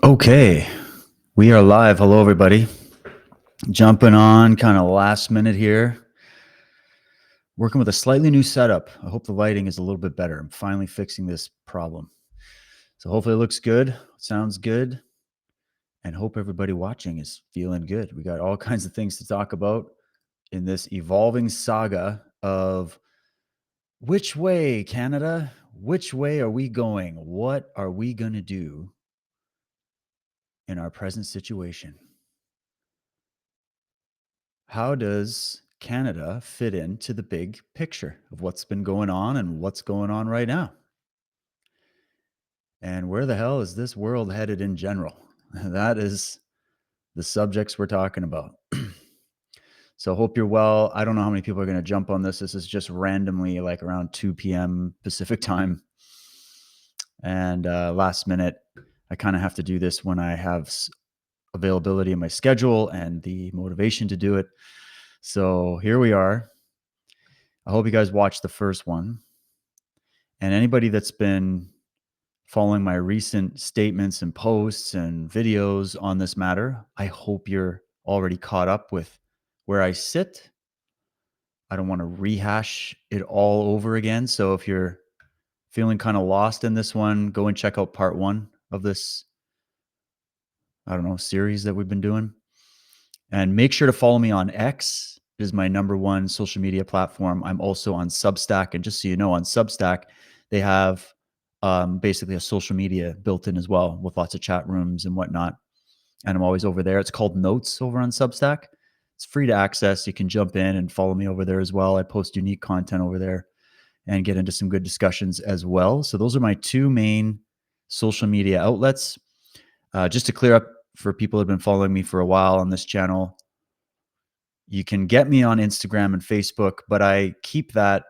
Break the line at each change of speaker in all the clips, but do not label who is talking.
Okay, we are live. Hello, everybody. Jumping on kind of last minute here. Working with a slightly new setup. I hope the lighting is a little bit better. I'm finally fixing this problem. So hopefully it looks good, sounds good, and hope everybody watching is feeling good. We got all kinds of things to talk about in this evolving saga of which way, Canada? Which way are we going? What are we going to do in our present situation? How does Canada fit into the big picture of what's been going on and what's going on right now? And where the hell is this world headed in general? That is the subjects we're talking about. So hope you're well. I don't know how many people are going to jump on this. This is just randomly like around 2 p.m. Pacific time. And last minute, I kind of have to do this when I have availability in my schedule and the motivation to do it. So here we are. I hope you guys watched the first one. And anybody that's been following my recent statements and posts and videos on this matter, I hope you're already caught up with where I sit. I don't want to rehash it all over again. So if you're feeling kind of lost in this one, go and check out part one of this, I don't know, series that we've been doing. And make sure to follow me on X. It is my number one social media platform. I'm also on Substack. And just so you know, on Substack, they have basically a social media built in as well with lots of chat rooms and whatnot. And I'm always over there. It's called Notes over on Substack. It's free to access. You can jump in and follow me over there as well. I post unique content over there and get into some good discussions as well. So those are my two main social media outlets. Just to clear up for people who have been following me for a while on this channel, you can get me on Instagram and Facebook, but I keep that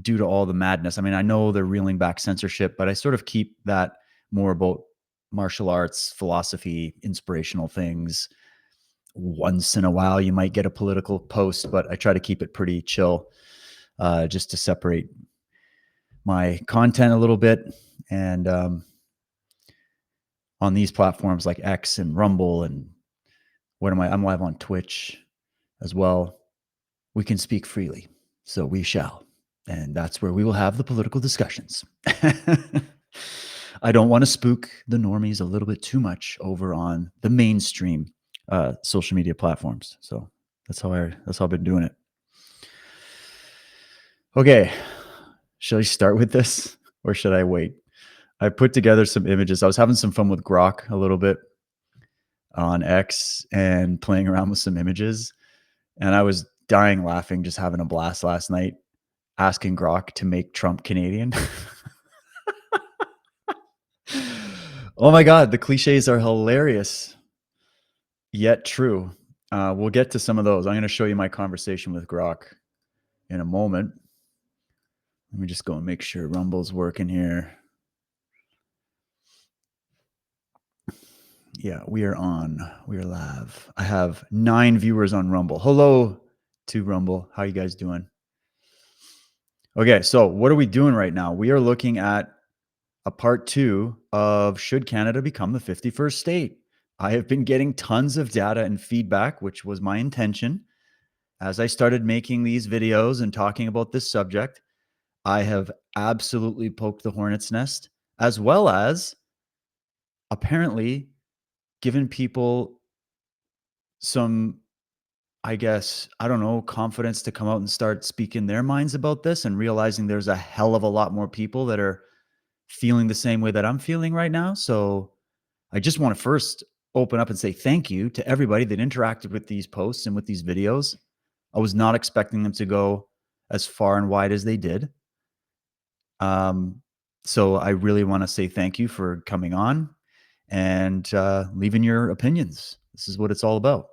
due to all the madness. I mean, I know they're reeling back censorship, but I sort of keep that more about martial arts, philosophy, inspirational things. Once in a while, you might get a political post, but I try to keep it pretty chill, just to separate my content a little bit. And on these platforms like X and Rumble and I'm live on Twitch as well. We can speak freely, so we shall. And that's where we will have the political discussions. I don't want to spook the normies a little bit too much over on the mainstream social media platforms. So that's how I've been doing it. Okay, should I start with this or should I wait? I put together some images. I was having some fun with Grok a little bit on X and playing around with some images. And I was dying laughing, just having a blast last night, asking Grok to make Trump Canadian. Oh my God, the cliches are hilarious, yet true. We'll get to some of those. I'm going to show you my conversation with Grok in a moment. Let me just go and make sure Rumble's working here. Yeah, we are on. We are live. I have 9 viewers on Rumble. Hello to Rumble. How you guys doing? Okay, so what are we doing right now? We are looking at a part 2 of should Canada become the 51st state? I have been getting tons of data and feedback, which was my intention. As I started making these videos and talking about this subject, I have absolutely poked the hornet's nest, as well as apparently given people some, I guess, I don't know, confidence to come out and start speaking their minds about this and realizing there's a hell of a lot more people that are feeling the same way that I'm feeling right now. So I just want to first open up and say thank you to everybody that interacted with these posts and with these videos. I was not expecting them to go as far and wide as they did. So I really want to say thank you for coming on and leaving your opinions. This is what it's all about.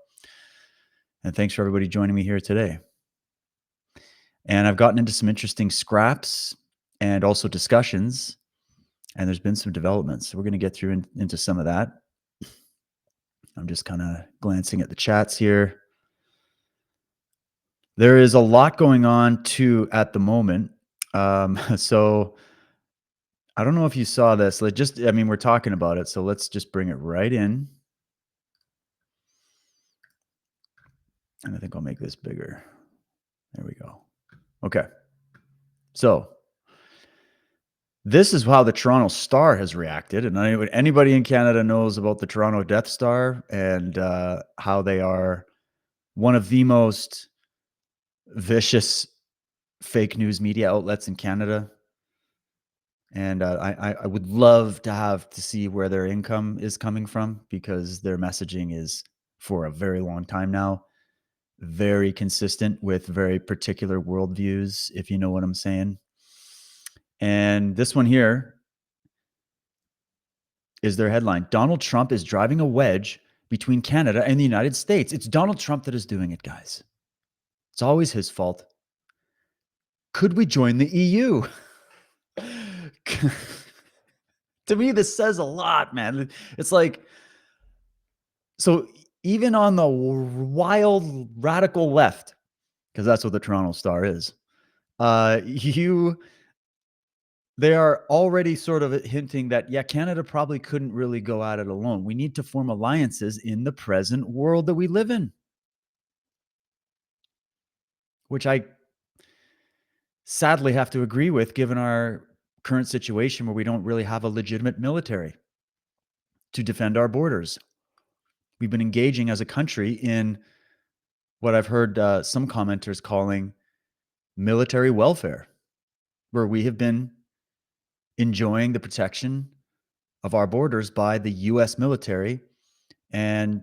And thanks for everybody joining me here today. And I've gotten into some interesting scraps and also discussions, and there's been some developments. So we're going to get through into some of that. I'm just kind of glancing at the chats here. There is a lot going on too at the moment. So I don't know if you saw this. Like, just, I mean, we're talking about it, so let's just bring it right in. And I think I'll make this bigger. There we go. Okay. So this is how the Toronto Star has reacted. And anybody in Canada knows about the Toronto Death Star and how they are one of the most vicious fake news media outlets in Canada. And I would love to see where their income is coming from, because their messaging is, for a very long time now, very consistent with very particular worldviews, if you know what I'm saying. And this one here is their headline: Donald Trump is driving a wedge between Canada and the United States. It's Donald Trump that is doing it, guys. It's always his fault. Could we join the EU? To me, this says a lot, man. It's like, so even on the wild radical left, because that's what the Toronto Star is, they are already sort of hinting that, yeah, Canada probably couldn't really go at it alone. We need to form alliances in the present world that we live in, which I sadly have to agree with, given our current situation where we don't really have a legitimate military to defend our borders. We've been engaging as a country in what I've heard some commenters calling military welfare, where we have been enjoying the protection of our borders by the US military and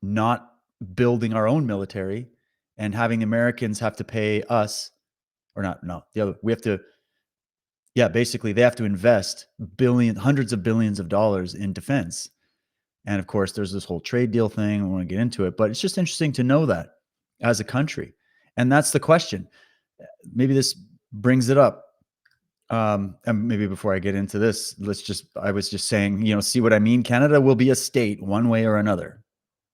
not building our own military, and having Americans have to pay us, or not, no, the other, we have to, yeah, basically they have to invest hundreds of billions of dollars in defense. And of course, there's this whole trade deal thing. I want to get into it, but it's just interesting to know that as a country. And that's the question. Maybe this brings it up. And maybe before I get into this, I was just saying, see what I mean? Canada will be a state one way or another.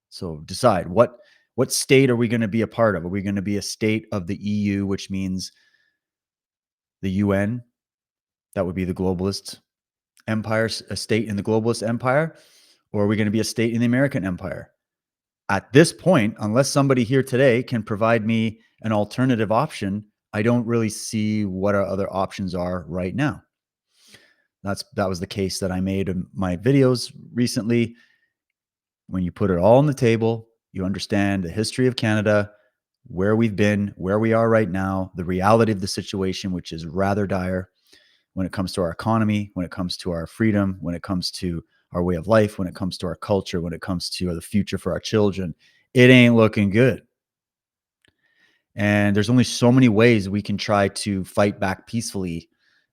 So decide what state are we going to be a part of? Are we going to be a state of the EU, which means the UN? That would be the globalist empire, a state in the globalist empire, or are we going to be a state in the American empire? At this point, unless somebody here today can provide me an alternative option, I don't really see what our other options are right now. That was the case that I made in my videos recently. When you put it all on the table, you understand the history of Canada, where we've been, where we are right now, the reality of the situation, which is rather dire when it comes to our economy, when it comes to our freedom, when it comes to our way of life, when it comes to our culture, when it comes to the future for our children. It ain't looking good. And there's only so many ways we can try to fight back peacefully,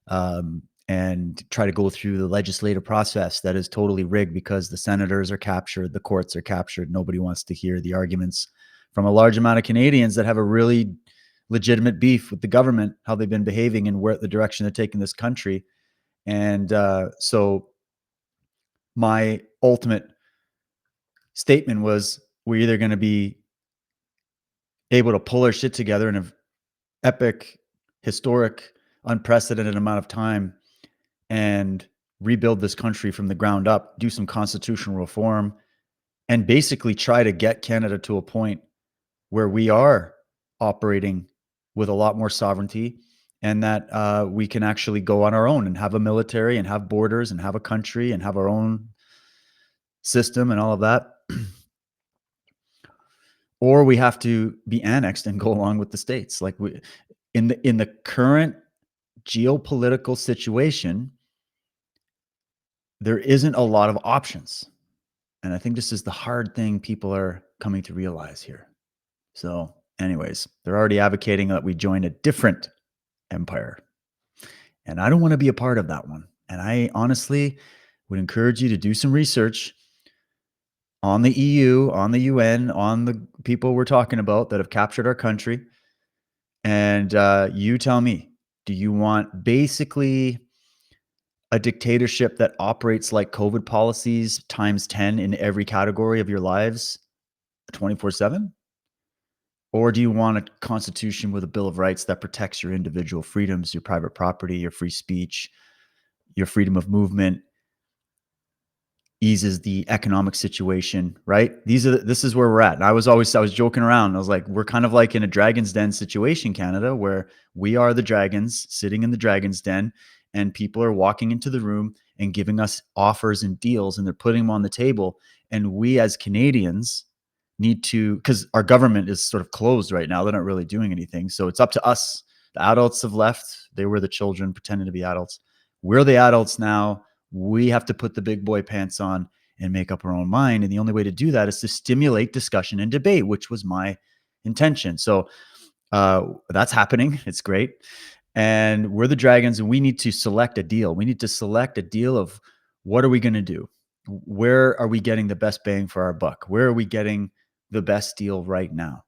and try to go through the legislative process that is totally rigged, because the senators are captured, the courts are captured. Nobody wants to hear the arguments from a large amount of Canadians that have a really legitimate beef with the government, how they've been behaving and where the direction they're taking this country. And so my ultimate statement was, we're either going to be able to pull our shit together in an epic, historic, unprecedented amount of time and rebuild this country from the ground up, do some constitutional reform, and basically try to get Canada to a point where we are operating with a lot more sovereignty, and that we can actually go on our own and have a military and have borders and have a country and have our own system and all of that. Or we have to be annexed and go along with the states. Like, in the current geopolitical situation, there isn't a lot of options. And I think this is the hard thing people are coming to realize here. So anyways, they're already advocating that we join a different empire. And I don't want to be a part of that one. And I honestly would encourage you to do some research on the EU, on the UN, on the people we're talking about that have captured our country. And you tell me, do you want basically a dictatorship that operates like COVID policies times 10 in every category of your lives 24/7? Or do you want a constitution with a Bill of Rights that protects your individual freedoms, your private property, your free speech, your freedom of movement, eases the economic situation, right? This is where we're at. And I was joking around. I was like, we're kind of like in a Dragon's Den situation, Canada, where we are the dragons sitting in the Dragon's Den, and people are walking into the room and giving us offers and deals, and they're putting them on the table. And we as Canadians need to, because our government is sort of closed right now. They're not really doing anything. So it's up to us. The adults have left. They were the children pretending to be adults. We're the adults now. We have to put the big boy pants on and make up our own mind. And the only way to do that is to stimulate discussion and debate, which was my intention. So that's happening. It's great. And we're the dragons, and we need to select a deal. We need to select a deal of what are we going to do? Where are we getting the best bang for our buck? Where are we getting the best deal right now?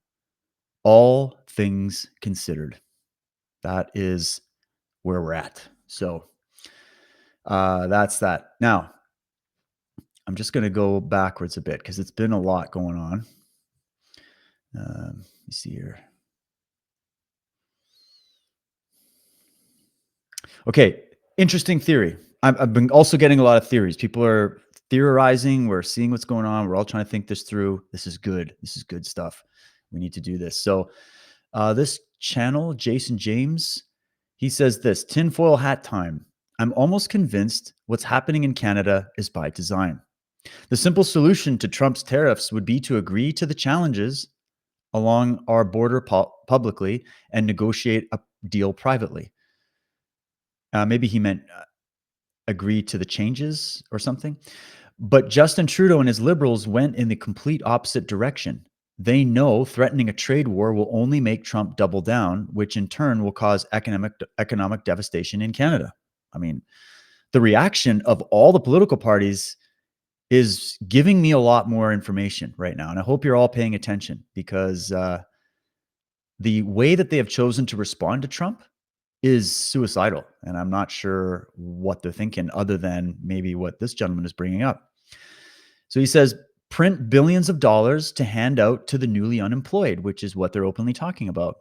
All things considered. That is where we're at. So that's that. Now, I'm just going to go backwards a bit because it's been a lot going on. Let me see here. Okay, interesting theory. I've been also getting a lot of theories. People are theorizing. We're seeing what's going on. We're all trying to think this through. This is good. This is good stuff. We need to do this. So this channel, Jason James, he says this, tinfoil hat time. I'm almost convinced what's happening in Canada is by design. The simple solution to Trump's tariffs would be to agree to the challenges along our border publicly and negotiate a deal privately. Maybe he meant agree to the changes or something. But Justin Trudeau and his Liberals went in the complete opposite direction. They know threatening a trade war will only make Trump double down, which in turn will cause economic devastation in Canada. I mean, the reaction of all the political parties is giving me a lot more information right now. And I hope you're all paying attention, because the way that they have chosen to respond to Trump is suicidal. And I'm not sure what they're thinking other than maybe what this gentleman is bringing up. So he says, print billions of dollars to hand out to the newly unemployed, which is what they're openly talking about.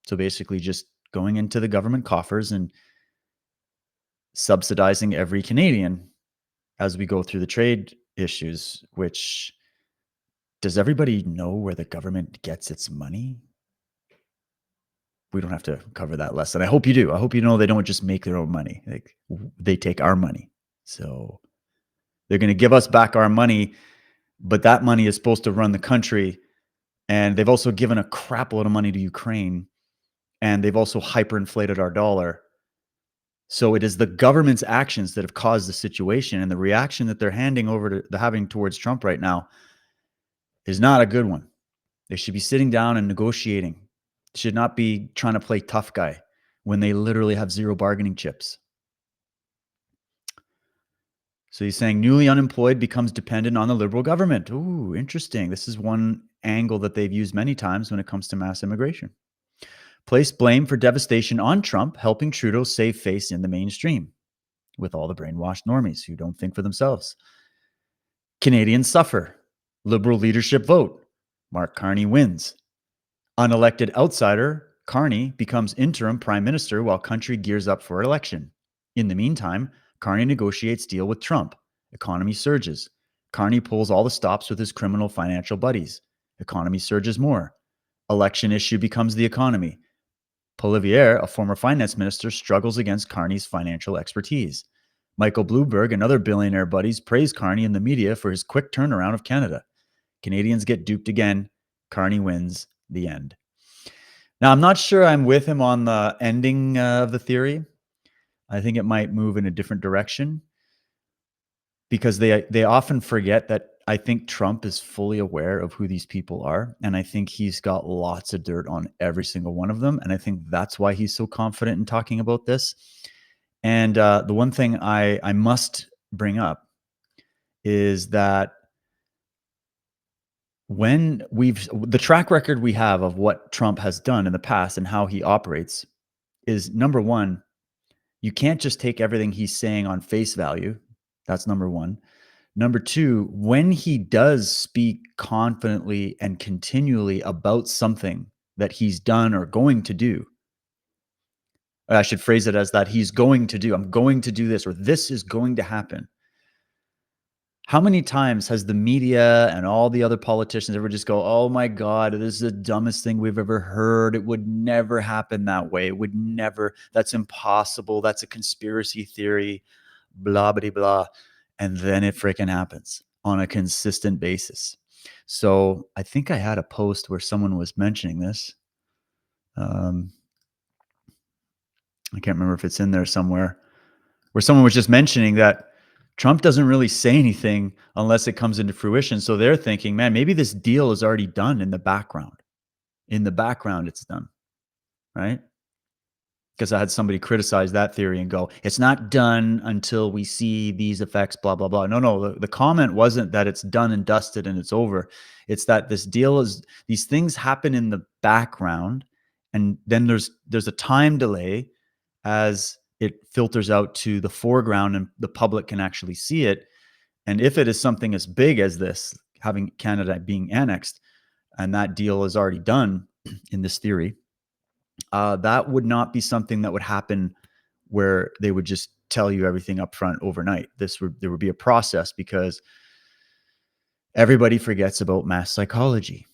So basically just going into the government coffers and subsidizing every Canadian as we go through the trade issues, which, does everybody know where the government gets its money? We don't have to cover that lesson. I hope you do. I hope you know they don't just make their own money. Like, they take our money. So they're going to give us back our money, but that money is supposed to run the country. And they've also given a crap load of money to Ukraine, and they've also hyperinflated our dollar. So it is the government's actions that have caused the situation, and the reaction that they're having towards Trump right now is not a good one. They should be sitting down and negotiating. Should not be trying to play tough guy when they literally have zero bargaining chips. So he's saying newly unemployed becomes dependent on the Liberal government. Ooh, interesting. This is one angle that they've used many times when it comes to mass immigration. Place blame for devastation on Trump, helping Trudeau save face in the mainstream with all the brainwashed normies who don't think for themselves. Canadians suffer. Liberal leadership vote. Mark Carney wins. Unelected outsider, Carney becomes interim prime minister while country gears up for election. In the meantime, Carney negotiates deal with Trump. Economy surges. Carney pulls all the stops with his criminal financial buddies. Economy surges more. Election issue becomes the economy. Poilievre, a former finance minister, struggles against Carney's financial expertise. Michael Bloomberg and other billionaire buddies praise Carney in the media for his quick turnaround of Canada. Canadians get duped again. Carney wins. The end. Now, I'm not sure I'm with him on the ending of the theory. I think it might move in a different direction, because they often forget that I think Trump is fully aware of who these people are. And I think he's got lots of dirt on every single one of them. And I think that's why he's so confident in talking about this. And the one thing I must bring up is that when the track record we have of what Trump has done in the past and how he operates is, number one, you can't just take everything he's saying on face value. That's number one. Number two, when he does speak confidently and continually about something that he's done or going to do, Or I should phrase it as that he's going to do. I'm going to do this, or this is going to happen. How many times has the media and all the other politicians ever just go, "Oh my God, this is the dumbest thing we've ever heard. It would never happen that way. It would never. That's impossible. That's a conspiracy theory, blah, blah, blah." And then it freaking happens on a consistent basis. So I think I had a post where someone was mentioning this. Um, I can't remember if it's in there somewhere, where someone was just mentioning that Trump doesn't really say anything unless it comes into fruition. So they're thinking, man, maybe this deal is already done in the background. In the background, it's done, right? Because I had somebody criticize that theory and go, it's not done until we see these effects, blah, blah, blah. No, the comment wasn't that it's done and dusted and it's over. It's that this deal is, these things happen in the background. And then there's a time delay as it filters out to the foreground and the public can actually see it. And if it is something as big as this, having Canada being annexed, and that deal is already done in this theory, that would not be something that would happen where they would just tell you everything up front overnight. There would be a process because everybody forgets about mass psychology.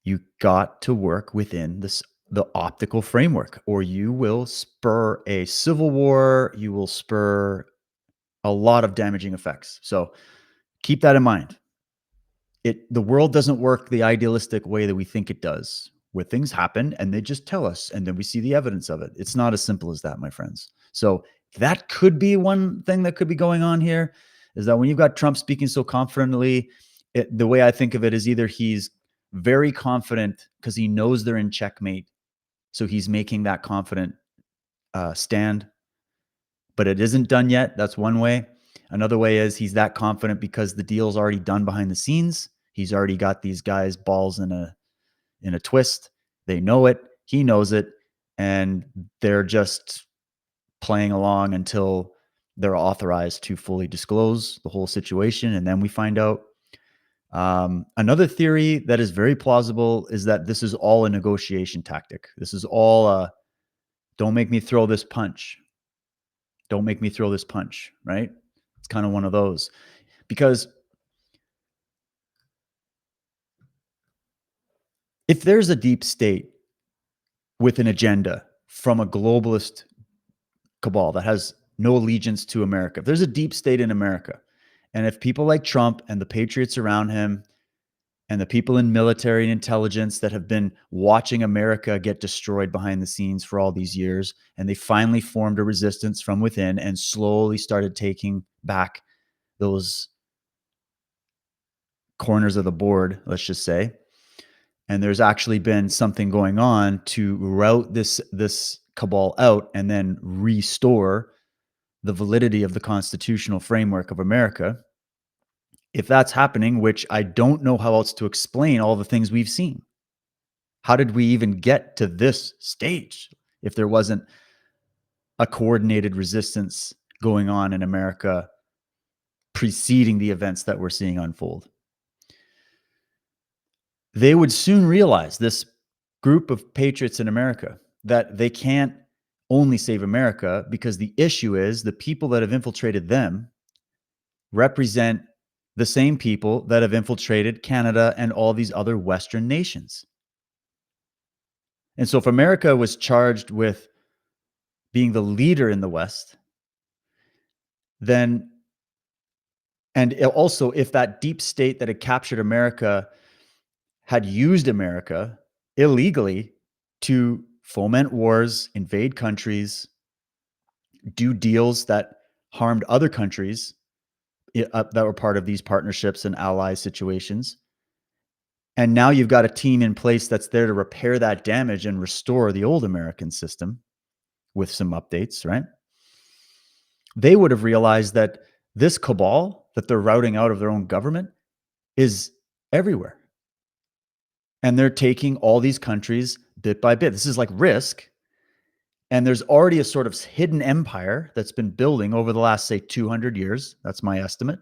You got to work within the optical framework, or you will spur a civil war. You will spur a lot of damaging effects. So keep that in mind. The world doesn't work the idealistic way that we think it does, where things happen and they just tell us and then we see the evidence of it. It's not as simple as that, my friends. So that could be one thing that could be going on here, is that when you've got Trump speaking so confidently, the way I think of it is either he's very confident because he knows they're in checkmate, so he's making that confident stand, but it isn't done yet. That's one way. Another way is he's that confident because the deal's already done behind the scenes. He's already got these guys' balls in a twist. They know it. He knows it. And they're just playing along until they're authorized to fully disclose the whole situation. And then we find out. Another theory that is very plausible is that this is all a negotiation tactic. This is all don't make me throw this punch. Don't make me throw this punch, right? It's kind of one of those. Because if there's a deep state with an agenda from a globalist cabal that has no allegiance to America, if there's a deep state in America, and if people like Trump and the patriots around him and the people in military and intelligence that have been watching America get destroyed behind the scenes for all these years, and they finally formed a resistance from within and slowly started taking back those corners of the board, let's just say, and there's actually been something going on to rout this cabal out and then restore the validity of the constitutional framework of America. If that's happening, which I don't know how else to explain all the things we've seen. How did we even get to this stage if there wasn't a coordinated resistance going on in America preceding the events that we're seeing unfold? They would soon realize, this group of patriots in America, that they can't only save America, because the issue is the people that have infiltrated them represent the same people that have infiltrated Canada and all these other Western nations. And so if America was charged with being the leader in the West, then, and also if that deep state that had captured America had used America illegally to foment wars, invade countries, do deals that harmed other countries that were part of these partnerships and ally situations. And now you've got a team in place that's there to repair that damage and restore the old American system with some updates, right? They would have realized that this cabal that they're routing out of their own government is everywhere. And they're taking all these countries bit by bit. This is like Risk. And there's already a sort of hidden empire that's been building over the last, say, 200 years. That's my estimate.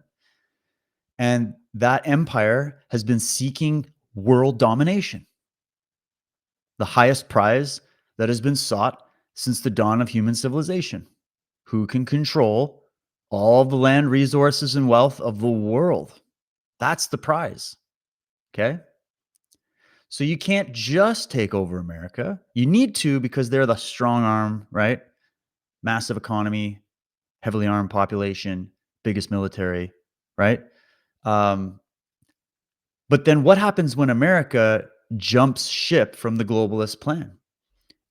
And that empire has been seeking world domination. The highest prize that has been sought since the dawn of human civilization. Who can control all the land resources and wealth of the world? That's the prize. Okay. So you can't just take over America. You need to because they're the strong arm, right? Massive economy, heavily armed population, biggest military, right? Um, but then what happens when America jumps ship from the globalist plan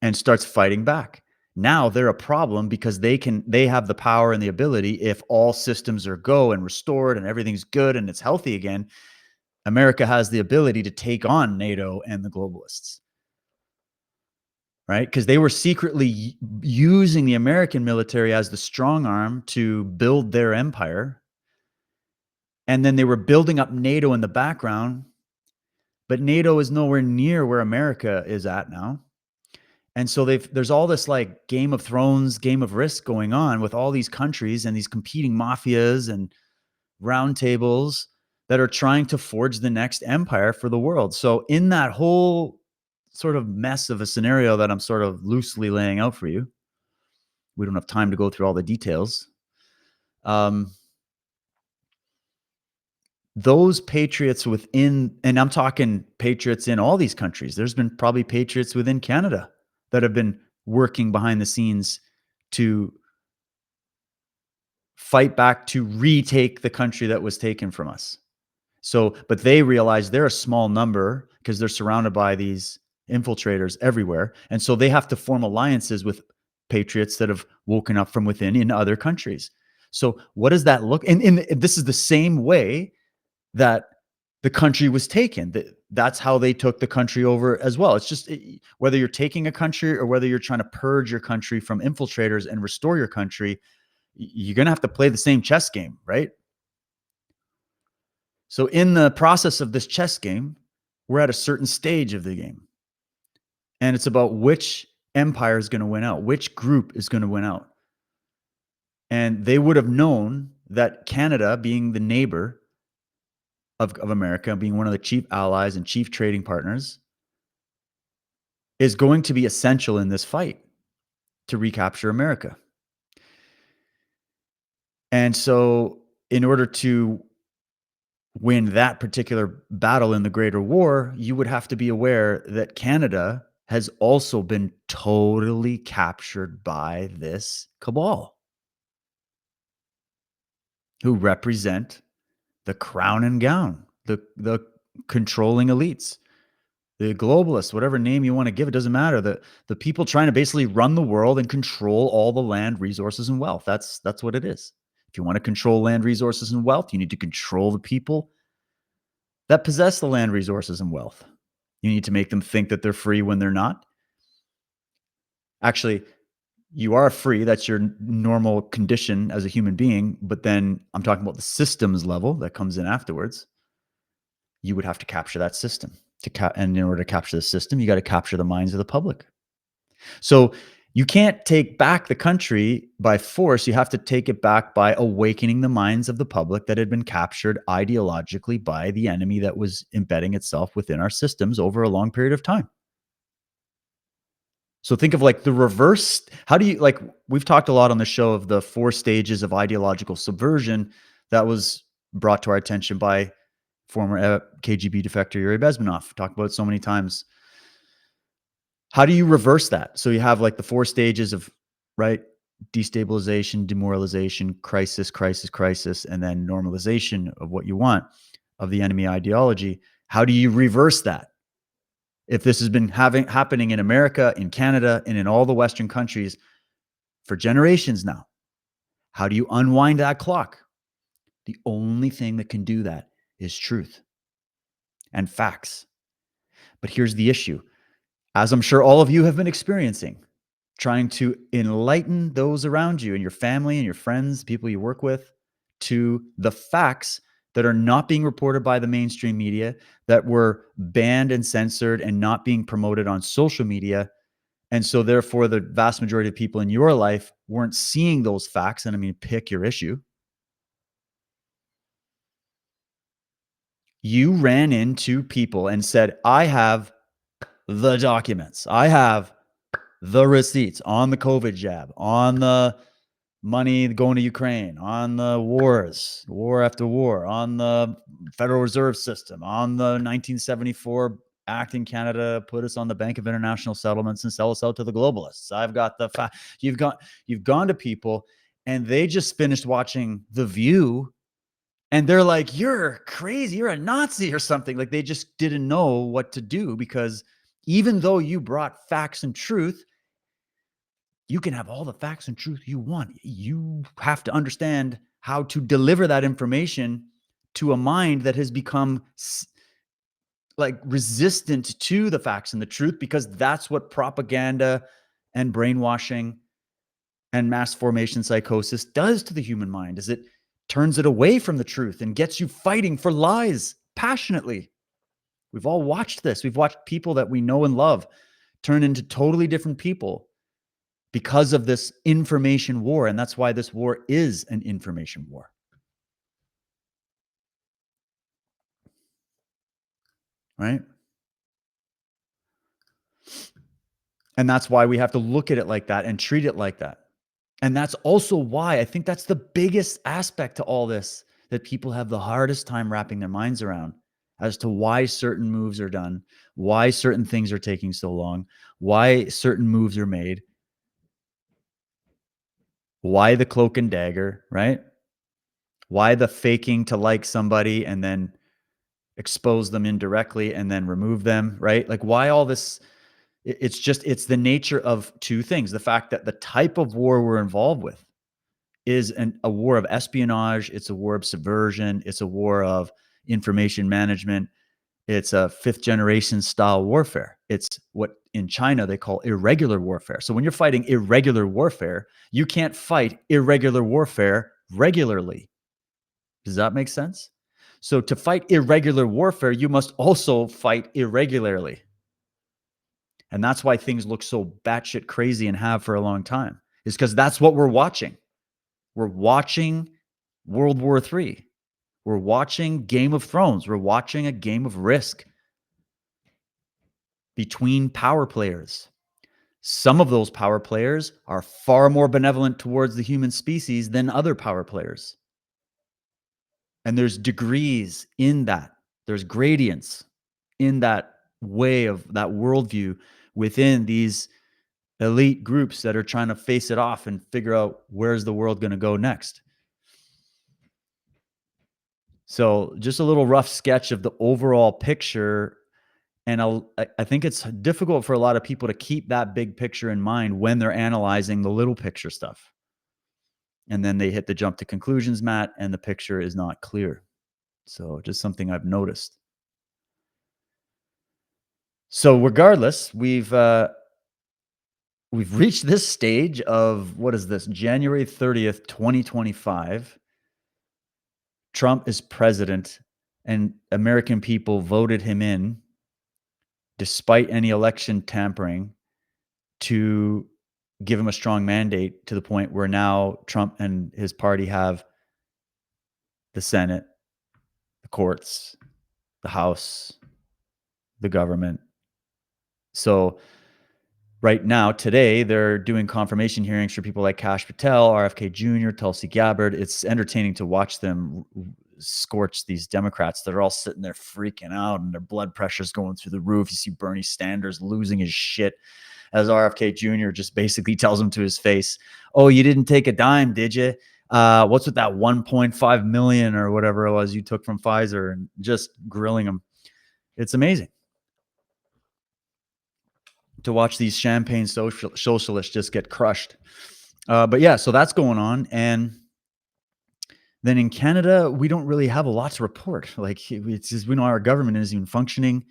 and starts fighting back? Now they're a problem because they have the power and the ability, if all systems are go and restored and everything's good and it's healthy again, America has the ability to take on NATO and the globalists, right? Because they were secretly using the American military as the strong arm to build their empire. And then they were building up NATO in the background, but NATO is nowhere near where America is at now. And so there's all this like Game of Thrones, Game of Risk going on with all these countries and these competing mafias and roundtables that are trying to forge the next empire for the world. So in that whole sort of mess of a scenario that I'm sort of loosely laying out for you, we don't have time to go through all the details. Those patriots within, and I'm talking patriots in all these countries. There's been probably patriots within Canada that have been working behind the scenes to fight back to retake the country that was taken from us. So, but they realize they're a small number because they're surrounded by these infiltrators everywhere. And so they have to form alliances with patriots that have woken up from within in other countries. So what does that look? And this is the same way that the country was taken. That's how they took the country over as well. It's just whether you're taking a country or whether you're trying to purge your country from infiltrators and restore your country, you're going to have to play the same chess game, right? So in the process of this chess game, we're at a certain stage of the game. And it's about which empire is going to win out, which group is going to win out. And they would have known that Canada, being the neighbor of America, being one of the chief allies and chief trading partners, is going to be essential in this fight to recapture America. And so in order to win that particular battle in the greater war, you would have to be aware that Canada has also been totally captured by this cabal who represent the crown and gown, the controlling elites, the globalists, whatever name you want to give, it doesn't matter. The people trying to basically run the world and control all the land, resources, and wealth. That's what it is. If you want to control land, resources, and wealth, you need to control the people that possess the land, resources, and wealth. You need to make them think that they're free when they're not. Actually, you are free. That's your normal condition as a human being. But then I'm talking about the systems level that comes in afterwards. You would have to capture that system. And in order to capture the system, you got to capture the minds of the public. So you can't take back the country by force. You have to take it back by awakening the minds of the public that had been captured ideologically by the enemy that was embedding itself within our systems over a long period of time. So think of like the reverse. How do you, like, we've talked a lot on the show of the 4 stages of ideological subversion that was brought to our attention by former KGB defector Yuri Bezmenov. Talked about it so many times. How do you reverse that? So you have like the 4 stages of, right, destabilization, demoralization, crisis, crisis, crisis, and then normalization of what you want of the enemy ideology. How do you reverse that? If this has been happening in America, in Canada, and in all the Western countries for generations now, how do you unwind that clock? The only thing that can do that is truth and facts. But here's the issue. As I'm sure all of you have been experiencing, trying to enlighten those around you and your family and your friends, people you work with, to the facts that are not being reported by the mainstream media, that were banned and censored and not being promoted on social media. And so therefore, the vast majority of people in your life weren't seeing those facts. And I mean, pick your issue. You ran into people and said, I have the documents. I have the receipts on the COVID jab, on the money going to Ukraine, on the wars, war after war, on the Federal Reserve System, on the 1974 Act in Canada, put us on the Bank of International Settlements and sell us out to the globalists. I've got the you've gone to people and they just finished watching The View and they're like, "You're crazy, you're a Nazi or something." Like they just didn't know what to do because even though you brought facts and truth, you can have all the facts and truth you want. You have to understand how to deliver that information to a mind that has become like resistant to the facts and the truth because that's what propaganda and brainwashing and mass formation psychosis does to the human mind is it turns it away from the truth and gets you fighting for lies passionately. We've all watched this. We've watched people that we know and love turn into totally different people because of this information war. And that's why this war is an information war. Right? And that's why we have to look at it like that and treat it like that. And that's also why I think that's the biggest aspect to all this that people have the hardest time wrapping their minds around as to why certain moves are done, why certain things are taking so long, why certain moves are made, why the cloak and dagger, right? Why the faking to like somebody and then expose them indirectly and then remove them, right? Like why all this it's the nature of two things. The fact that the type of war we're involved with is a war of espionage, it's a war of subversion, it's a war of information management, it's a fifth generation style warfare. It's what in China they call irregular warfare. So when you're fighting irregular warfare, you can't fight irregular warfare regularly. Does that make sense? So to fight irregular warfare, you must also fight irregularly. And that's why things look so batshit crazy and have for a long time, is because that's what we're watching. We're watching World War III. We're watching Game of Thrones. We're watching a game of Risk between power players. Some of those power players are far more benevolent towards the human species than other power players. And there's degrees in that. There's gradients in that way of that worldview within these elite groups that are trying to face it off and figure out where's the world going to go next. So just a little rough sketch of the overall picture. And I think it's difficult for a lot of people to keep that big picture in mind when they're analyzing the little picture stuff. And then they hit the jump to conclusions, Matt, and the picture is not clear. So just something I've noticed. So regardless, we've reached this stage of what is this? January 30th, 2025. Trump is president and American people voted him in despite any election tampering to give him a strong mandate to the point where now Trump and his party have the Senate, the courts, the House, the government. So right now, today, they're doing confirmation hearings for people like Kash Patel, RFK Jr., Tulsi Gabbard. It's entertaining to watch them scorch these Democrats that are all sitting there freaking out and their blood pressure's going through the roof. You see Bernie Sanders losing his shit as RFK Jr. just basically tells him to his face, "Oh, you didn't take a dime, did you? What's with that 1.5 million or whatever it was you took from Pfizer?" And just grilling him. It's amazing to watch these champagne socialists just get crushed. But yeah, so that's going on. And then in Canada, we don't really have a lot to report. Like it's just, we know our government isn't even functioning.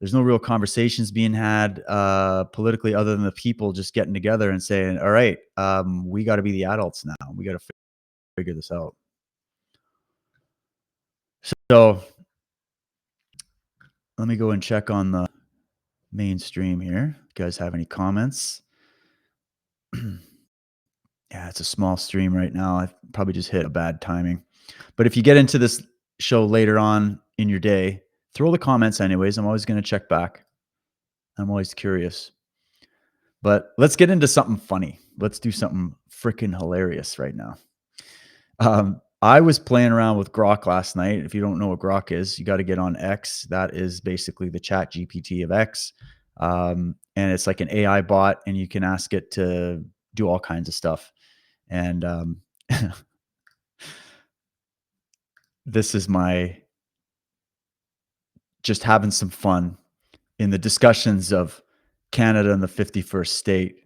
There's no real conversations being had politically other than the people just getting together and saying, all right, we got to be the adults now. We got to figure this out. So let me go and check on the mainstream here. You guys have any comments? Yeah, it's a small stream right now. I probably just hit a bad timing. But if you get into this show later on in your day, throw the comments anyways. I'm always going to check back. I'm always curious. But let's get into something funny. Let's do something freaking hilarious right now. I was playing around with Grok last night. If you don't know what Grok is, you got to get on X. That is basically the Chat GPT of X. And it's like an AI bot, and you can ask it to do all kinds of stuff. And this is my just having some fun in the discussions of Canada and the 51st state.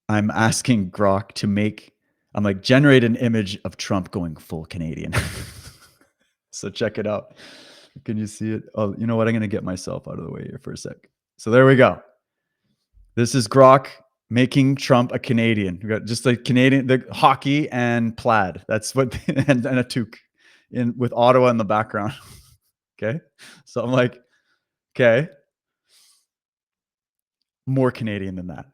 I'm asking Grok to I'm like, generate an image of Trump going full Canadian. So check it out. Can you see it? Oh, you know what? I'm going to get myself out of the way here for a sec. So there we go. This is Grok making Trump a Canadian. We got just like Canadian, the hockey and plaid. That's what, and a toque in with Ottawa in the background. Okay. So I'm like, okay, more Canadian than that.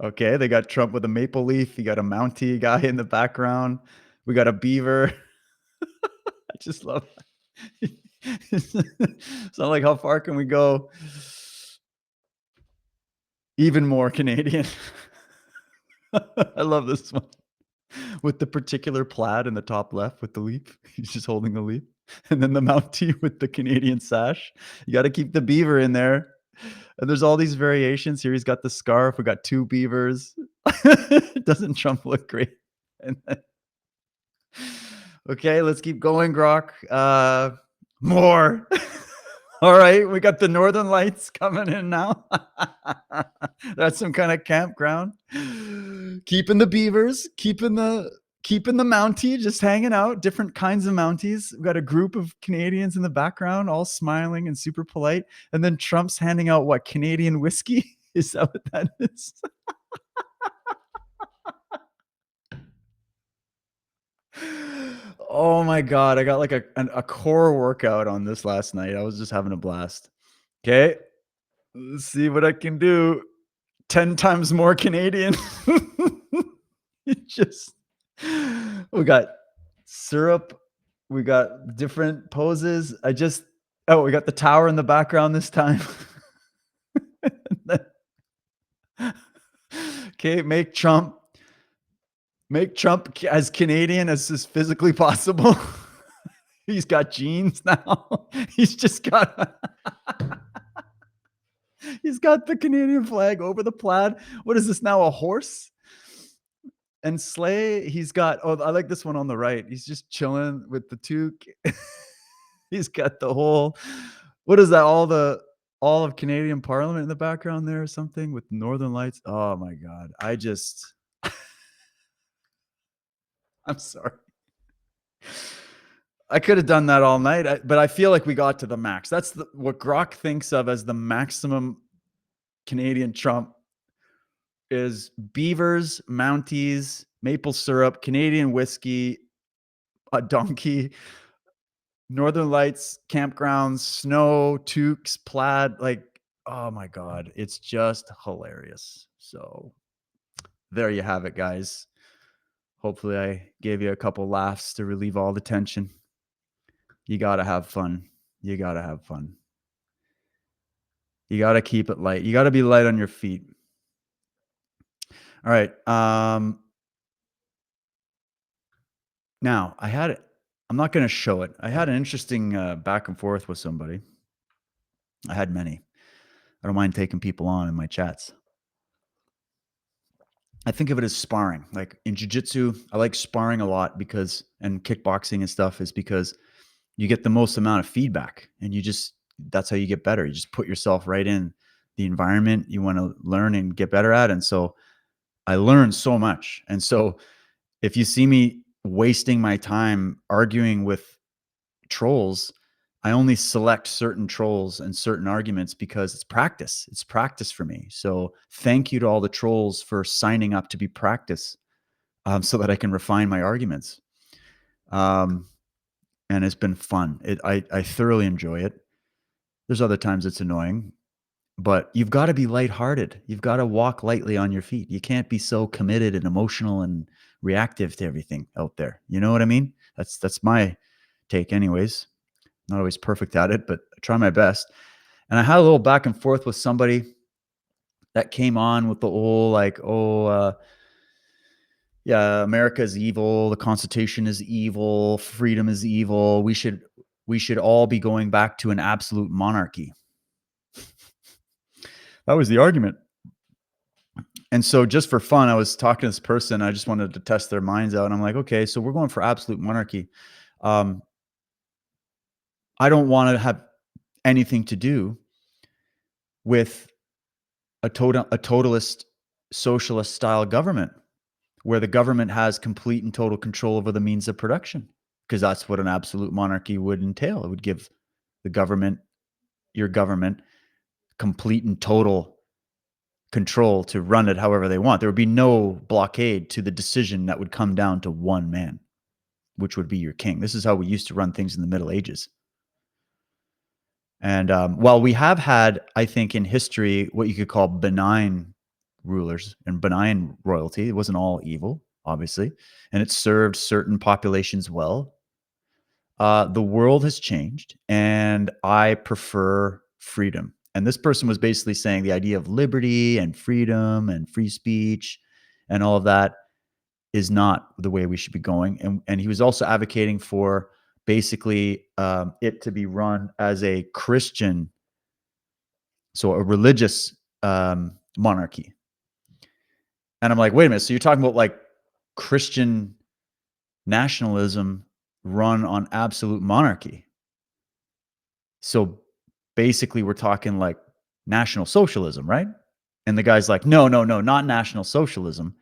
Okay. They got Trump with a maple leaf. You got a Mountie guy in the background. We got a beaver. I just love that. So I'm like, how far can we go? Even more Canadian. I love this one. With the particular plaid in the top left with the leaf. He's just holding the leaf. And then the Mountie with the Canadian sash. You got to keep the beaver in there. And there's all these variations. Here he's got the scarf. We got two beavers. Doesn't Trump look great? And then, okay, let's keep going, Grok. More. All right, we got the Northern Lights coming in now. That's some kind of campground. Keeping the beavers, keeping the Mountie, just hanging out, different kinds of Mounties. We've got a group of Canadians in the background, all smiling and super polite. And then Trump's handing out what, Canadian whiskey? Is that what that is? Oh my God. I got like a core workout on this last night. I was just having a blast. Okay. Let's see what I can do. 10 times more Canadian. Just we got syrup. We got different poses. We got the tower in the background this time. Okay, make Trump as Canadian as is physically possible. He's got jeans now. He's just got he's got the Canadian flag over the plaid. What is this now? A horse? And Slay, he's got I like this one on the right. He's just chilling with the toque. He's got the whole what is that? All of Canadian Parliament in the background there or something with Northern Lights. Oh my God. I'm sorry. I could have done that all night, but I feel like we got to the max. That's what Grok thinks of as the maximum Canadian Trump is beavers, Mounties, maple syrup, Canadian whiskey, a donkey, Northern Lights, campgrounds, snow, toques, plaid. Like, oh my God, it's just hilarious. So there you have it, guys. Hopefully, I gave you a couple laughs to relieve all the tension. You got to have fun. You got to have fun. You got to keep it light. You got to be light on your feet. All right. Now, I'm not going to show it. I had an interesting back and forth with somebody. I had many. I don't mind taking people on in my chats. I think of it as sparring. Like in jiu-jitsu, I like sparring a lot and kickboxing and stuff is because you get the most amount of feedback and that's how you get better. You just put yourself right in the environment you want to learn and get better at. And so I learned so much. And so if you see me wasting my time arguing with trolls, I only select certain trolls and certain arguments because it's practice. It's practice for me. So thank you to all the trolls for signing up to be practice, so that I can refine my arguments. And it's been fun. I thoroughly enjoy it. There's other times it's annoying, but you've got to be lighthearted. You've got to walk lightly on your feet. You can't be so committed and emotional and reactive to everything out there. You know what I mean? That's my take anyways. Not always perfect at it, but I try my best. And I had a little back and forth with somebody that came on with the whole like, oh, yeah, America is evil, the Constitution is evil, freedom is evil. We should all be going back to an absolute monarchy. That was the argument. And so just for fun, I was talking to this person. I just wanted to test their minds out. And I'm like, okay, so we're going for absolute monarchy. Um, I don't want to have anything to do with a totalist socialist style government where the government has complete and total control over the means of production, because that's what an absolute monarchy would entail. It would give the government, your government, complete and total control to run it however they want. There would be no blockade to the decision that would come down to one man, which would be your king. This is how we used to run things in the Middle Ages. And while we have had, I think, in history, what you could call benign rulers and benign royalty, it wasn't all evil, obviously, and it served certain populations well. The world has changed, and I prefer freedom. And this person was basically saying the idea of liberty and freedom and free speech and all of that is not the way we should be going. And he was also advocating for basically it to be run as a Christian, so a religious monarchy. And I'm like, wait a minute. So you're talking about like Christian nationalism run on absolute monarchy? So basically, we're talking like National Socialism, right? And the guy's like, no, no, no, not National Socialism,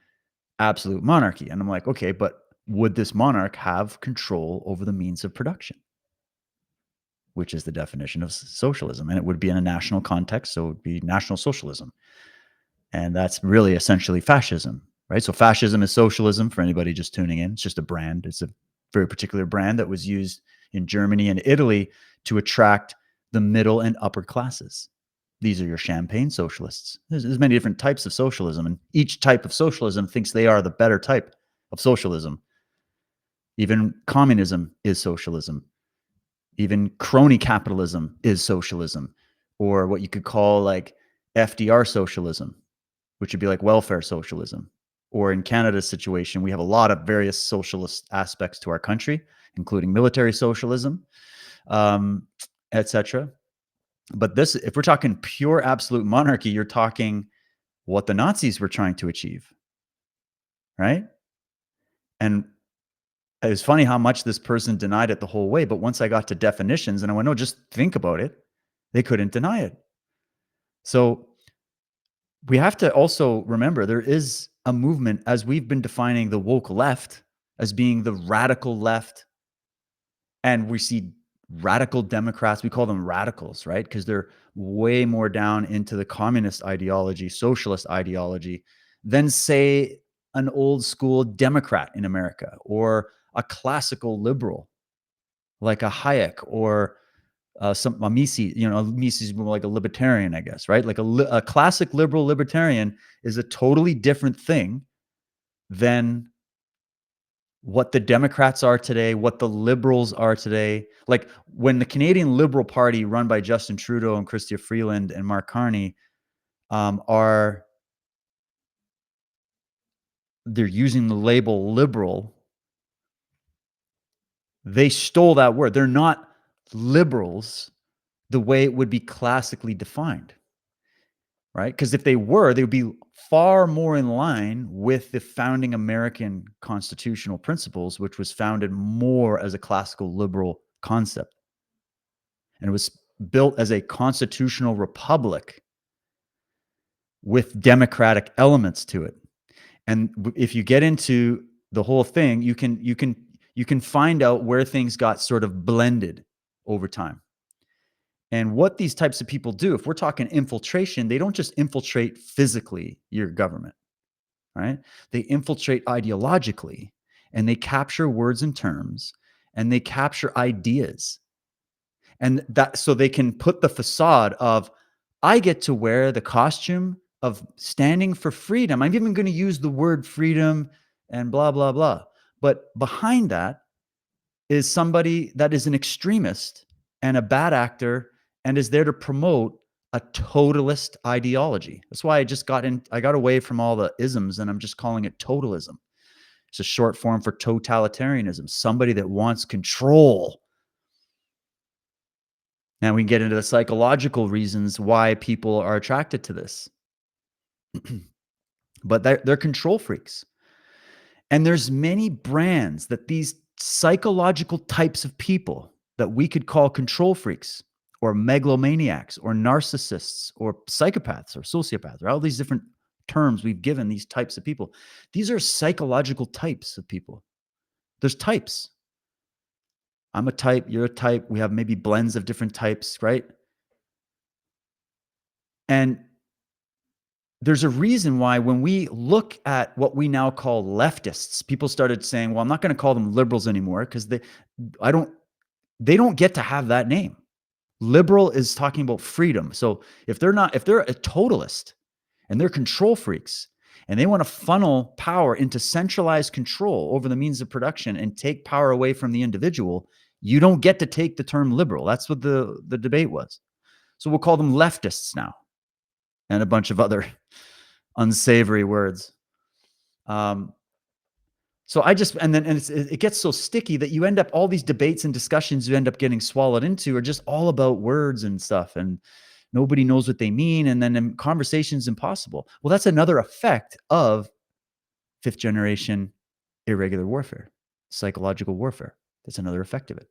absolute monarchy. And I'm like, okay, but would this monarch have control over the means of production? Which is the definition of socialism. And it would be in a national context. So it would be National Socialism. And that's really essentially fascism, right? So fascism is socialism for anybody just tuning in. It's just a brand. It's a very particular brand that was used in Germany and Italy to attract the middle and upper classes. These are your champagne socialists. There's many different types of socialism, and each type of socialism thinks they are the better type of socialism. Even communism is socialism. Even crony capitalism is socialism, or what you could call like FDR socialism, which would be like welfare socialism. Or in Canada's situation, we have a lot of various socialist aspects to our country, including military socialism, etc. But this, if we're talking pure absolute monarchy, you're talking what the Nazis were trying to achieve, right? And it was funny how much this person denied it the whole way. But once I got to definitions and I went, no, just think about it, they couldn't deny it. So we have to also remember there is a movement, as we've been defining the woke left as being the radical left. And we see radical Democrats, we call them radicals, right? Because they're way more down into the communist ideology, socialist ideology than, say, an old school Democrat in America or a classical liberal like a Hayek or a Mises. Mises is more like a libertarian, I guess, right? Like a classic liberal libertarian is a totally different thing than what the Democrats are today, what the liberals are today. Like when the Canadian Liberal Party, run by Justin Trudeau and Chrystia Freeland and Mark Carney, they're using the label liberal. They stole that word. They're not liberals the way it would be classically defined, right? Because if they were, they would be far more in line with the founding American constitutional principles, which was founded more as a classical liberal concept. And it was built as a constitutional republic with democratic elements to it. And if you get into the whole thing, you can find out where things got sort of blended over time. And what these types of people do, if we're talking infiltration, they don't just infiltrate physically your government, right? They infiltrate ideologically, and they capture words and terms, and they capture ideas. And that, so they can put the facade of, I get to wear the costume of standing for freedom. I'm even going to use the word freedom and blah, blah, blah. But behind that is somebody that is an extremist and a bad actor and is there to promote a totalist ideology. That's why I got away from all the isms and I'm just calling it totalism. It's a short form for totalitarianism, somebody that wants control. And we can get into the psychological reasons why people are attracted to this. But they're control freaks. And there's many brands that these psychological types of people that we could call control freaks or megalomaniacs or narcissists or psychopaths or sociopaths or all these different terms we've given these types of people. These are psychological types of people. There's types. I'm a type, you're a type. We have maybe blends of different types, right? And there's a reason why when we look at what we now call leftists, people started saying, well, I'm not going to call them liberals anymore because they don't get to have that name. Liberal is talking about freedom. So if they're a totalist and they're control freaks and they want to funnel power into centralized control over the means of production and take power away from the individual, you don't get to take the term liberal. That's what the debate was. So we'll call them leftists now and a bunch of other unsavory words. So it gets so sticky that you end up, all these debates and discussions you end up getting swallowed into are just all about words and stuff. And nobody knows what they mean. And then conversation's impossible. Well, that's another effect of fifth generation irregular warfare, psychological warfare. That's another effect of it,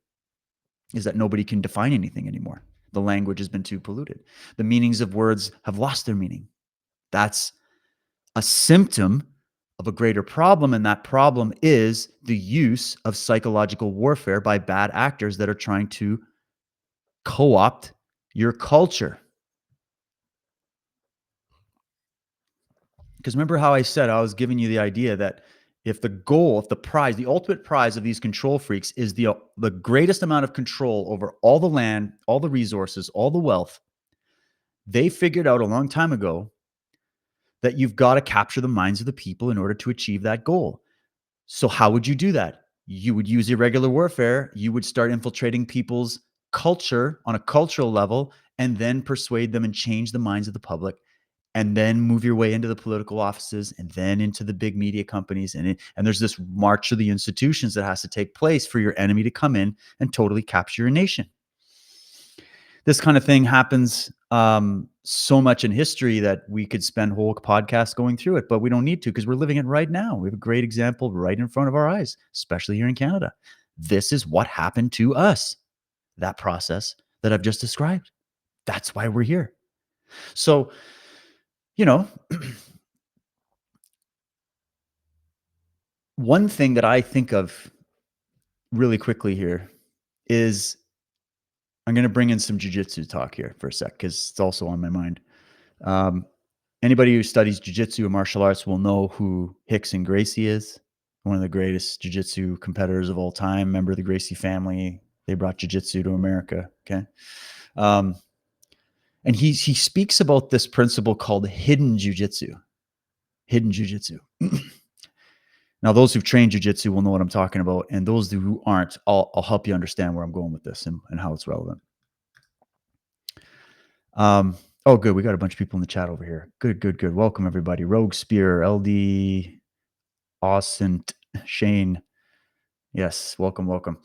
is that nobody can define anything anymore. The language has been too polluted. The meanings of words have lost their meaning. That's a symptom of a greater problem, and that problem is the use of psychological warfare by bad actors that are trying to co-opt your culture. Because remember how I said I was giving you the idea that if the ultimate prize of these control freaks is the greatest amount of control over all the land, all the resources, all the wealth, they figured out a long time ago that you've got to capture the minds of the people in order to achieve that goal. So how would you do that? You would use irregular warfare. You would start infiltrating people's culture on a cultural level and then persuade them and change the minds of the public, and then move your way into the political offices and then into the big media companies. And there's this march of the institutions that has to take place for your enemy to come in and totally capture your nation. This kind of thing happens so much in history that we could spend whole podcasts going through it, but we don't need to because we're living it right now. We have a great example right in front of our eyes, especially here in Canada. This is what happened to us, that process that I've just described. That's why we're here. So, one thing that I think of really quickly here is I'm going to bring in some jiu-jitsu talk here for a sec because it's also on my mind. Anybody who studies jiu-jitsu or martial arts will know who Rickson Gracie is, one of the greatest jiu-jitsu competitors of all time, member of the Gracie family. They brought jiu-jitsu to America, okay? And he speaks about this principle called hidden jiu-jitsu. Hidden jiu-jitsu. Now, those who've trained jiu-jitsu will know what I'm talking about, and those who aren't, I'll help you understand where I'm going with this and how it's relevant. Oh, good. We got a bunch of people in the chat over here. Good. Welcome, everybody. Rogue Spear, LD, Austin, Shane. Yes, welcome.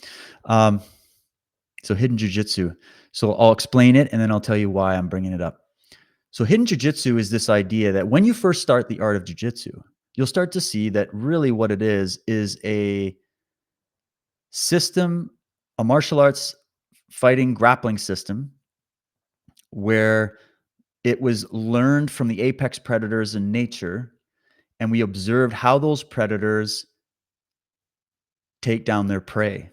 So hidden jiu-jitsu. So I'll explain it, and then I'll tell you why I'm bringing it up. So hidden jiu-jitsu is this idea that when you first start the art of jiu-jitsu, you'll start to see that really what it is a system, a martial arts fighting grappling system where it was learned from the apex predators in nature, and we observed how those predators take down their prey.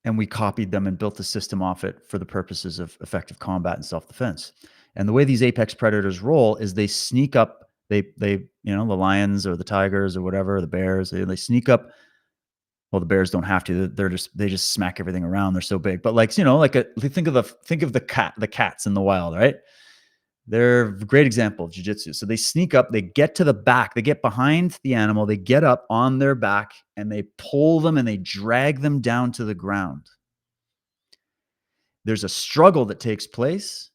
And we copied them and built a system off it for the purposes of effective combat and self-defense. And the way these apex predators roll is they sneak up, the lions or the tigers or whatever, the bears, they sneak up. Well, the bears don't have to. They just smack everything around. They're so big. But think of the cats in the wild, right? They're a great example of jiu-jitsu. So they sneak up, they get to the back, they get behind the animal, they get up on their back, and they pull them and they drag them down to the ground. there's a struggle that takes place,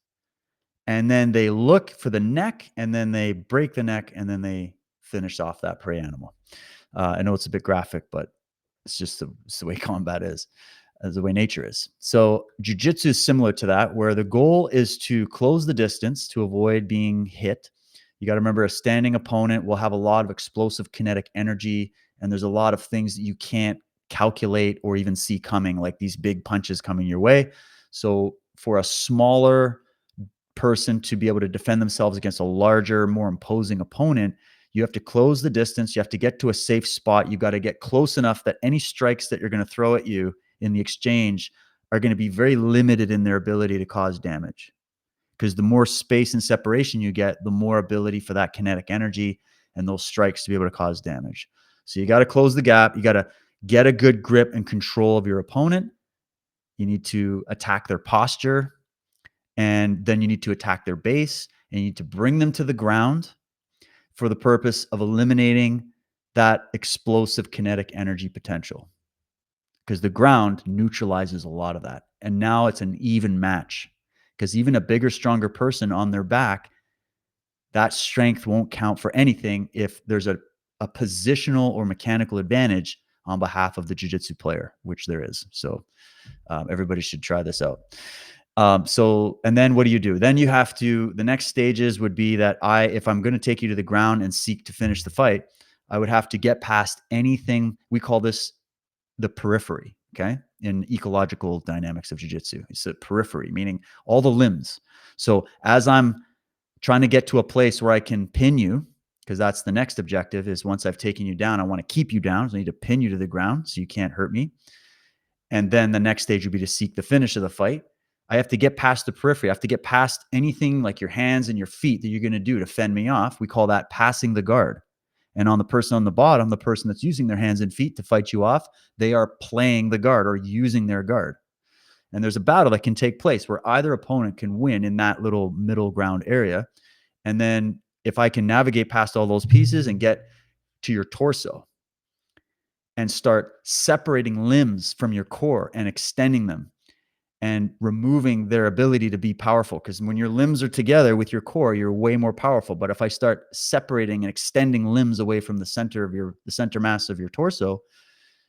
and then they look for the neck, and then they break the neck, and then they finish off that prey animal. I know it's a bit graphic, but it's the way combat is, as the way nature is. So jujitsu is similar to that, where the goal is to close the distance to avoid being hit. You got to remember, a standing opponent will have a lot of explosive kinetic energy, and there's a lot of things that you can't calculate or even see coming, like these big punches coming your way. So for a smaller person to be able to defend themselves against a larger, more imposing opponent, you have to close the distance. You have to get to a safe spot. You got to get close enough that any strikes that you're going to throw at you in the exchange are going to be very limited in their ability to cause damage. Because the more space and separation you get, the more ability for that kinetic energy and those strikes to be able to cause damage. So you got to close the gap. You got to get a good grip and control of your opponent. You need to attack their posture, and then you need to attack their base, and you need to bring them to the ground for the purpose of eliminating that explosive kinetic energy potential, because the ground neutralizes a lot of that. And now it's an even match, because even a bigger, stronger person on their back, that strength won't count for anything if there's a positional or mechanical advantage on behalf of the jiu-jitsu player, which there is. So everybody should try this out. And then what do you do? Then you have to, the next stages would be that if I'm going to take you to the ground and seek to finish the fight, I would have to get past anything. We call this the periphery. Okay. In ecological dynamics of jiu-jitsu, it's a periphery, meaning all the limbs. So as I'm trying to get to a place where I can pin you, because that's the next objective, is once I've taken you down, I want to keep you down. So I need to pin you to the ground so you can't hurt me. And then the next stage would be to seek the finish of the fight. I have to get past the periphery. I have to get past anything like your hands and your feet that you're going to do to fend me off. We call that passing the guard. And on the person on the bottom, the person that's using their hands and feet to fight you off, they are playing the guard or using their guard. And there's a battle that can take place where either opponent can win in that little middle ground area. And then if I can navigate past all those pieces and get to your torso and start separating limbs from your core and extending them and removing their ability to be powerful, because when your limbs are together with your core, you're way more powerful. But if I start separating and extending limbs away from the center mass of your torso,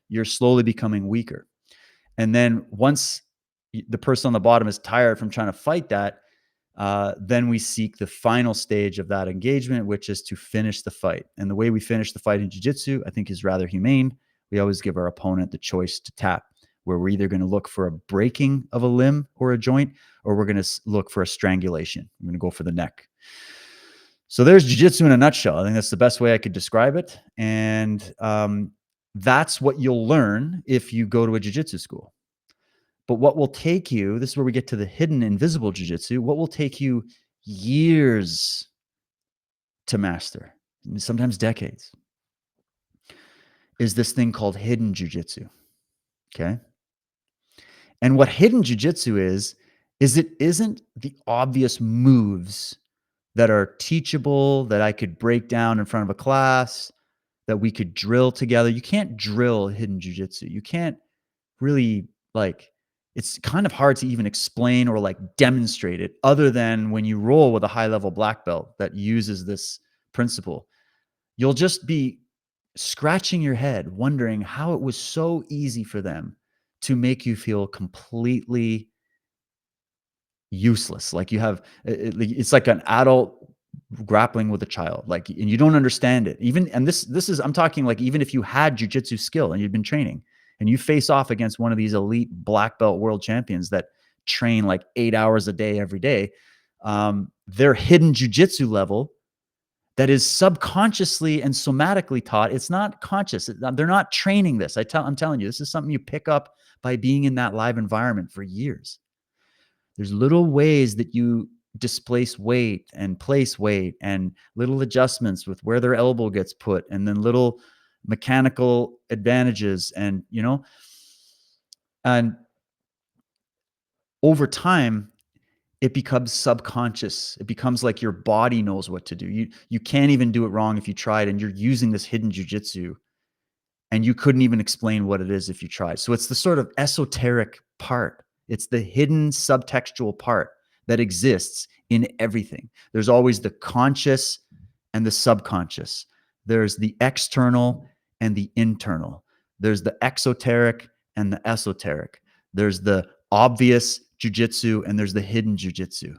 you're slowly becoming weaker. And then once the person on the bottom is tired from trying to fight that, then we seek the final stage of that engagement, which is to finish the fight. And the way we finish the fight in jiu-jitsu, I think, is rather humane. We always give our opponent the choice to tap, where we're either going to look for a breaking of a limb or a joint, or we're going to look for a strangulation. I'm going to go for the neck. So there's jiu-jitsu in a nutshell. I think that's the best way I could describe it. And that's what you'll learn if you go to a jiu-jitsu school. But what will take you, this is where we get to the hidden, invisible jiu-jitsu, what will take you years to master, sometimes decades, is this thing called hidden jiu-jitsu. Okay. And what hidden jiu-jitsu is it isn't the obvious moves that are teachable, that I could break down in front of a class, that we could drill together. You can't drill hidden jiu-jitsu. You can't really, like, it's kind of hard to even explain or like demonstrate it, other than when you roll with a high-level black belt that uses this principle. You'll just be scratching your head wondering how it was so easy for them to make you feel completely useless. Like you have, it's like an adult grappling with a child, like, and you don't understand it. Even, and this is, I'm talking like, even if you had jujitsu skill and you've been training and you face off against one of these elite black belt world champions that train like 8 hours a day, every day, their hidden jujitsu level that is subconsciously and somatically taught. It's not conscious. They're not training this. I'm telling you, this is something you pick up by being in that live environment for years. There's little ways that you displace weight and place weight, and little adjustments with where their elbow gets put, and then little mechanical advantages. And, and over time, it becomes subconscious. It becomes like your body knows what to do. You can't even do it wrong if you tried, and you're using this hidden jujitsu, and you couldn't even explain what it is if you tried. So it's the sort of esoteric part. It's the hidden subtextual part that exists in everything. There's always the conscious and the subconscious. There's the external and the internal. There's the exoteric and the esoteric. There's the obvious jujitsu and there's the hidden jujitsu.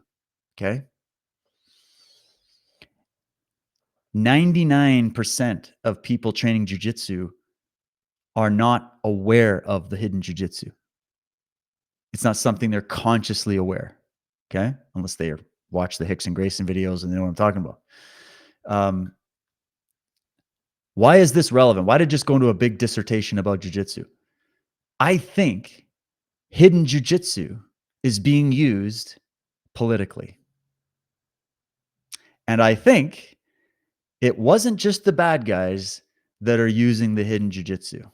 Okay. 99% of people training jujitsu are not aware of the hidden jujitsu. It's not something they're consciously aware. Okay. Unless they watch the Hicks and Grayson videos and they know what I'm talking about. Why is this relevant? Why did I just go into a big dissertation about jujitsu? I think hidden jujitsu is being used politically. And I think it wasn't just the bad guys that are using the hidden jujitsu.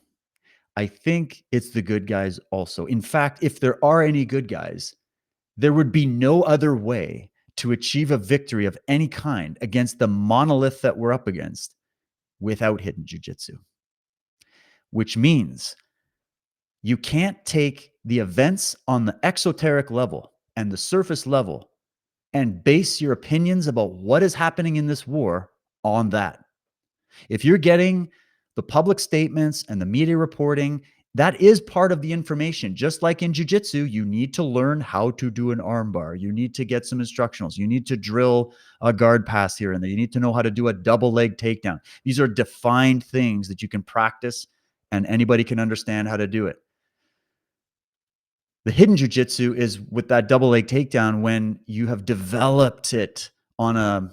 I think it's the good guys also. In fact, if there are any good guys, there would be no other way to achieve a victory of any kind against the monolith that we're up against without hidden jujitsu. Which means you can't take the events on the exoteric level and the surface level and base your opinions about what is happening in this war on that. If you're getting the public statements and the media reporting, that is part of the information. Just like in jiu-jitsu, you need to learn how to do an armbar. You need to get some instructionals. You need to drill a guard pass here and there. You need to know how to do a double leg takedown. These are defined things that you can practice and anybody can understand how to do it. The hidden jiu-jitsu is with that double leg takedown when you have developed it on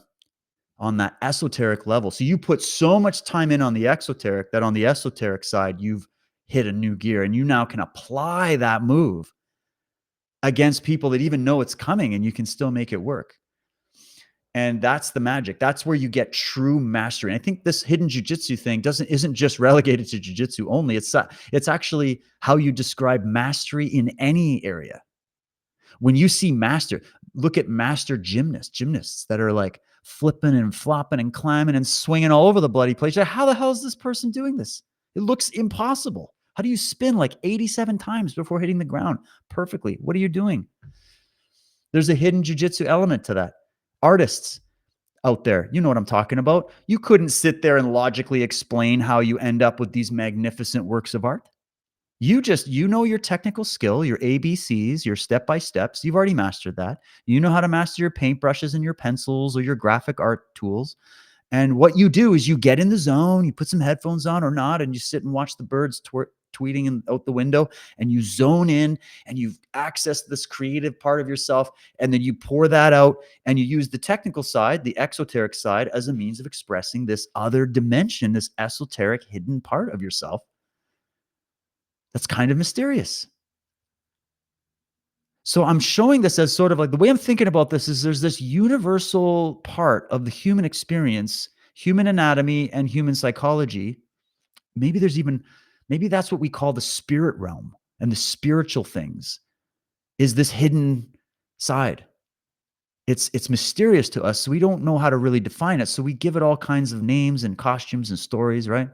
that esoteric level. So you put so much time in on the exoteric that on the esoteric side, you've hit a new gear and you now can apply that move against people that even know it's coming and you can still make it work. And that's the magic. That's where you get true mastery. And I think this hidden jujitsu thing isn't just relegated to jujitsu only. It's actually how you describe mastery in any area. When you see look at master gymnasts that are like flipping and flopping and climbing and swinging all over the bloody place. How the hell is this person doing this? It looks impossible. How do you spin like 87 times before hitting the ground perfectly? What are you doing? There's a hidden jujitsu element to that. Artists out there, you know what I'm talking about. You couldn't sit there and logically explain how you end up with these magnificent works of art. You know your technical skill, your ABCs, your step-by-steps. You've already mastered that. You know how to master your paintbrushes and your pencils or your graphic art tools. And what you do is you get in the zone, you put some headphones on or not, and you sit and watch the birds tweeting out the window, and you zone in and you've accessed this creative part of yourself. And then you pour that out and you use the technical side, the exoteric side, as a means of expressing this other dimension, this esoteric hidden part of yourself. That's kind of mysterious. So I'm showing this as sort of like the way I'm thinking about this is there's this universal part of the human experience, human anatomy and human psychology. Maybe that's what we call the spirit realm and the spiritual things is this hidden side. It's mysterious to us. So we don't know how to really define it. So we give it all kinds of names and costumes and stories, right?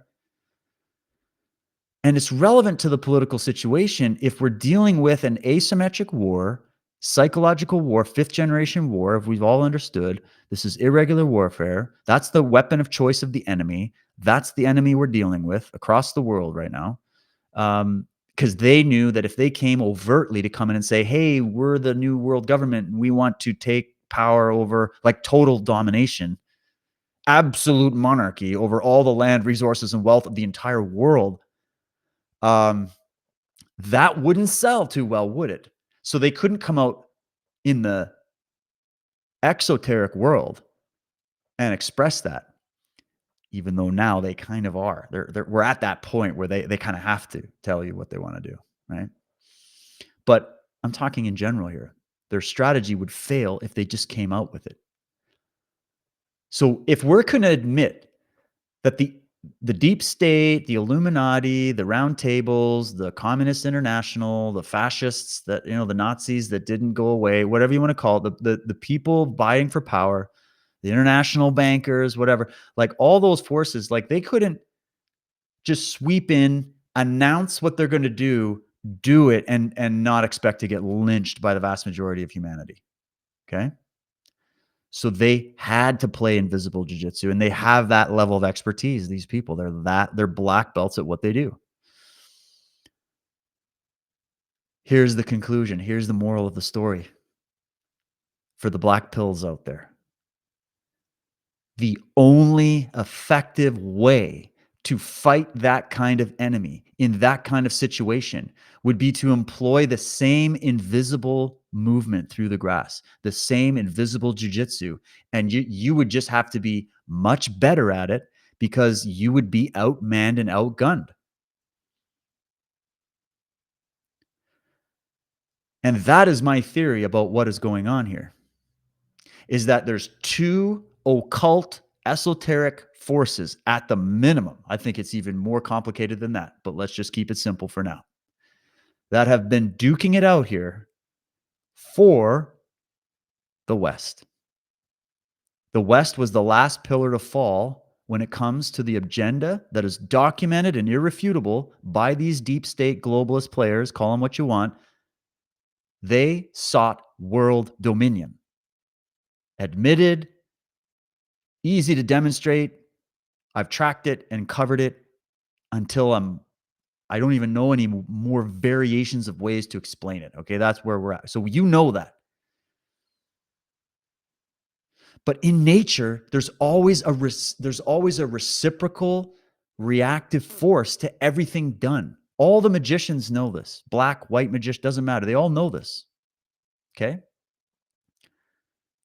And it's relevant to the political situation if we're dealing with an asymmetric war, psychological war, fifth generation war, if we've all understood this is irregular warfare. That's the weapon of choice of the enemy. That's the enemy we're dealing with across the world right now. Because they knew that if they came overtly to come in and say, hey, we're the new world government, and we want to take power over like total domination, absolute monarchy over all the land, resources, and wealth of the entire world, that wouldn't sell too well, would it? So they couldn't come out in the exoteric world and express that, even though now they kind of are. We're at that point where they kind of have to tell you what they want to do, right? But I'm talking in general here. Their strategy would fail if they just came out with it. So if we're going to admit that the deep state, the Illuminati, the round tables, the Communist International, the fascists that, the Nazis that didn't go away, whatever you want to call it, the people vying for power, the international bankers, whatever, like all those forces, like they couldn't just sweep in, announce what they're going to do, do it and not expect to get lynched by the vast majority of humanity. Okay? So they had to play invisible jiu-jitsu, and they have that level of expertise. These people, they're black belts at what they do. Here's the conclusion. Here's the moral of the story for the black pills out there. The only effective way to fight that kind of enemy in that kind of situation would be to employ the same invisible movement through the grass, the same invisible jujitsu. And you would just have to be much better at it because you would be outmanned and outgunned. And that is my theory about what is going on here. Is that there's two occult, esoteric forces at the minimum. I think it's even more complicated than that, but let's just keep it simple for now. That have been duking it out here for the West. The West was the last pillar to fall when it comes to the agenda that is documented and irrefutable by these deep state globalist players, call them what you want. They sought world dominion. Admitted, easy to demonstrate. I've tracked it and covered it until I don't even know any more variations of ways to explain it. Okay, that's where we're at. So you know that. But in nature, there's always a reciprocal reactive force to everything done. All the magicians know this. Black, white magician, doesn't matter. They all know this. Okay?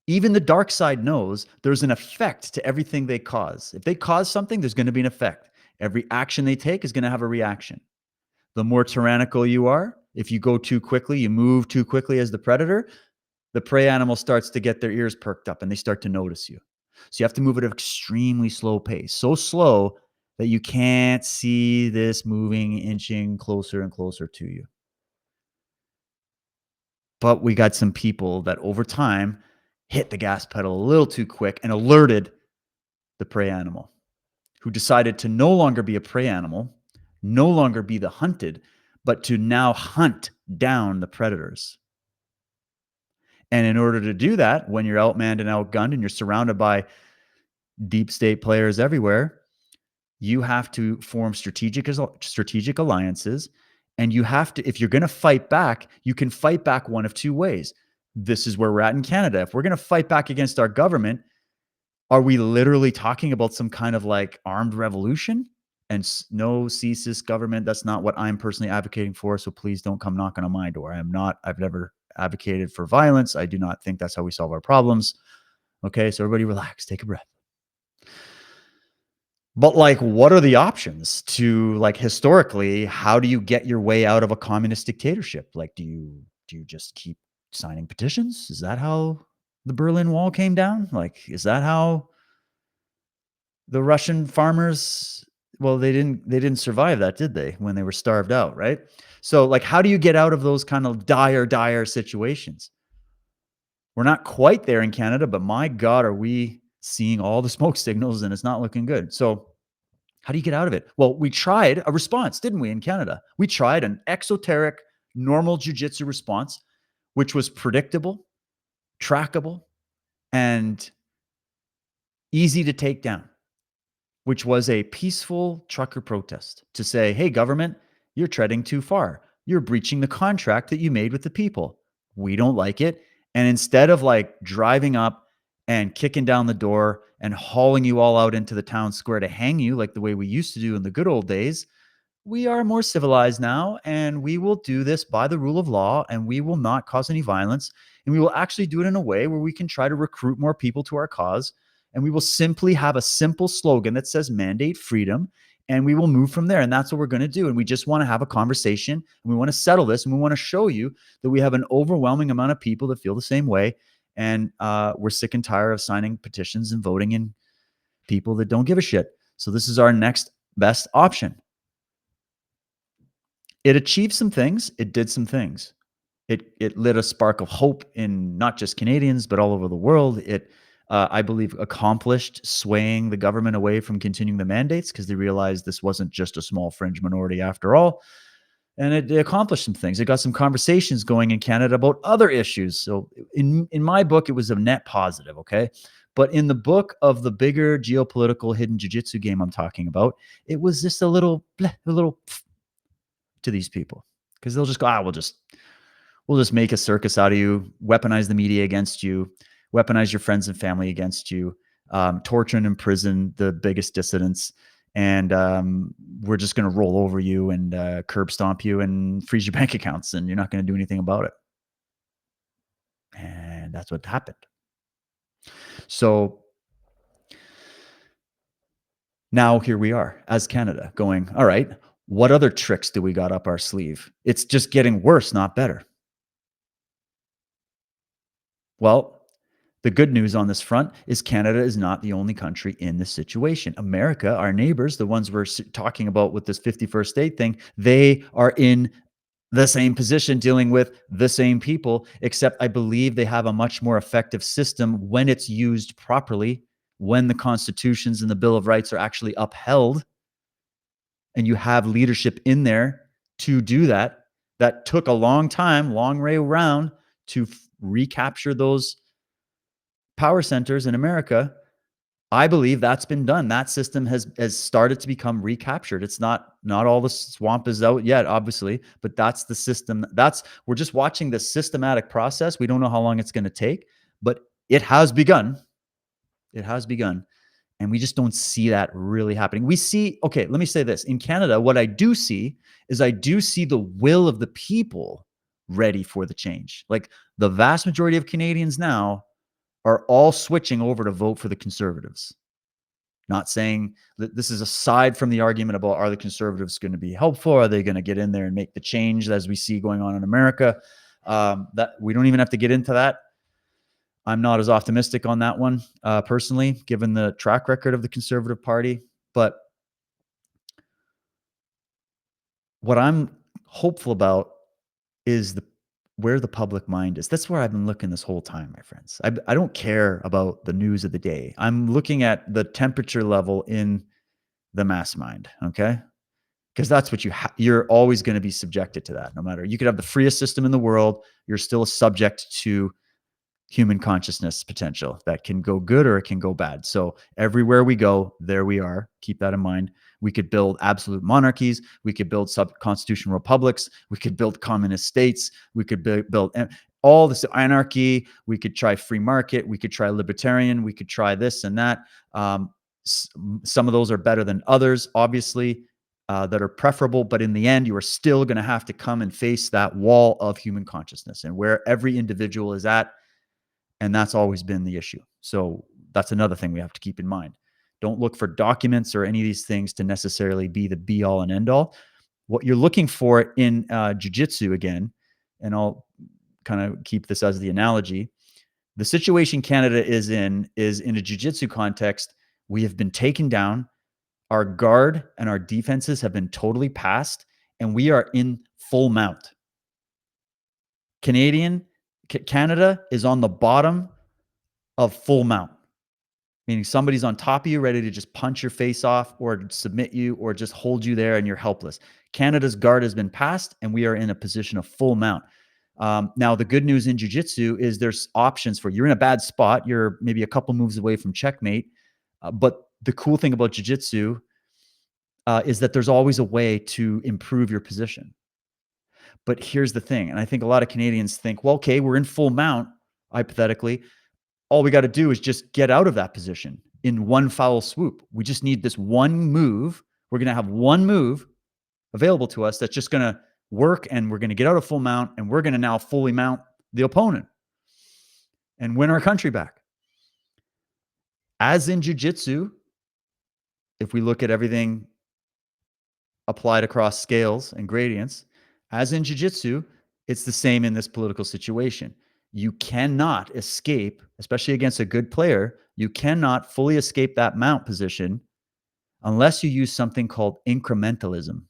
Even the dark side knows there's an effect to everything they cause. If they cause something, there's going to be an effect. Every action they take is going to have a reaction. The more tyrannical you are, if you go too quickly, you move too quickly as the predator, the prey animal starts to get their ears perked up and they start to notice you. So you have to move at an extremely slow pace, so slow that you can't see this moving, inching closer and closer to you. But we got some people that over time hit the gas pedal a little too quick and alerted the prey animal, who decided to no longer be a prey animal, no longer be the hunted, but to now hunt down the predators. And in order to do that, when you're outmanned and outgunned and you're surrounded by deep state players everywhere, you have to form strategic alliances. And you have to, if you're going to fight back, you can fight back one of two ways. This is where we're at in Canada. If we're going to fight back against our government, are we literally talking about some kind of like armed revolution? And no, CSIS government, that's not what I'm personally advocating for. So please don't come knocking on my door. I've never advocated for violence. I do not think that's how we solve our problems. Okay, so everybody relax, take a breath. But like, what are the options to, like, historically, how do you get your way out of a communist dictatorship? Like, do you just keep signing petitions? Is that how the Berlin Wall came down? Like, is that how the Russian farmers, well, they didn't survive that, did they? When they were starved out, right? So like, how do you get out of those kind of dire situations? We're not quite there in Canada, but my God, are we seeing all the smoke signals and it's not looking good. So how do you get out of it? Well, we tried a response, didn't we, in Canada? We tried an exoteric, normal jujitsu response, which was predictable, trackable, and easy to take down, which was a peaceful trucker protest to say, hey, government, you're treading too far. You're breaching the contract that you made with the people. We don't like it. And instead of like driving up and kicking down the door and hauling you all out into the town square to hang you like the way we used to do in the good old days, we are more civilized now, and we will do this by the rule of law, and we will not cause any violence. And we will actually do it in a way where we can try to recruit more people to our cause. And we will simply have a simple slogan that says mandate freedom, and we will move from there. And that's what we're going to do. And we just want to have a conversation, and we want to settle this, and we want to show you that we have an overwhelming amount of people that feel the same way. And we're sick and tired of signing petitions and voting in people that don't give a shit. So this is our next best option. It achieved some things. It did some things. It lit a spark of hope in not just Canadians, but all over the world. It, I believe, accomplished swaying the government away from continuing the mandates because they realized this wasn't just a small fringe minority after all. and it accomplished some things. It got some conversations going in Canada about other issues. So in my book, it was a net positive. Okay. But in the book of the bigger geopolitical hidden jujitsu game I'm talking about, it was just a little, bleh, a little to these people because they'll just go, we'll just make a circus out of you, weaponize the media against you, weaponize your friends and family against you, torture and imprison the biggest dissidents. And we're just going to roll over you and curb stomp you and freeze your bank accounts, and you're not going to do anything about it. And that's what happened. So now here we are as Canada going, all right, what other tricks do we got up our sleeve? It's just getting worse, not better. Well, the good news on this front is Canada is not the only country in this situation. America, our neighbors, the ones we're talking about with this 51st state thing, they are in the same position dealing with the same people, except I believe they have a much more effective system when it's used properly, when the constitutions and the Bill of Rights are actually upheld, and you have leadership in there to do that. That took a long time, long way around to recapture those power centers in America. I believe that's been done. That system has started to become recaptured. It's not all the swamp is out yet, obviously, but that's the system. We're just watching the systematic process. We don't know how long it's going to take, but it has begun. It has begun. And we just don't see that really happening. We see, okay, let me say this. In Canada, what I do see is I do see the will of the people ready for the change. Like the vast majority of Canadians now are all switching over to vote for the Conservatives. Not saying that this is aside from the argument about are the Conservatives going to be helpful? Are they going to get in there and make the change as we see going on in America? That we don't even have to get into that. I'm not as optimistic on that one personally, given the track record of the Conservative Party. But what I'm hopeful about is where the public mind is. That's where I've been looking this whole time, my friends. I don't care about the news of the day. I'm looking at the temperature level in the mass mind, okay? Because that's what you're always going to be subjected to that. No matter, you could have the freest system in the world, you're still subject to human consciousness potential that can go good or it can go bad. So everywhere we go, there we are. Keep that in mind. We could build absolute monarchies. We could build sub-constitutional republics. We could build communist states. We could build all this anarchy. We could try free market. We could try libertarian. We could try this and that. Some of those are better than others, obviously, that are preferable. But in the end, you are still going to have to come and face that wall of human consciousness and where every individual is at. And that's always been the issue. So that's another thing we have to keep in mind. Don't look for documents or any of these things to necessarily be the be all and end all. What you're looking for in jiu-jitsu, again, and I'll kind of keep this as the analogy, the situation Canada is in a jiu-jitsu context. We have been taken down. Our guard and our defenses have been totally passed, and we are in full mount. Canada is on the bottom of full mount, meaning somebody's on top of you, ready to just punch your face off or submit you or just hold you there and you're helpless. Canada's guard has been passed and we are in a position of full mount. Now, the good news in jiu-jitsu is there's options for you're in a bad spot. You're maybe a couple moves away from checkmate. But the cool thing about jiu-jitsu is that there's always a way to improve your position. But here's the thing, and I think a lot of Canadians think, well, okay, we're in full mount, hypothetically. All we got to do is just get out of that position in one foul swoop. We just need this one move. We're going to have one move available to us that's just going to work, and we're going to get out of full mount, and we're going to now fully mount the opponent and win our country back. As in jiu-jitsu, if we look at everything applied across scales and gradients, as in jiu-jitsu, it's the same in this political situation. You cannot escape, especially against a good player, you cannot fully escape that mount position unless you use something called incrementalism.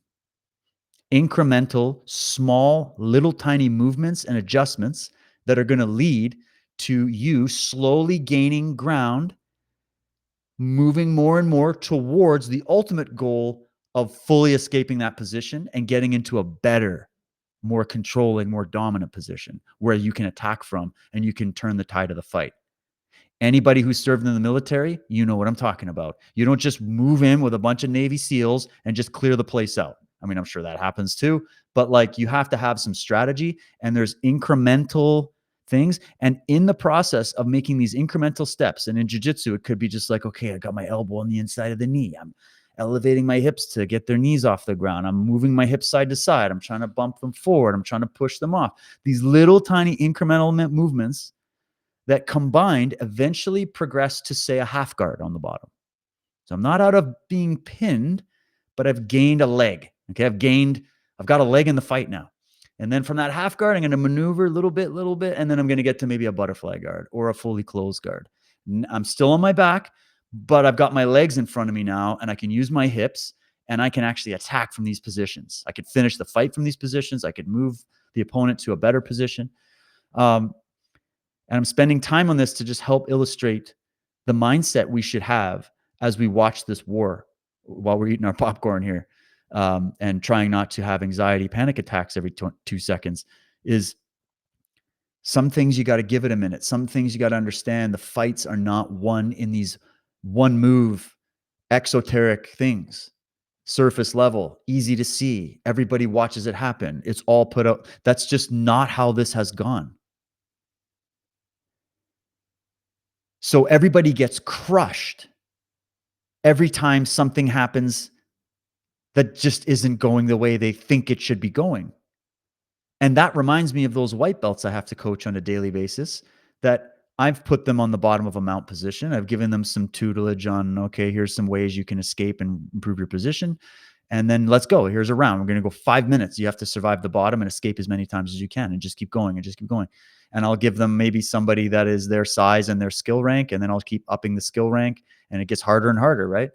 Incremental, small, little tiny movements and adjustments that are going to lead to you slowly gaining ground, moving more and more towards the ultimate goal of fully escaping that position and getting into a better, more controlling, more dominant position where you can attack from and you can turn the tide of the fight. Anybody who's served in the military, you know what I'm talking about. You don't just move in with a bunch of Navy SEALs and just clear the place out. I mean, I'm sure that happens too, but like you have to have some strategy and there's incremental things. And in the process of making these incremental steps, and in jujitsu, it could be just like, okay, I got my elbow on the inside of the knee. I'm elevating my hips to get their knees off the ground. I'm moving my hips side to side. I'm trying to bump them forward. I'm trying to push them off. These little tiny incremental movements that combined eventually progress to, say, a half guard on the bottom. So I'm not out of being pinned, but I've gained a leg. Okay. I've got a leg in the fight now. And then from that half guard, I'm going to maneuver a little bit, and then I'm going to get to maybe a butterfly guard or a fully closed guard. I'm still on my back, but I've got my legs in front of me now, and I can use my hips, and I can actually attack from these positions. I could finish the fight from these positions. I could move the opponent to a better position. And I'm spending time on this to just help illustrate the mindset we should have as we watch this war while we're eating our popcorn here, and trying not to have anxiety, panic attacks every 2 seconds. Is some things you got to give it a minute. Some things you got to understand. The fights are not won in these one move, exoteric things, surface level, easy to see. Everybody watches it happen. It's all put out. That's just not how this has gone. So everybody gets crushed every time something happens that just isn't going the way they think it should be going. And that reminds me of those white belts I have to coach on a daily basis, that I've put them on the bottom of a mount position. I've given them some tutelage on, okay, here's some ways you can escape and improve your position. And then let's go. Here's a round. We're going to go 5 minutes. You have to survive the bottom and escape as many times as you can and just keep going and just keep going. And I'll give them maybe somebody that is their size and their skill rank. And then I'll keep upping the skill rank, and it gets harder and harder. Right.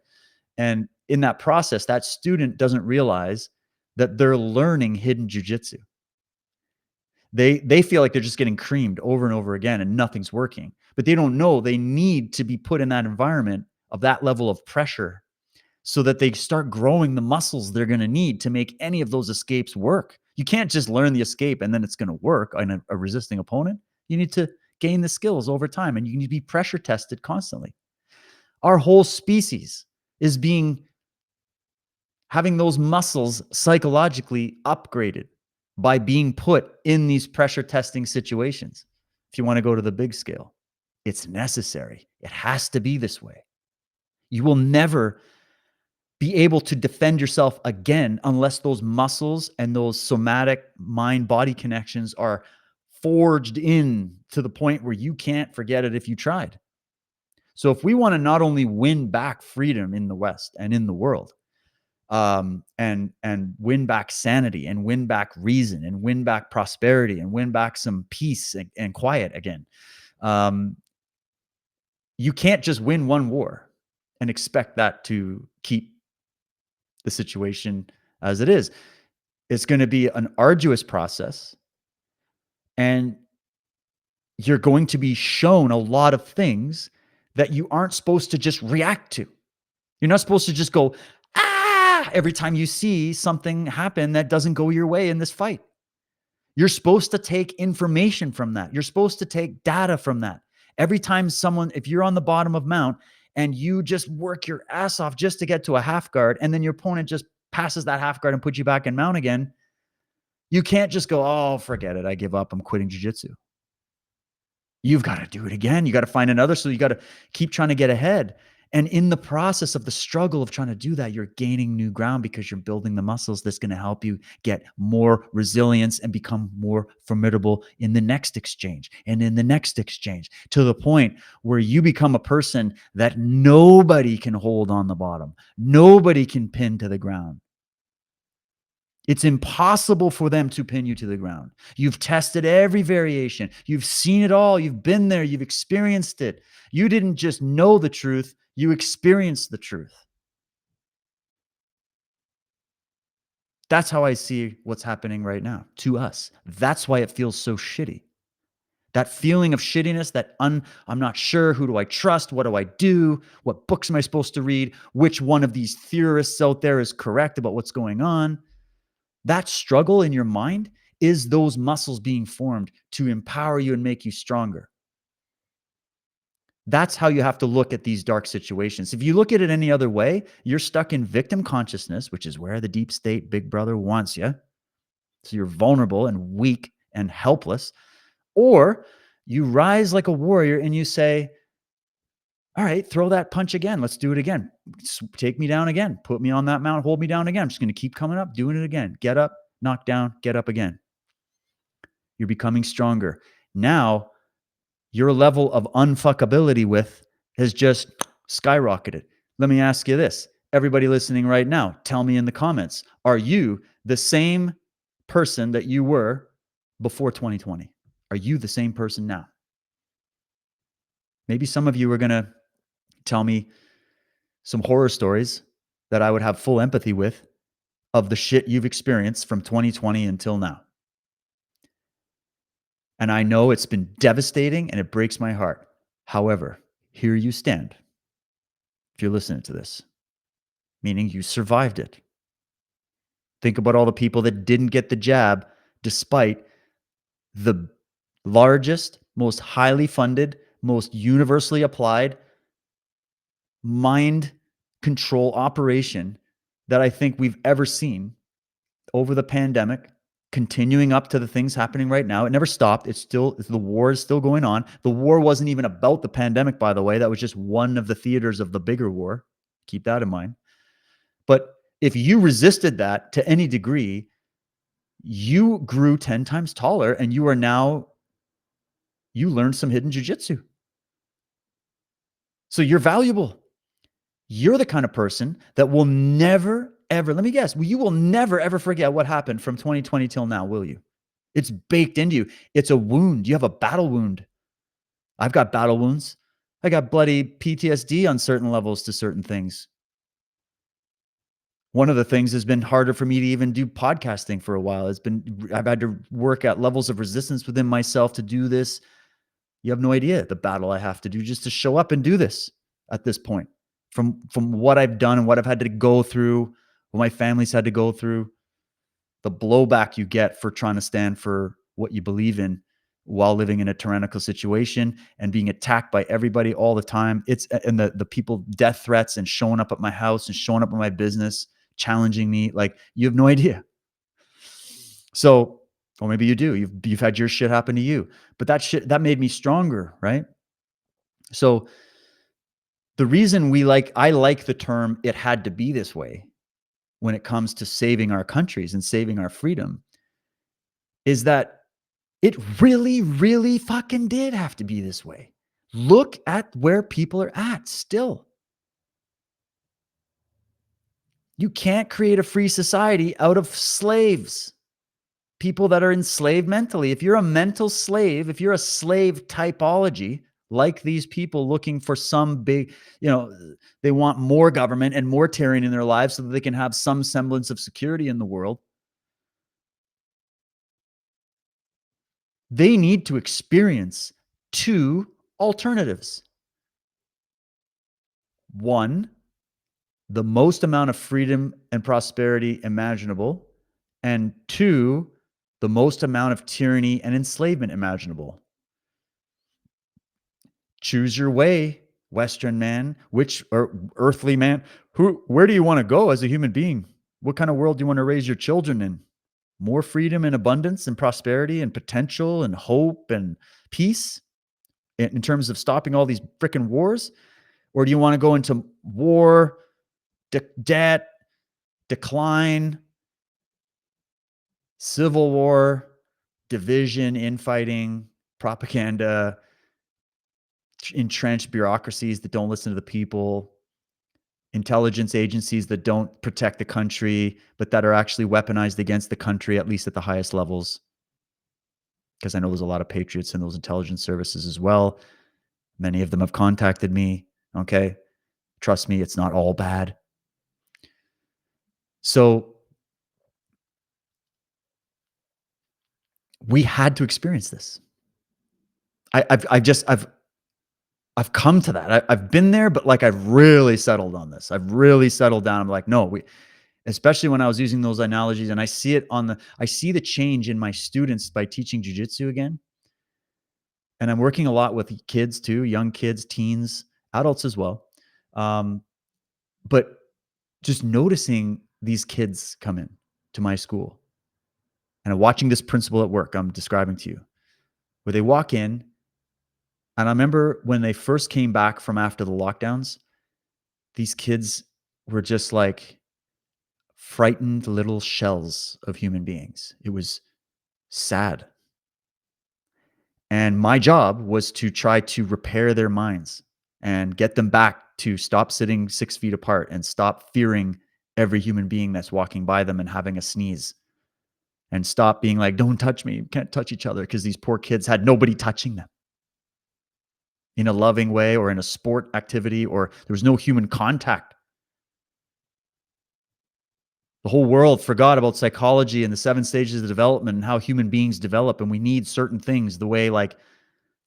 And in that process, that student doesn't realize that they're learning hidden jujitsu. They feel like they're just getting creamed over and over again and nothing's working, but they don't know they need to be put in that environment of that level of pressure so that they start growing the muscles they're going to need to make any of those escapes work. You can't just learn the escape and then it's going to work on a resisting opponent. You need to gain the skills over time, and you need to be pressure tested constantly. Our whole species is having those muscles psychologically upgraded by being put in these pressure testing situations. If you want to go to the big scale, it's necessary. It has to be this way. You will never be able to defend yourself again unless those muscles and those somatic mind-body connections are forged in to the point where you can't forget it if you tried. So if we want to not only win back freedom in the West and in the world, and win back sanity and win back reason and win back prosperity and win back some peace and quiet again, you can't just win one war and expect that to keep the situation as it is. It's going to be an arduous process, and you're going to be shown a lot of things that you aren't supposed to just react to. You're not supposed to just go, ah, every time you see something happen that doesn't go your way in this fight. You're supposed to take information from that. You're supposed to take data from that. Every time if you're on the bottom of mount and you just work your ass off just to get to a half guard, and then your opponent just passes that half guard and puts you back in mount again, you can't just go, oh, forget it. I give up. I'm quitting jujitsu. You've got to do it again. You got to find another. So you got to keep trying to get ahead. And in the process of the struggle of trying to do that, you're gaining new ground because you're building the muscles that's going to help you get more resilience and become more formidable in the next exchange and in the next exchange, to the point where you become a person that nobody can hold on the bottom. Nobody can pin to the ground. It's impossible for them to pin you to the ground. You've tested every variation. You've seen it all. You've been there. You've experienced it. You didn't just know the truth. You experienced the truth. That's how I see what's happening right now to us. That's why it feels so shitty. That feeling of shittiness, I'm not sure, who do I trust? What do I do? What books am I supposed to read? Which one of these theorists out there is correct about what's going on? That struggle in your mind is those muscles being formed to empower you and make you stronger. That's how you have to look at these dark situations. If you look at it any other way, you're stuck in victim consciousness, which is where the deep state big brother wants you. So you're vulnerable and weak and helpless. Or you rise like a warrior and you say, all right, throw that punch again. Let's do it again. Take me down again. Put me on that mount. Hold me down again. I'm just going to keep coming up, doing it again. Get up, knock down, get up again. You're becoming stronger. Now, your level of unfuckability with has just skyrocketed. Let me ask you this. Everybody listening right now, tell me in the comments, are you the same person that you were before 2020? Are you the same person now? Maybe some of you are going to tell me some horror stories that I would have full empathy with of the shit you've experienced from 2020 until now. And I know it's been devastating and it breaks my heart. However, here you stand. If you're listening to this, meaning you survived it. Think about all the people that didn't get the jab despite the largest, most highly funded, most universally applied mind control operation that I think we've ever seen over the pandemic, continuing up to the things happening right now. It never stopped. The war is still going on. The war wasn't even about the pandemic, by the way. That was just one of the theaters of the bigger war. Keep that in mind. But if you resisted that to any degree, you grew 10 times taller and you learned some hidden jujitsu. So you're valuable. You're the kind of person that will never, ever, let me guess, you will never, ever forget what happened from 2020 till now, will you? It's baked into you. It's a wound. You have a battle wound. I've got battle wounds. I got bloody PTSD on certain levels to certain things. One of the things has been harder for me to even do podcasting for a while. I've had to work at levels of resistance within myself to do this. You have no idea the battle I have to do just to show up and do this at this point. From what I've done and what I've had to go through, what my family's had to go through, the blowback you get for trying to stand for what you believe in while living in a tyrannical situation and being attacked by everybody all the time. And the people, death threats and showing up at my house and showing up at my business, challenging me. Like, you have no idea. So, or maybe you do. You've had your shit happen to you, but that made me stronger, right? So the reason I like the term "it had to be this way" when it comes to saving our countries and saving our freedom is that it really, really fucking did have to be this way. Look at where people are at still. You can't create a free society out of slaves, people that are enslaved mentally. If you're a mental slave, if you're a slave typology, like these people looking for some big, they want more government and more tyranny in their lives so that they can have some semblance of security in the world. They need to experience two alternatives. One, the most amount of freedom and prosperity imaginable. And two, the most amount of tyranny and enslavement imaginable. Choose your way, Western man, or earthly man. Where do you want to go as a human being? What kind of world do you want to raise your children in? More freedom and abundance and prosperity and potential and hope and peace in terms of stopping all these freaking wars? Or do you want to go into war, debt, decline, civil war, division, infighting, propaganda, entrenched bureaucracies that don't listen to the people, intelligence agencies that don't protect the country, but that are actually weaponized against the country, at least at the highest levels? Because I know there's a lot of patriots in those intelligence services as well. Many of them have contacted me. Okay. Trust me, it's not all bad. So we had to experience this. I've come to that. I've been there, but like I've really settled on this. I've really settled down. I'm like, no, we, especially when I was using those analogies, and I see the change in my students by teaching jujitsu again. And I'm working a lot with kids too, young kids, teens, adults as well. Um, but just noticing these kids come in to my school and I'm watching this principal at work I'm describing to you, where they walk in. And I remember when they first came back from after the lockdowns, these kids were just like frightened little shells of human beings. It was sad. And my job was to try to repair their minds and get them back to stop sitting 6 feet apart and stop fearing every human being that's walking by them and having a sneeze, and stop being like, don't touch me. We can't touch each other, because these poor kids had nobody touching them in a loving way or in a sport activity, or there was no human contact. The whole world forgot about psychology and the 7 stages of development and how human beings develop. And we need certain things the way like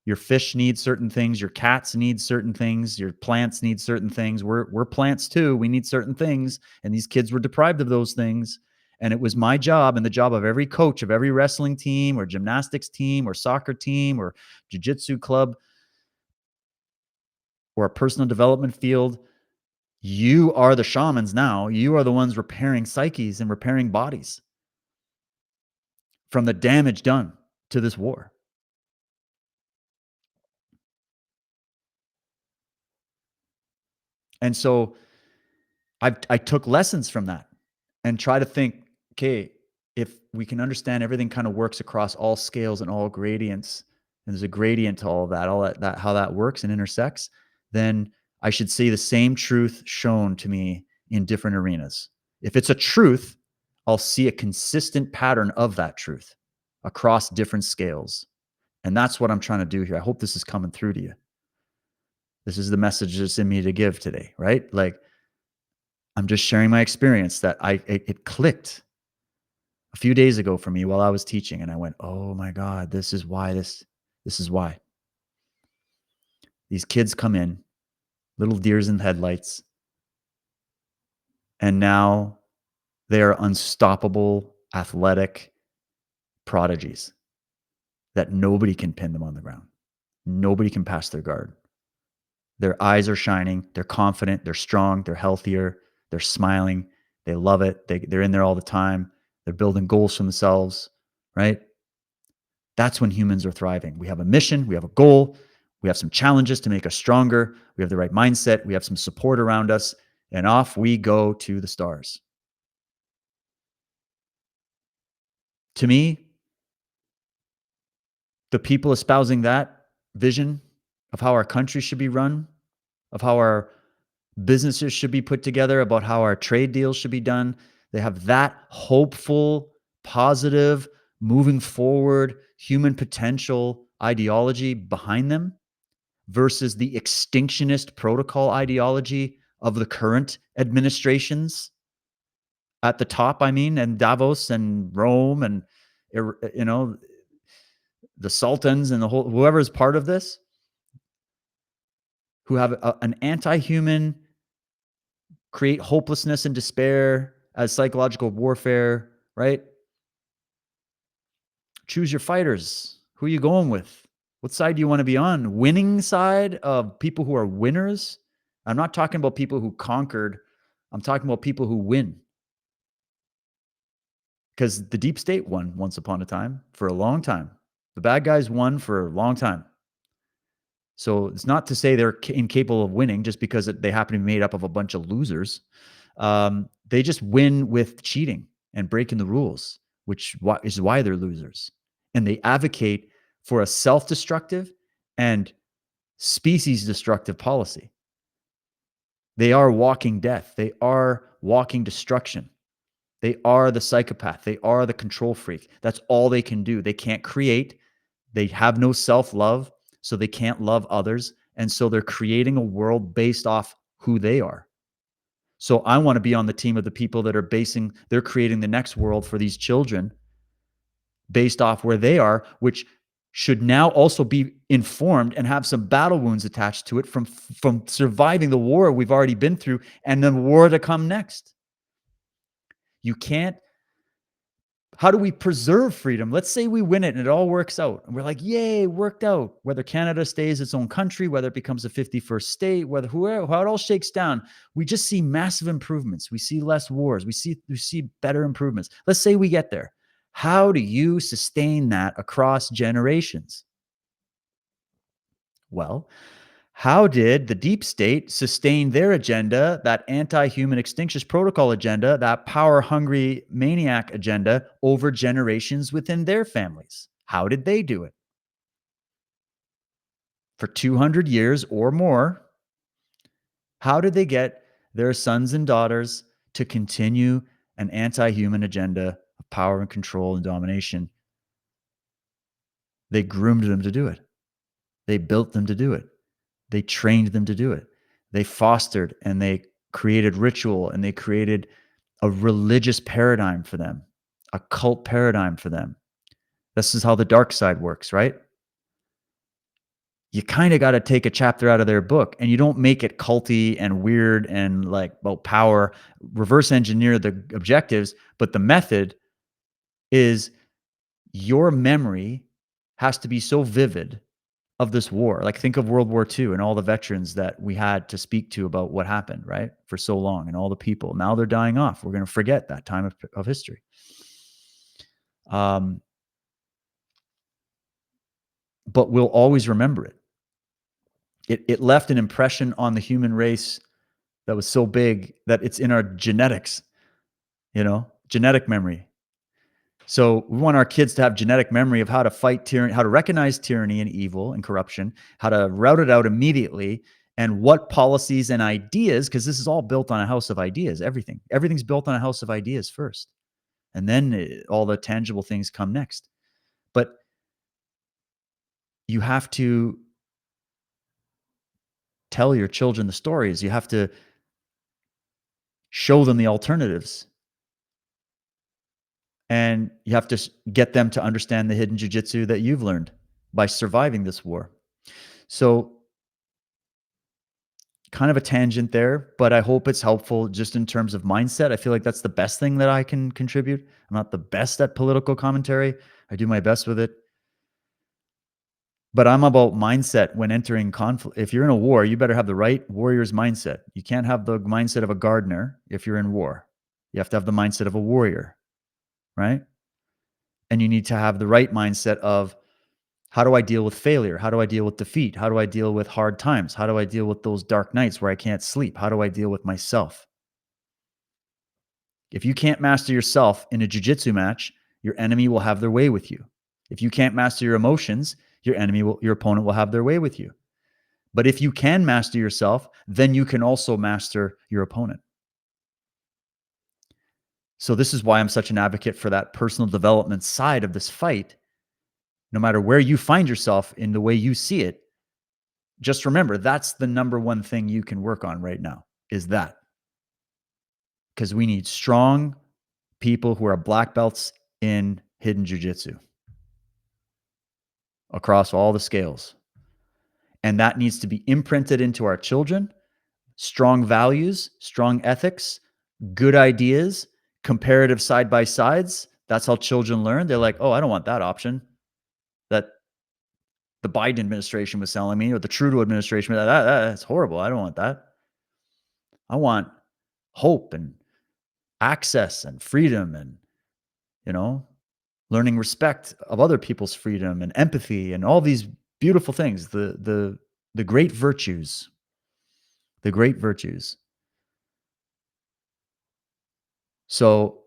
your fish need certain things, your cats need certain things, your plants need certain things. We're plants too. We need certain things. And these kids were deprived of those things. And it was my job and the job of every coach of every wrestling team or gymnastics team or soccer team or jujitsu club or a personal development field. You are the shamans now. You are the ones repairing psyches and repairing bodies from the damage done to this war. And so I took lessons from that and try to think, okay, if we can understand everything kind of works across all scales and all gradients, and there's a gradient to all that how that works and intersects, then I should see the same truth shown to me in different arenas. If it's a truth, I'll see a consistent pattern of that truth across different scales. And that's what I'm trying to do here. I hope this is coming through to you. This is the message that's in me to give today, right? Like, I'm just sharing my experience that it clicked a few days ago for me while I was teaching, and I went, "Oh my god, this is why these kids come in, little deers in headlights, and now they are unstoppable athletic prodigies that nobody can pin them on the ground. Nobody can pass their guard. Their eyes are shining, they're confident, they're strong, they're healthier, they're smiling, they love it, they're in there all the time, they're building goals for themselves, right? That's when humans are thriving. We have a mission, we have a goal, we have some challenges to make us stronger, we have the right mindset, we have some support around us, and off we go to the stars. To me, the people espousing that vision of how our country should be run, of how our businesses should be put together, about how our trade deals should be done, they have that hopeful, positive, moving forward, human potential ideology behind them versus the extinctionist protocol ideology of the current administrations at the top, I mean, and Davos and Rome and, you know, the sultans and the whole, whoever is part of this, who have an anti-human, create hopelessness and despair as psychological warfare, right? Choose your fighters. Who are you going with? What side do you want to be on? Winning side of people who are winners? I'm not talking about people who conquered. I'm talking about people who win. Because the deep state won once upon a time for a long time. The bad guys won for a long time. So it's not to say they're incapable of winning just because they happen to be made up of a bunch of losers. They just win with cheating and breaking the rules, which is why they're losers. And they advocate for a self-destructive and species destructive policy. They are walking death. They are walking destruction. They are the psychopath. They are the control freak. That's all they can do. They can't create. They have no self-love, so they can't love others. And so they're creating a world based off who they are. So I want to be on the team of the people that they're creating the next world for these children based off where they are, which should now also be informed and have some battle wounds attached to it from surviving the war we've already been through and the war to come next. You can't. How do we preserve freedom? Let's say we win it and it all works out. And we're like, yay, worked out. Whether Canada stays its own country, whether it becomes a 51st state, how it all shakes down, we just see massive improvements. We see less wars. We see better improvements. Let's say we get there. How do you sustain that across generations? Well, how did the deep state sustain their agenda, that anti-human extinctions protocol agenda, that power-hungry maniac agenda over generations within their families? How did they do it? For 200 years or more, how did they get their sons and daughters to continue an anti-human agenda of power and control and domination? They groomed them to do it. They built them to do it. They trained them to do it. They fostered and they created ritual and they created a religious paradigm for them, a cult paradigm for them. This is how the dark side works, right? You kind of got to take a chapter out of their book and you don't make it culty and weird and like about power, reverse engineer the objectives, but the method is your memory has to be so vivid of this war. Like think of World War II and all the veterans that we had to speak to about what happened, right? For so long and all the people. Now they're dying off. We're going to forget that time of history. But we'll always remember it. It left an impression on the human race that was so big that it's in our genetics, genetic memory. So we want our kids to have genetic memory of how to fight tyranny, how to recognize tyranny and evil and corruption, how to rout it out immediately, and what policies and ideas, because this is all built on a house of ideas, everything's built on a house of ideas first. And then all the tangible things come next. But you have to tell your children the stories. You have to show them the alternatives. And you have to get them to understand the hidden jujitsu that you've learned by surviving this war. So kind of a tangent there, but I hope it's helpful just in terms of mindset. I feel like that's the best thing that I can contribute. I'm not the best at political commentary. I do my best with it. But I'm about mindset when entering conflict. If you're in a war, you better have the right warrior's mindset. You can't have the mindset of a gardener if you're in war. You have to have the mindset of a warrior, right? And you need to have the right mindset of, how do I deal with failure? How do I deal with defeat? How do I deal with hard times? How do I deal with those dark nights where I can't sleep? How do I deal with myself? If you can't master yourself in a jiu-jitsu match, your enemy will have their way with you. If you can't master your emotions, your opponent will have their way with you. But if you can master yourself, then you can also master your opponent. So this is why I'm such an advocate for that personal development side of this fight. No matter where you find yourself in the way you see it, just remember that's the number one thing you can work on right now is that. Because we need strong people who are black belts in hidden jiu-jitsu across all the scales. And that needs to be imprinted into our children. Strong values, strong ethics, good ideas, comparative side-by-sides. That's how children learn. They're like, oh, I don't want that option that the Biden administration was selling me, or the Trudeau administration. That's horrible. I don't want that. I want hope and access and freedom and, learning respect of other people's freedom and empathy and all these beautiful things, the great virtues, So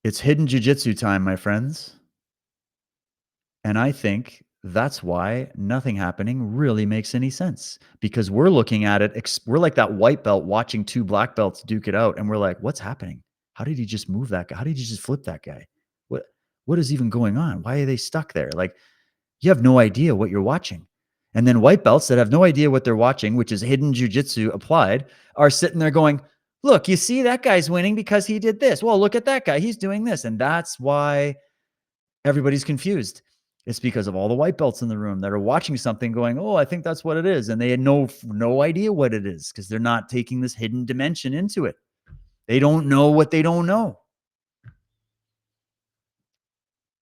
it's hidden jiu-jitsu time, my friends. And I think that's why nothing happening really makes any sense, because we're looking at it. We're like that white belt watching two black belts duke it out. And we're like, what's happening? How did he just move that guy? How did he just flip that guy? What is even going on? Why are they stuck there? Like, you have no idea what you're watching. And then white belts that have no idea what they're watching, which is hidden jiu-jitsu applied, are sitting there going, look, you see that guy's winning because he did this. Well, look at that guy. He's doing this. And that's why everybody's confused. It's because of all the white belts in the room that are watching something going, "Oh, I think that's what it is." And they had no idea what it is because they're not taking this hidden dimension into it. They don't know what they don't know.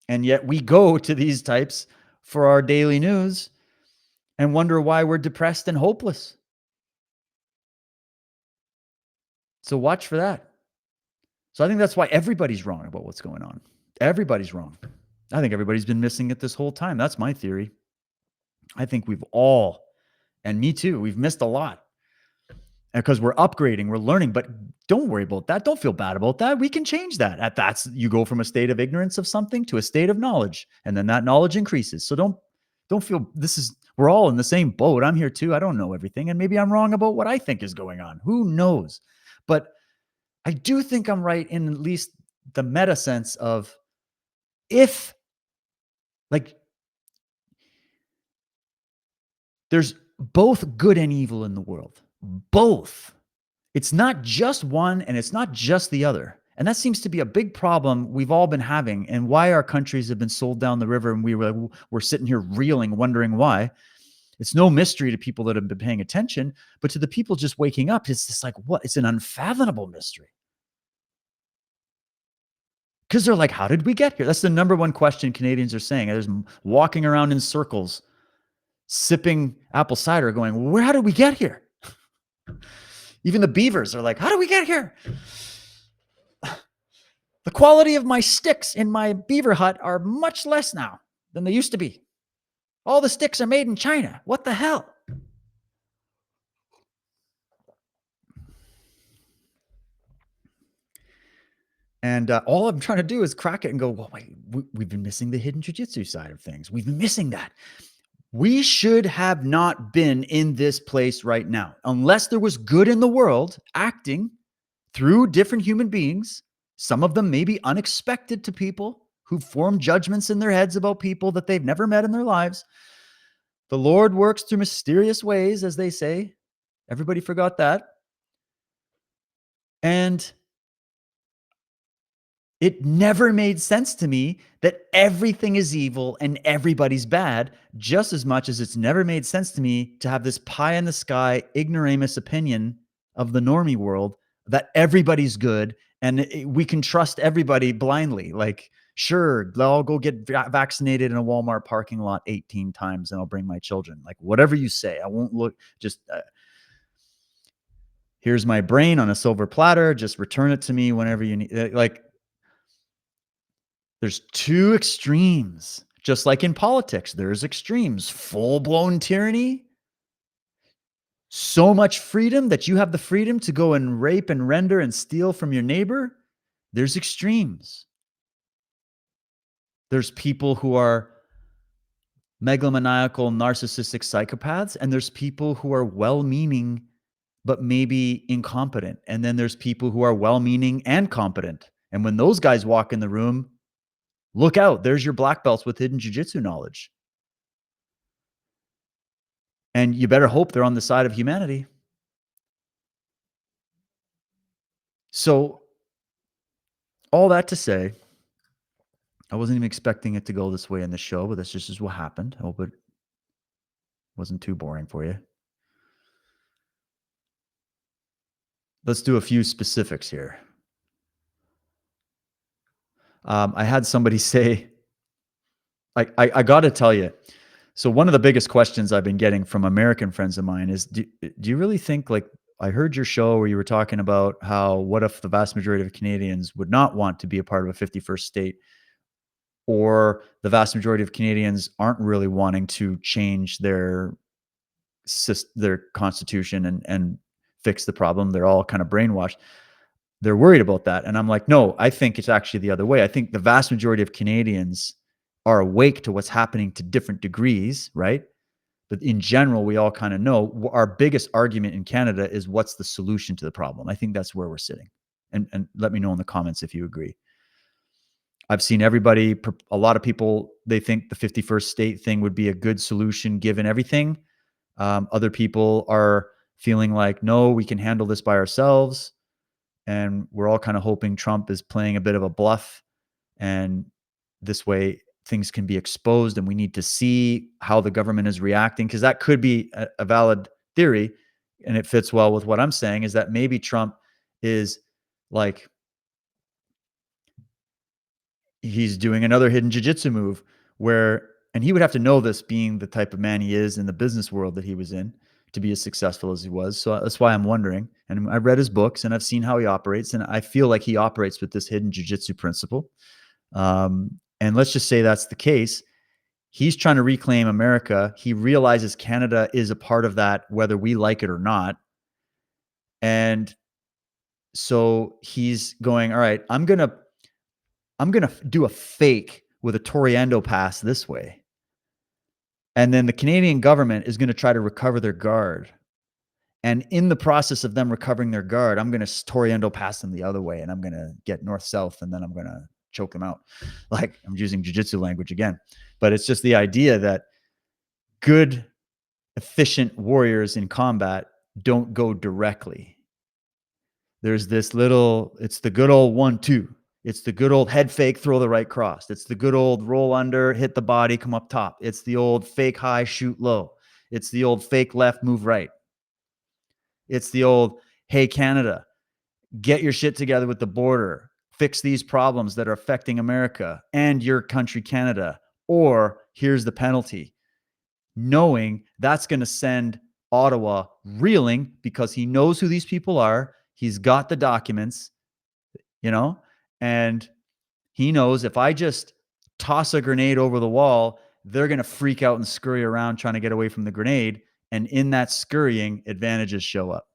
And yet we go to these types for our daily news and wonder why we're depressed and hopeless. So watch for that. So I think that's why everybody's wrong about what's going on. Everybody's wrong. I think everybody's been missing it this whole time. That's my theory. I think we've all, and me too, we've missed a lot because we're upgrading, we're learning, but don't worry about that. Don't feel bad about that. We can change that. That's you go from a state of ignorance of something to a state of knowledge, and then that knowledge increases. So don't feel we're all in the same boat. I'm here too. I don't know everything, and maybe I'm wrong about what I think is going on. Who knows? But I do think I'm right in at least the meta sense of if like there's both good and evil in the world. Both. It's not just one and it's not just the other. And that seems to be a big problem we've all been having and why our countries have been sold down the river and we're sitting here reeling, wondering why. It's no mystery to people that have been paying attention, but to the people just waking up, it's just like, what? It's an unfathomable mystery. Because they're like, how did we get here? That's the number one question Canadians are saying. There's walking around in circles, sipping apple cider, going, how did we get here? Even the beavers are like, how did we get here? The quality of my sticks in my beaver hut are much less now than they used to be. All the sticks are made in China. What the hell? And all I'm trying to do is crack it and go, well, wait, we've been missing the hidden jujitsu side of things. We've been missing that. We should have not been in this place right now unless there was good in the world acting through different human beings. Some of them may be unexpected to people who form judgments in their heads about people that they've never met in their lives. The Lord works through mysterious ways, as they say. Everybody forgot that. And it never made sense to me that everything is evil and everybody's bad, just as much as it's never made sense to me to have this pie in the sky, ignoramus opinion of the normie world that everybody's good and we can trust everybody blindly. Like, sure, I'll go get vaccinated in a Walmart parking lot 18 times and I'll bring my children. Like, whatever you say, I won't look, just here's my brain on a silver platter. Just return it to me whenever you need. Like, there's two extremes. Just like in politics, there's extremes. Full-blown tyranny, so much freedom that you have the freedom to go and rape and render and steal from your neighbor. There's extremes. There's people who are megalomaniacal, narcissistic psychopaths, and there's people who are well-meaning but maybe incompetent. And then there's people who are well-meaning and competent. And when those guys walk in the room, look out, there's your black belts with hidden jujitsu knowledge. And you better hope they're on the side of humanity. So all that to say, I wasn't even expecting it to go this way in the show, but this just is what happened. I hope it wasn't too boring for you. Let's do a few specifics here. I had somebody say, I got to tell you, so one of the biggest questions I've been getting from American friends of mine is, do you really think, like, I heard your show where you were talking about how, what if the vast majority of Canadians would not want to be a part of a 51st state, or the vast majority of Canadians aren't really wanting to change their constitution and fix the problem. They're all kind of brainwashed. They're worried about that. And I'm like, no, I think it's actually the other way. I think the vast majority of Canadians are awake to what's happening to different degrees, right? But in general, we all kind of know our biggest argument in Canada is what's the solution to the problem. I think that's where we're sitting. And let me know in the comments if you agree. I've seen everybody, a lot of people, they think the 51st state thing would be a good solution given everything. Other people are feeling like, no, we can handle this by ourselves. And we're all kind of hoping Trump is playing a bit of a bluff. And this way things can be exposed and we need to see how the government is reacting, because that could be a valid theory, and it fits well with what I'm saying, is that maybe Trump is like he's doing another hidden jujitsu move where, and he would have to know this being the type of man he is in the business world that he was in to be as successful as he was. So that's why I'm wondering. And I read his books and I've seen how he operates, and I feel like he operates with this hidden jujitsu principle. And let's just say that's the case. He's trying to reclaim America. He realizes Canada is a part of that, whether we like it or not. And so he's going, all right, I'm going to do a fake with a Toriendo Pass this way. And then the Canadian government is going to try to recover their guard. And in the process of them recovering their guard, I'm going to Toriendo Pass them the other way, and I'm going to get north-south, and then I'm going to choke them out. Like, I'm using jiu-jitsu language again. But it's just the idea that good, efficient warriors in combat don't go directly. There's this little, it's the good old 1-2. It's the good old head fake, throw the right cross. It's the good old roll under, hit the body, come up top. It's the old fake high, shoot low. It's the old fake left, move right. It's the old, hey, Canada, get your shit together with the border. Fix these problems that are affecting America and your country, Canada. Or here's the penalty. Knowing that's going to send Ottawa reeling because he knows who these people are. He's got the documents, and he knows if I just toss a grenade over the wall, they're going to freak out and scurry around trying to get away from the grenade. And in that scurrying, advantages show up.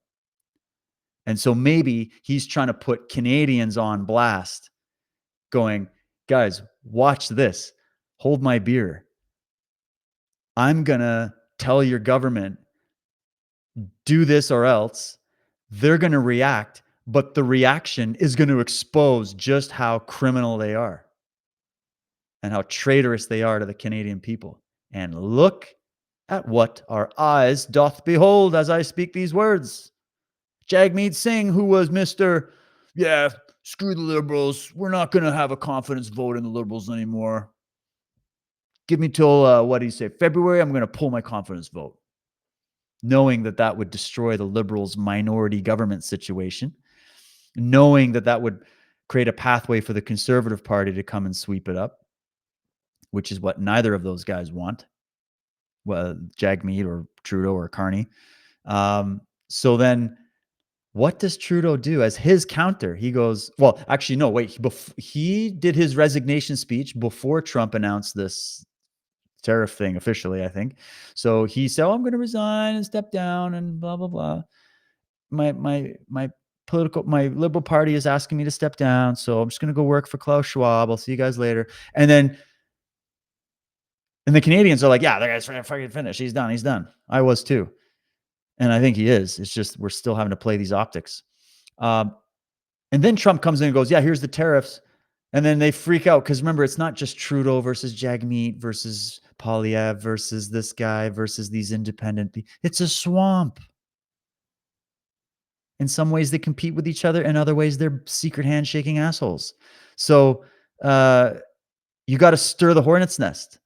And so maybe he's trying to put Canadians on blast, going, guys, watch this. Hold my beer. I'm going to tell your government, do this or else. They're going to react, but the reaction is going to expose just how criminal they are and how traitorous they are to the Canadian people. And look at what our eyes doth behold as I speak these words. Jagmeet Singh, who was Mr. Yeah, screw the Liberals. We're not going to have a confidence vote in the Liberals anymore. Give me till, what do you say, February, I'm going to pull my confidence vote. Knowing that that would destroy the Liberals' minority government situation. Knowing that that would create a pathway for the Conservative Party to come and sweep it up, which is what neither of those guys want. Well, Jagmeet or Trudeau or Carney. So then what does Trudeau do as his counter? He goes, well, actually, no, wait. He did his resignation speech before Trump announced this tariff thing officially, I think. So he said, oh, I'm going to resign and step down and blah, blah, blah. My Liberal Party is asking me to step down. So I'm just going to go work for Klaus Schwab. I'll see you guys later. And the Canadians are like, yeah, that guy's fucking finished. He's done. He's done. I was too. And I think he is. It's just we're still having to play these optics. And then Trump comes in and goes, yeah, here's the tariffs. And then they freak out because remember, it's not just Trudeau versus Jagmeet versus Poilievre versus this guy versus these independent people. It's a swamp. In some ways, they compete with each other. In other ways, they're secret handshaking assholes. So you got to stir the hornet's nest.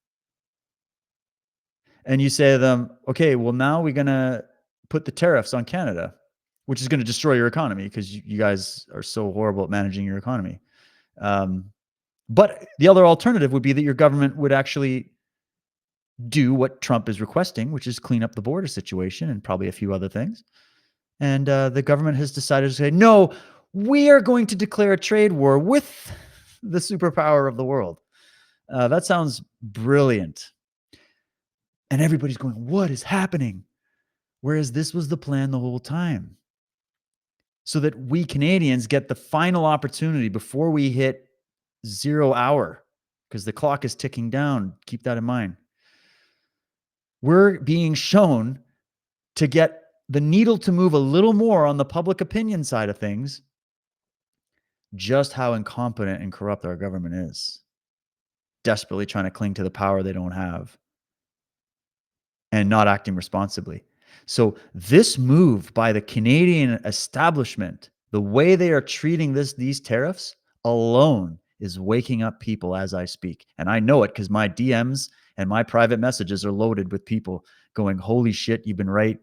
And you say to them, okay, well, now we're going to put the tariffs on Canada, which is going to destroy your economy because you guys are so horrible at managing your economy. But the other alternative would be that your government would actually do what Trump is requesting, which is clean up the border situation and probably a few other things. And the government has decided to say, no, we are going to declare a trade war with the superpower of the world. That sounds brilliant. And everybody's going, what is happening? Whereas this was the plan the whole time. So that we Canadians get the final opportunity before we hit 0 hour, because the clock is ticking down. Keep that in mind. We're being shown to get the needle to move a little more on the public opinion side of things, just how incompetent and corrupt our government is. Desperately trying to cling to the power they don't have and not acting responsibly. So this move by the Canadian establishment, the way they are treating these tariffs alone is waking up people as I speak. And I know it because my DMs and my private messages are loaded with people going, holy shit, you've been right.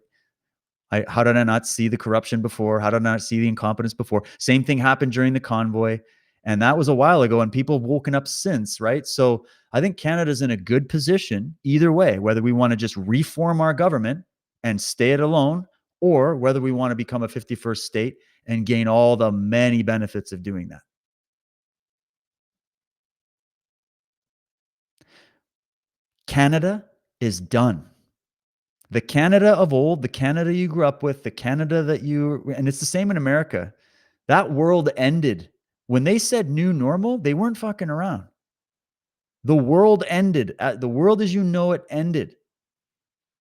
How did I not see the corruption before? How did I not see the incompetence before? Same thing happened during the convoy. And that was a while ago, and people have woken up since, right? So I think Canada's in a good position either way, whether we want to just reform our government and stay it alone, or whether we want to become a 51st state and gain all the many benefits of doing that. Canada is done. The Canada of old, the Canada you grew up with, the Canada that and it's the same in America. That world ended. When they said new normal, they weren't fucking around. The world ended. The world as you know it ended.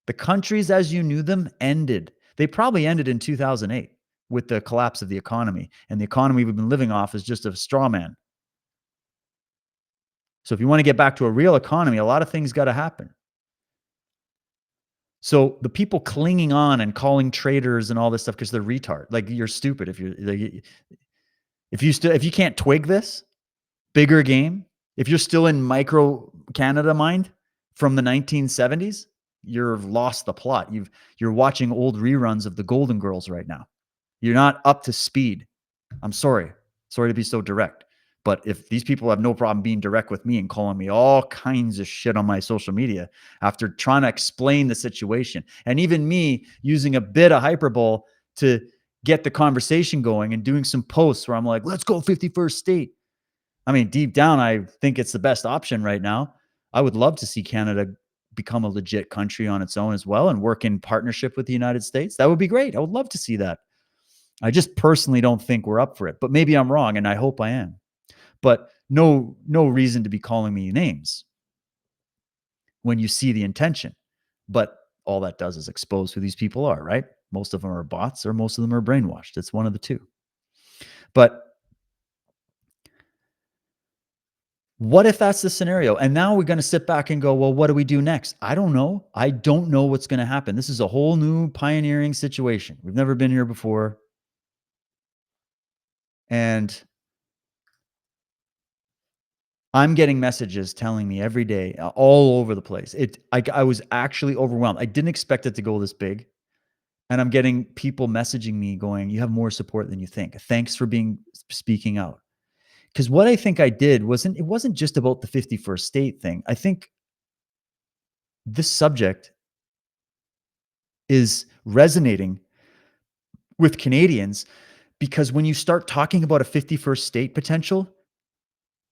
The countries as you knew them ended. They probably ended in 2008 with the collapse of the economy. And the economy we've been living off is just a straw man. So if you want to get back to a real economy, a lot of things got to happen. So the people clinging on and calling traitors and all this stuff because they're retard, like you're stupid if you're like, if you can't twig this bigger game, if you're still in micro Canada mind from the 1970s, you've lost the plot. You're watching old reruns of the Golden Girls right now. You're not up to speed. I'm sorry to be so direct. But if these people have no problem being direct with me and calling me all kinds of shit on my social media after trying to explain the situation, and even me using a bit of hyperbole to get the conversation going and doing some posts where I'm like, let's go 51st state. I mean, deep down, I think it's the best option right now. I would love to see Canada become a legit country on its own as well and work in partnership with the United States. That would be great. I would love to see that. I just personally don't think we're up for it, but maybe I'm wrong, and I hope I am. But no reason to be calling me names when you see the intention. But all that does is expose who these people are, right? Most of them are bots or most of them are brainwashed. It's one of the two. But what if that's the scenario? And now we're going to sit back and go, well, what do we do next? I don't know. I don't know what's going to happen. This is a whole new pioneering situation. We've never been here before. And I'm getting messages telling me every day, all over the place. I was actually overwhelmed. I didn't expect it to go this big. And I'm getting people messaging me going, you have more support than you think. Thanks for speaking out. Because what I think I did it wasn't just about the 51st state thing. I think this subject is resonating with Canadians because when you start talking about a 51st state potential,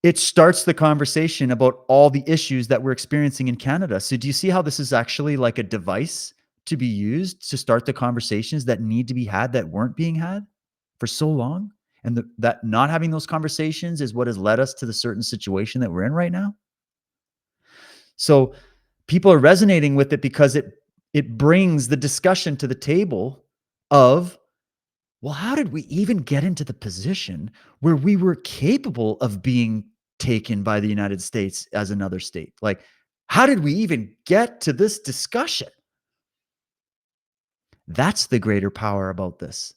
it starts the conversation about all the issues that we're experiencing in Canada. So do you see how this is actually like a device to be used to start the conversations that need to be had that weren't being had for so long? And that not having those conversations is what has led us to the certain situation that we're in right now. So people are resonating with it because it brings the discussion to the table of, well, how did we even get into the position where we were capable of being taken by the United States as another state? Like, how did we even get to this discussion? That's the greater power about this.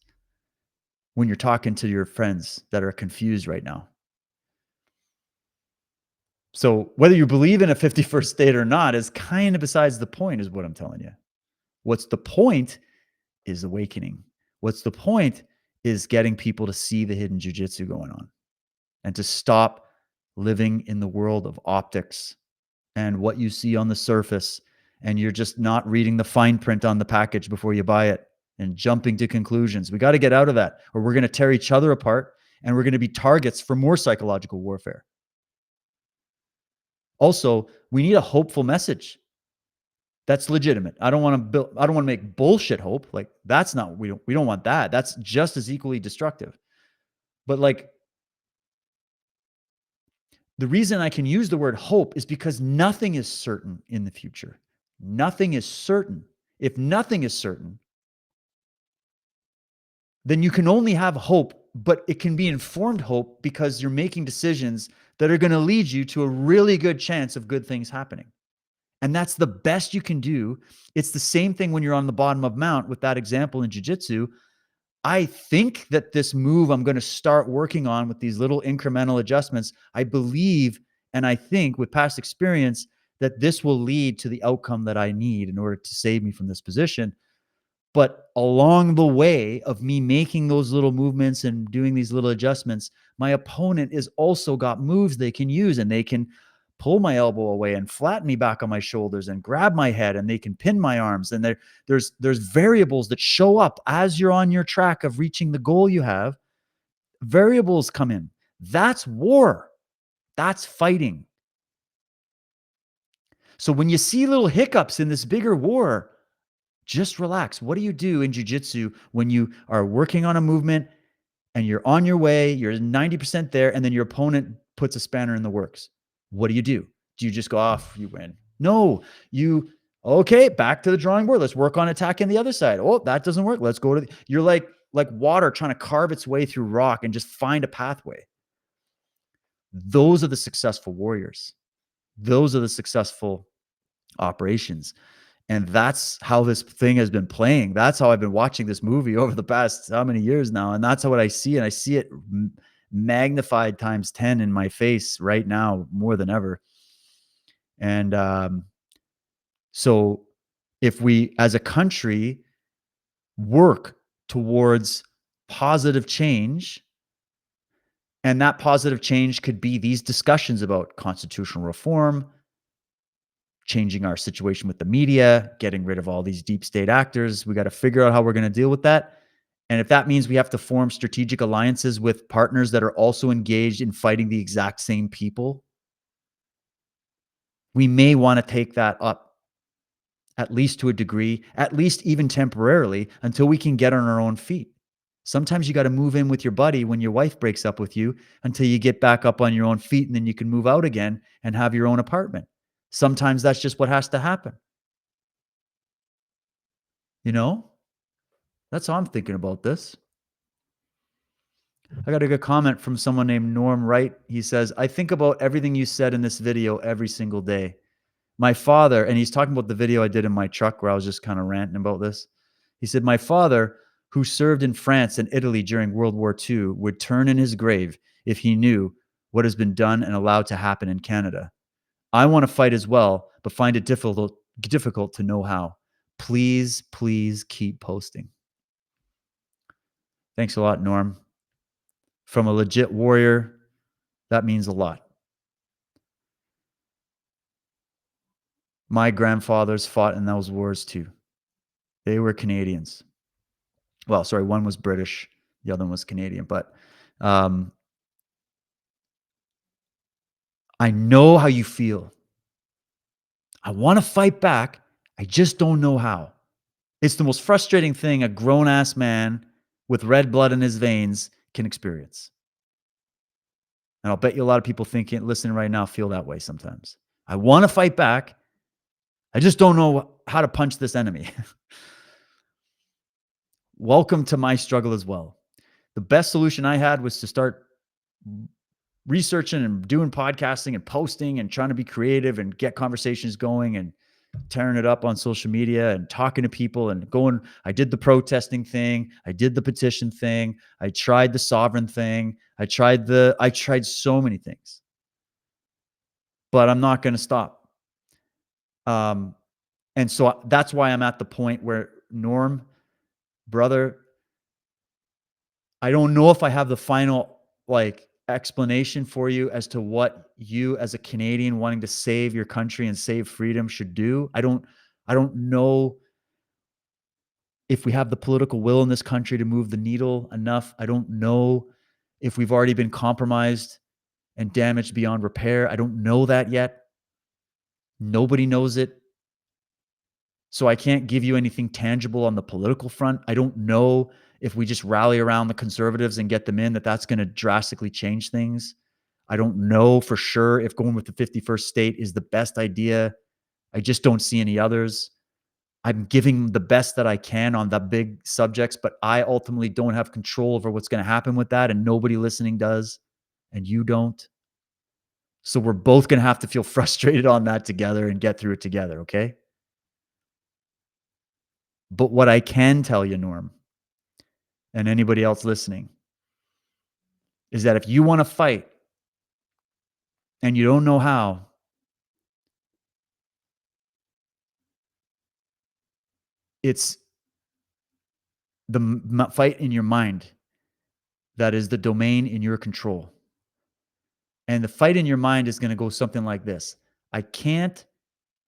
When you're talking to your friends that are confused right now. So whether you believe in a 51st state or not is kind of besides the point, is what I'm telling you. What's the point is awakening. What's the point is getting people to see the hidden jujitsu going on and to stop living in the world of optics and what you see on the surface. And you're just not reading the fine print on the package before you buy it and jumping to conclusions. We got to get out of that, or we're going to tear each other apart and we're going to be targets for more psychological warfare. Also, we need a hopeful message that's legitimate. I don't want to make bullshit hope. Like that's not, we don't want that. That's just as equally destructive. But like, the reason I can use the word hope is because nothing is certain in the future. Nothing is certain. If nothing is certain, then you can only have hope, but it can be informed hope because you're making decisions that are going to lead you to a really good chance of good things happening. And that's the best you can do. It's the same thing when you're on the bottom of mount with that example in jiu-jitsu. I think that this move I'm going to start working on with these little incremental adjustments, I believe and I think with past experience that this will lead to the outcome that I need in order to save me from this position. But along the way of me making those little movements and doing these little adjustments, my opponent is also got moves they can use, and they can pull my elbow away and flatten me back on my shoulders and grab my head, and they can pin my arms. And there's variables that show up as you're on your track of reaching the goal you have. Variables come in. That's war. That's fighting. So when you see little hiccups in this bigger war, just relax. What do you do in jiu-jitsu when you are working on a movement and you're on your way, you're 90% there, and then your opponent puts a spanner in the works? What do? Do you just go off, you win? No, okay, back to the drawing board. Let's work on attacking the other side. Oh, that doesn't work. Let's go to you're like water trying to carve its way through rock and just find a pathway. Those are the successful warriors. Those are the successful operations. And that's how this thing has been playing. That's how I've been watching this movie over the past how many years now. And that's what I see. And I see it magnified times 10 in my face right now more than ever. And so if we as a country work towards positive change, and that positive change could be these discussions about constitutional reform, changing our situation with the media, getting rid of all these deep state actors. We got to figure out how we're going to deal with that. And if that means we have to form strategic alliances with partners that are also engaged in fighting the exact same people, we may want to take that up, at least to a degree, at least even temporarily, until we can get on our own feet. Sometimes you got to move in with your buddy when your wife breaks up with you until you get back up on your own feet, and then you can move out again and have your own apartment. Sometimes that's just what has to happen. You know? That's how I'm thinking about this. I got a good comment from someone named Norm Wright. He says, I think about everything you said in this video every single day. My father, and he's talking about the video I did in my truck where I was just kind of ranting about this. He said, my father, who served in France and Italy during World War II, would turn in his grave if he knew what has been done and allowed to happen in Canada. I want to fight as well, but find it difficult to know how. Please, please keep posting. Thanks a lot, Norm. From a legit warrior, that means a lot. My grandfathers fought in those wars too. They were Canadians. Well, sorry, one was British, the other one was Canadian. But I know how you feel. I want to fight back. I just don't know how. It's the most frustrating thing a grown-ass man with red blood in his veins can experience. And I'll bet you a lot of people listening right now feel that way sometimes. I want to fight back. I just don't know how to punch this enemy. Welcome to my struggle as well. The best solution I had was to start researching and doing podcasting and posting and trying to be creative and get conversations going and tearing it up on social media and talking to people and going. I did the protesting thing. I did the petition thing. I tried the sovereign thing. I tried so many things, but I'm not going to stop. And so that's why I'm at the point where, Norm, brother, I don't know if I have the final explanation for you as to what you as a Canadian wanting to save your country and save freedom should do. I don't know if we have the political will in this country to move the needle enough. I don't know if we've already been compromised and damaged beyond repair. I don't know that yet. Nobody knows it. So I can't give you anything tangible on the political front. I don't know if we just rally around the conservatives and get them in, that's going to drastically change things. I don't know for sure if going with the 51st state is the best idea. I just don't see any others. I'm giving the best that I can on the big subjects, but I ultimately don't have control over what's going to happen with that, and nobody listening does, and you don't. So we're both going to have to feel frustrated on that together and get through it together, okay? But what I can tell you, Norm, and anybody else listening, is that if you want to fight and you don't know how, it's the fight in your mind that is the domain in your control. And the fight in your mind is going to go something like this: I can't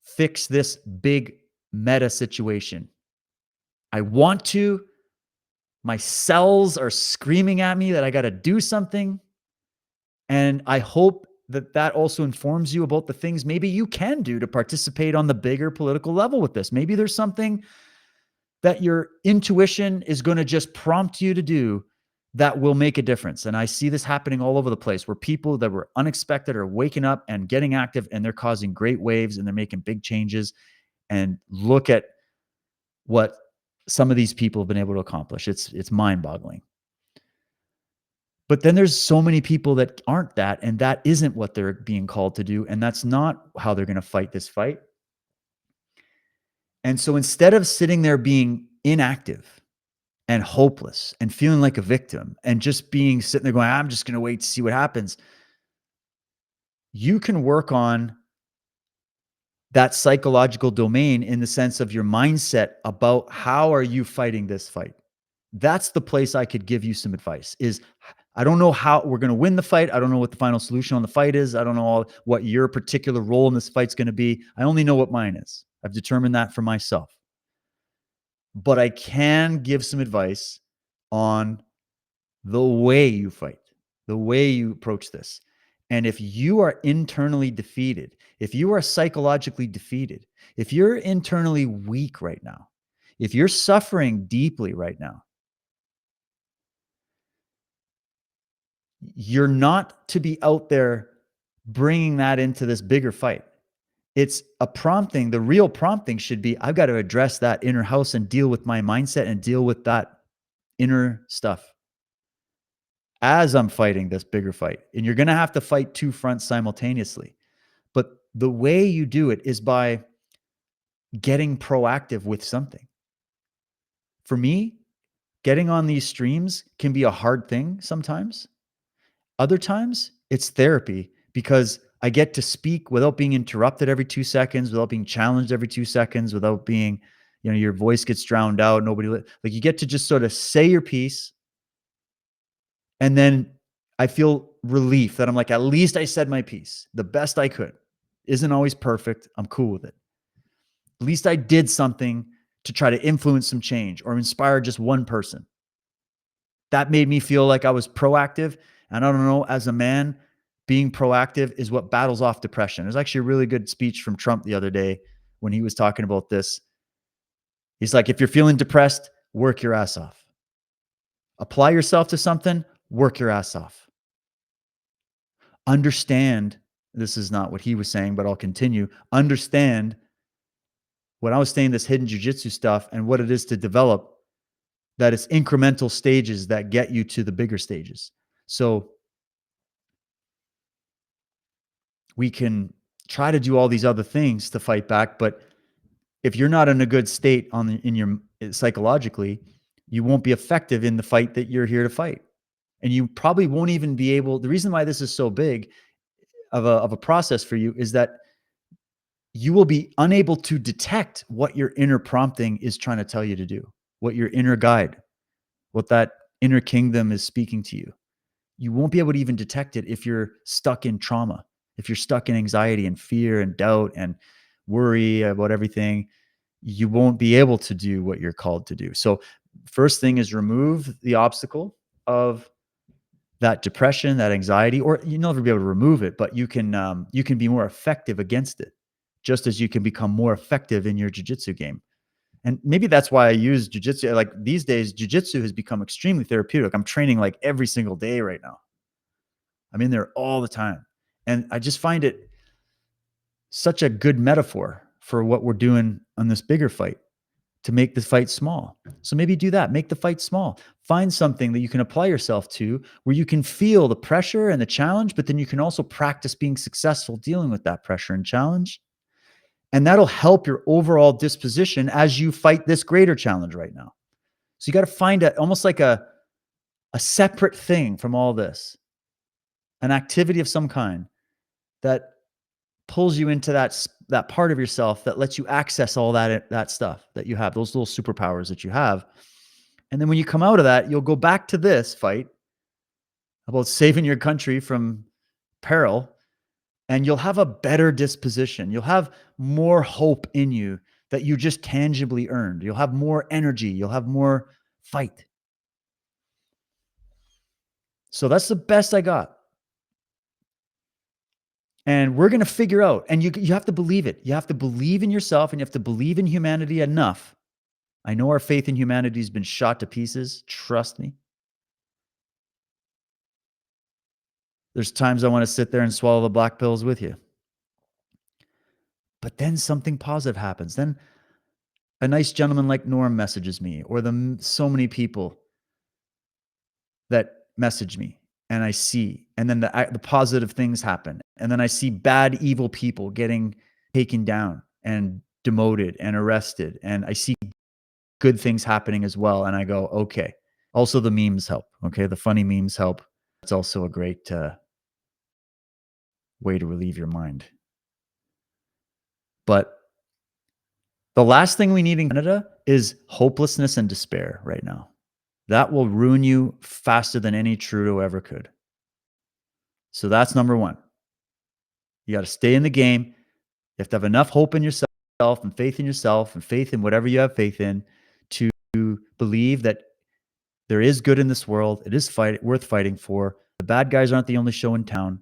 fix this big meta situation. I want to. My cells are screaming at me that I got to do something. And I hope that that also informs you about the things maybe you can do to participate on the bigger political level with this. Maybe there's something that your intuition is going to just prompt you to do that will make a difference. And I see this happening all over the place where people that were unexpected are waking up and getting active, and they're causing great waves and they're making big changes. And look at what some of these people have been able to accomplish. It's mind-boggling. But then there's so many people that aren't that, and that isn't what they're being called to do, and that's not how they're going to fight this fight. And so instead of sitting there being inactive and hopeless and feeling like a victim and just being sitting there going, I'm just going to wait to see what happens, you can work on that psychological domain in the sense of your mindset about how are you fighting this fight. That's the place I could give you some advice is I don't know how we're going to win the fight. I don't know what the final solution on the fight is. I don't know what your particular role in this fight's going to be. I only know what mine is. I've determined that for myself. But I can give some advice on the way you fight, the way you approach this. And if you are internally defeated, if you are psychologically defeated, if you're internally weak right now, if you're suffering deeply right now, you're not to be out there bringing that into this bigger fight. It's a prompting. The real prompting should be, I've got to address that inner house and deal with my mindset and deal with that inner stuff as I'm fighting this bigger fight. And you're going to have to fight two fronts simultaneously. But the way you do it is by getting proactive with something. For me, getting on these streams can be a hard thing sometimes. Other times, it's therapy because I get to speak without being interrupted every 2 seconds, without being challenged every 2 seconds, without being, your voice gets drowned out. Like you get to just sort of say your piece. And then I feel relief that I'm like, at least I said my piece the best I could. Isn't always perfect. I'm cool with it. At least I did something to try to influence some change or inspire just one person. That made me feel like I was proactive. And I don't know, as a man, being proactive is what battles off depression. There's actually a really good speech from Trump the other day when he was talking about this. He's like, if you're feeling depressed, work your ass off. Apply yourself to something, work your ass off. Understand, this is not what he was saying, but I'll continue. Understand when I was saying this hidden jujitsu stuff and what it is to develop, that it's incremental stages that get you to the bigger stages. So we can try to do all these other things to fight back, but if you're not in a good state in your psychologically, you won't be effective in the fight that you're here to fight. And you probably won't even be able, the reason why this is so big of a process for you is that you will be unable to detect what your inner prompting is trying to tell you to do, what your inner guide, what that inner kingdom is speaking to you. You won't be able to even detect it if you're stuck in trauma, if you're stuck in anxiety and fear and doubt and worry about everything. You won't be able to do what you're called to do. So first thing is remove the obstacle of that depression, that anxiety, or you'll never be able to remove it, but you can be more effective against it, just as you can become more effective in your jiu-jitsu game. And maybe that's why I use jiu-jitsu. Like these days, jiu-jitsu has become extremely therapeutic. I'm training like every single day right now. I'm in there all the time. And I just find it such a good metaphor for what we're doing on this bigger fight, to make the fight small. So maybe do that. Make the fight small. Find something that you can apply yourself to where you can feel the pressure and the challenge, but then you can also practice being successful dealing with that pressure and challenge. And that'll help your overall disposition as you fight this greater challenge right now. So you got to find almost like a a separate thing from all this, an activity of some kind that pulls you into that part of yourself that lets you access all that stuff that you have, those little superpowers that you have. And then when you come out of that, you'll go back to this fight about saving your country from peril, and you'll have a better disposition. You'll have more hope in you that you just tangibly earned. You'll have more energy. You'll have more fight. So that's the best I got. And we're going to figure out, and you have to believe it. You have to believe in yourself, and you have to believe in humanity enough. I know our faith in humanity has been shot to pieces. Trust me. There's times I want to sit there and swallow the black pills with you. But then something positive happens. Then a nice gentleman like Norm messages me, or so many people that message me, and I see, and then the positive things happen. And then I see bad, evil people getting taken down and demoted and arrested. And I see good things happening as well. And I go, okay. Also, the memes help. Okay. The funny memes help. It's also a great way to relieve your mind. But the last thing we need in Canada is hopelessness and despair right now. That will ruin you faster than any Trudeau ever could. So that's number one. You got to stay in the game. You have to have enough hope in yourself and faith in yourself and faith in whatever you have faith in to believe that there is good in this world. It is worth fighting for. The bad guys aren't the only show in town.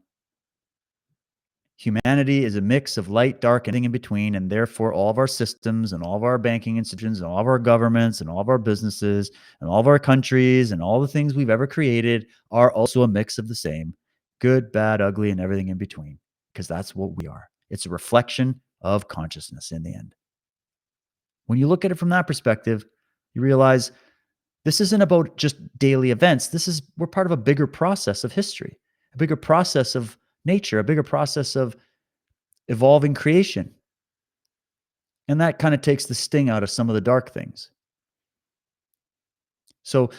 Humanity is a mix of light, dark, and everything in between, and therefore all of our systems and all of our banking institutions and all of our governments and all of our businesses and all of our countries and all the things we've ever created are also a mix of the same: good, bad, ugly, and everything in between, because that's what we are. It's a reflection of consciousness in the end. When you look at it from that perspective, you realize this isn't about just daily events. We're part of a bigger process of history, a bigger process of nature, a bigger process of evolving creation. And that kind of takes the sting out of some of the dark things. So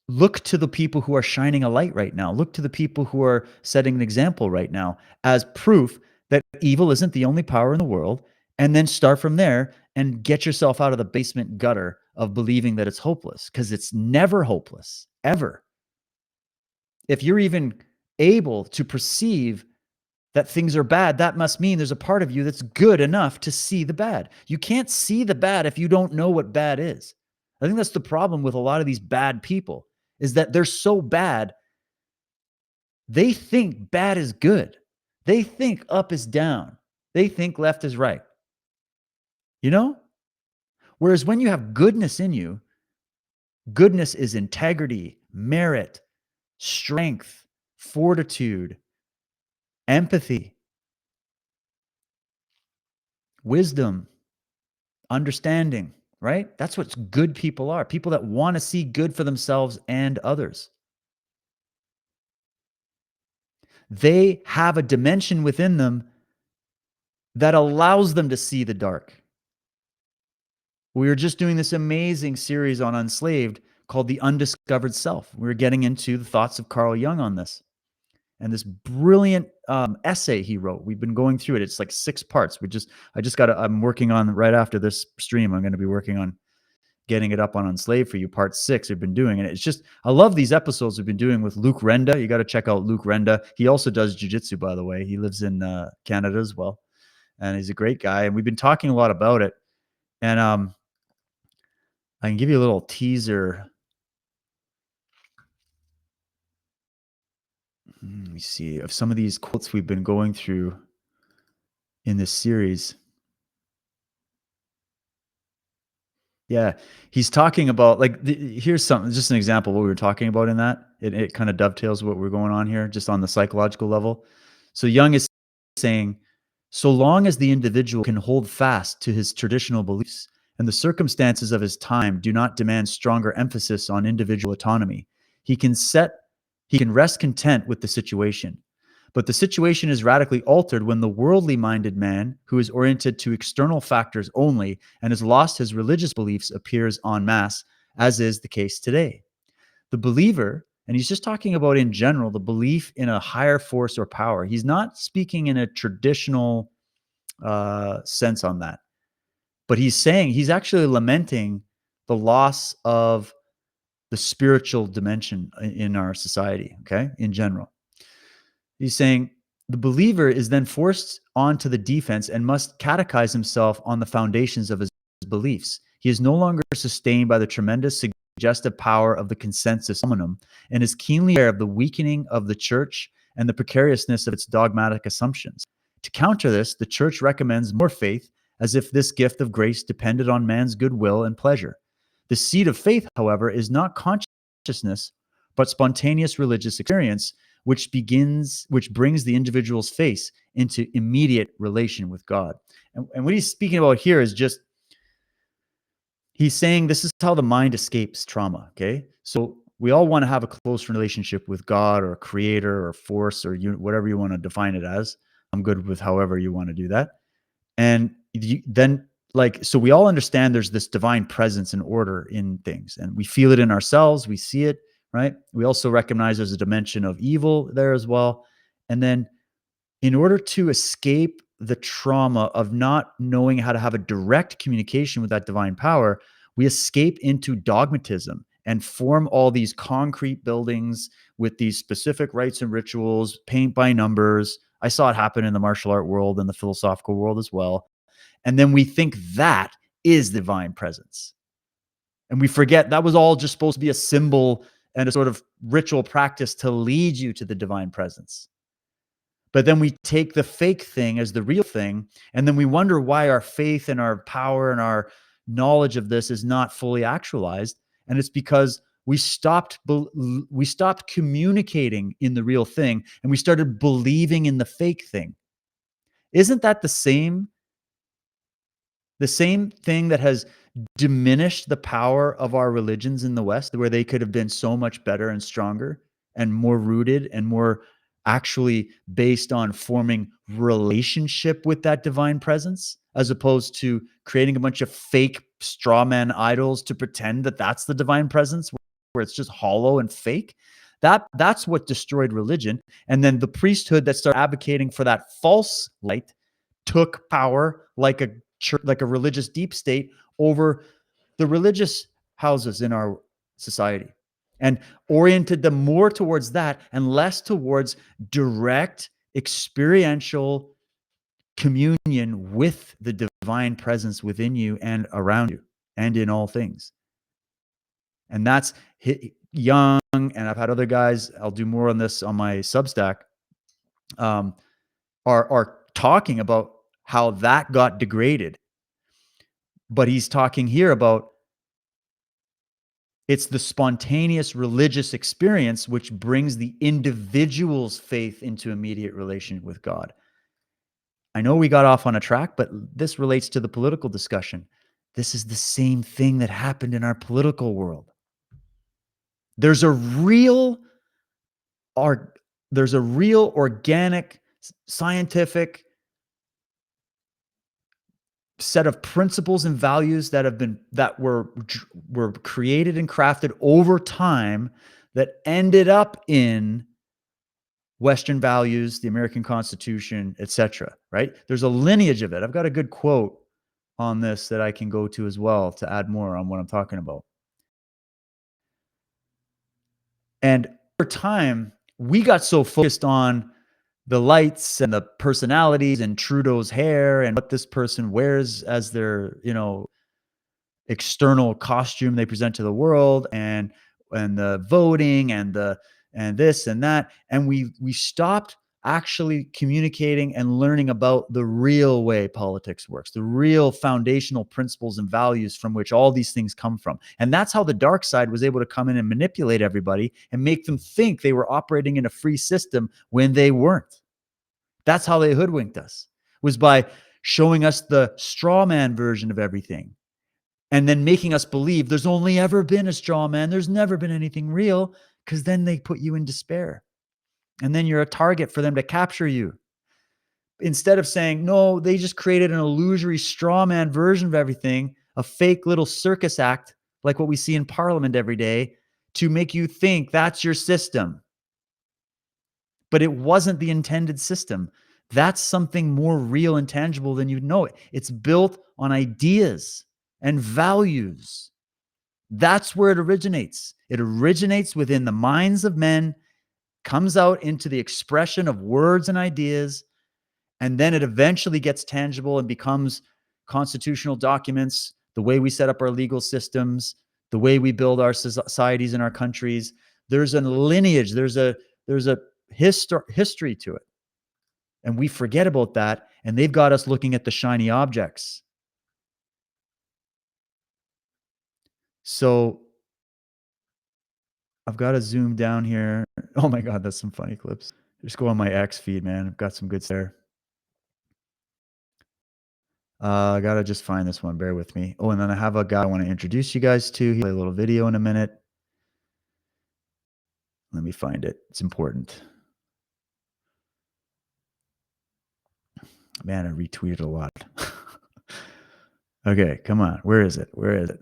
look to the people who are shining a light right now. Look to the people who are setting an example right now as proof that evil isn't the only power in the world. And then start from there and get yourself out of the basement gutter of believing that it's hopeless, because it's never hopeless, ever. If you're even able to perceive that things are bad, that must mean there's a part of you that's good enough to see the bad. You can't see the bad if you don't know what bad is. I think that's the problem with a lot of these bad people, is that they're so bad, they think bad is good. They think up is down. They think left is right. You know? Whereas when you have goodness in you, goodness is integrity, merit, strength, fortitude, empathy, wisdom, understanding, right? That's what good people are. People that want to see good for themselves and others. They have a dimension within them that allows them to see the dark. We were just doing this amazing series on Unslaved called The Undiscovered Self. We were getting into the thoughts of Carl Jung on this. And this brilliant essay he wrote. We've been going through it. It's like 6 parts. I'm working on, right after this stream, I'm going to be working on getting it up on Enslaved for you, part 6. We've been doing, and it's just, I love these episodes we've been doing with Luke Renda. You got to check out Luke Renda. He also does jiu-jitsu, by the way. He lives in Canada as well, and he's a great guy. And we've been talking a lot about it. And I can give you a little teaser. Let me see, of some of these quotes we've been going through in this series. Yeah, he's talking about, like, here's something, just an example of what we were talking about in that. It kind of dovetails what we're going on here, just on the psychological level. So Jung is saying, so long as the individual can hold fast to his traditional beliefs and the circumstances of his time do not demand stronger emphasis on individual autonomy, he can rest content with the situation. But the situation is radically altered when the worldly minded man, who is oriented to external factors only and has lost his religious beliefs, appears en masse, as is the case today. The believer, and he's just talking about in general, the belief in a higher force or power. He's not speaking in a traditional sense on that, but he's actually lamenting the loss of the spiritual dimension in our society, okay, in general. He's saying the believer is then forced onto the defense and must catechize himself on the foundations of his beliefs. He is no longer sustained by the tremendous suggestive power of the consensus hominum and is keenly aware of the weakening of the church and the precariousness of its dogmatic assumptions. To counter this, the church recommends more faith, as if this gift of grace depended on man's goodwill and pleasure. The seed of faith, however, is not consciousness, but spontaneous religious experience, which brings the individual's face into immediate relation with God. And what he's speaking about here is just, he's saying this is how the mind escapes trauma. Okay. So we all want to have a close relationship with God or creator or force or whatever you want to define it as. I'm good with however you want to do that. And then, like, so we all understand there's this divine presence and order in things, and we feel it in ourselves. We see it, right? We also recognize there's a dimension of evil there as well. And then in order to escape the trauma of not knowing how to have a direct communication with that divine power, we escape into dogmatism and form all these concrete buildings with these specific rites and rituals, paint by numbers. I saw it happen in the martial art world and the philosophical world as well. And then we think that is divine presence. And we forget that was all just supposed to be a symbol and a sort of ritual practice to lead you to the divine presence. But then we take the fake thing as the real thing, and then we wonder why our faith and our power and our knowledge of this is not fully actualized. And it's because we stopped communicating in the real thing, and we started believing in the fake thing. Isn't that the same thing that has diminished the power of our religions in the West, where they could have been so much better and stronger and more rooted and more actually based on forming relationship with that divine presence, as opposed to creating a bunch of fake straw man idols to pretend that that's the divine presence, where it's just hollow and fake. That's what destroyed religion. And then the priesthood that started advocating for that false light took power like a church, like a religious deep state, over the religious houses in our society, and oriented them more towards that and less towards direct experiential communion with the divine presence within you and around you and in all things. And that's Young, and I've had other guys, I'll do more on this on my Substack, are talking about how that got degraded. But he's talking here about it's the spontaneous religious experience which brings the individual's faith into immediate relation with God. I know we got off on a track, but this relates to the political discussion. This is the same thing that happened in our political world. There's a real organic, scientific set of principles and values that were created and crafted over time that ended up in Western values, the American Constitution, etc. Right? There's a lineage of it. I've got a good quote on this that I can go to as well to add more on what I'm talking about. And over time, we got so focused on the lights and the personalities and Trudeau's hair and what this person wears as their, external costume they present to the world, and the voting and this and that. And we stopped actually communicating and learning about the real way politics works, the real foundational principles and values from which all these things come from. And that's how the dark side was able to come in and manipulate everybody and make them think they were operating in a free system when they weren't. That's how they hoodwinked us, was by showing us the straw man version of everything and then making us believe there's only ever been a straw man. There's never been anything real, because then they put you in despair. And then you're a target for them to capture you. Instead of saying, no, they just created an illusory straw man version of everything, a fake little circus act like what we see in Parliament every day, to make you think that's your system. But it wasn't the intended system. That's something more real and tangible than you'd know it. It's built on ideas and values. That's where it originates. It originates within the minds of men, comes out into the expression of words and ideas, and then it eventually gets tangible and becomes constitutional documents, the way we set up our legal systems, the way we build our societies and our countries. There's a lineage, there's a history to it. And we forget about that, and they've got us looking at the shiny objects. So I've got to zoom down here. Oh my God, that's some funny clips. Just go on my X feed, man. I've got some good there. I gotta just find this one. Bear with me. Oh, and then I have a guy I want to introduce you guys to. He'll play a little video in a minute. Let me find it. It's important. Man, I retweeted a lot. Okay, come on. Where is it? Where is it?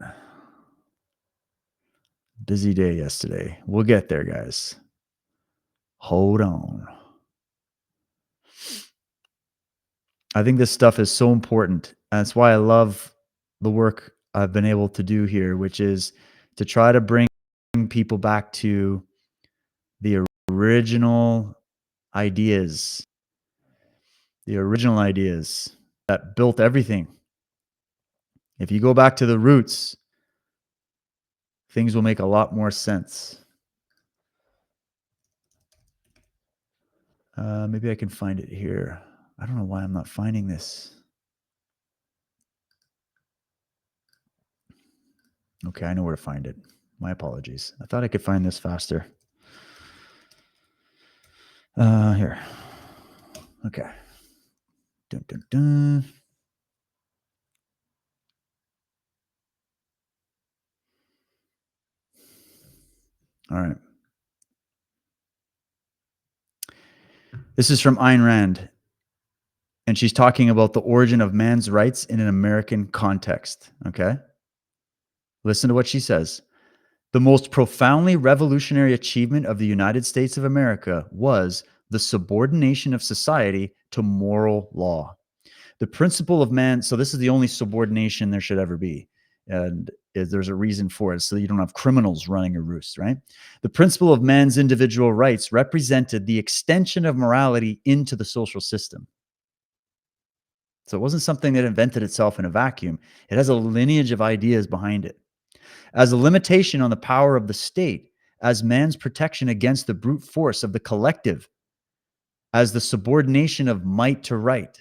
Busy day yesterday. We'll get there, guys. Hold on. I think this stuff is so important. That's why I love the work I've been able to do here, which is to try to bring people back to the original ideas that built everything. If you go back to the roots, things will make a lot more sense. Maybe I can find it here. I don't know why I'm not finding this. Okay, I know where to find it. My apologies. I thought I could find this faster. Here. Okay. Dun, dun, dun. All right. This is from Ayn Rand, and she's talking about the origin of man's rights in an American context. Okay. Listen to what she says. The most profoundly revolutionary achievement of the United States of America was the subordination of society to moral law. The principle of man, so this is the only subordination there should ever be. And there's a reason for it, so you don't have criminals running a roost, right? The principle of man's individual rights represented the extension of morality into the social system. So it wasn't something that invented itself in a vacuum. It has a lineage of ideas behind it. As a limitation on the power of the state, as man's protection against the brute force of the collective, as the subordination of might to right.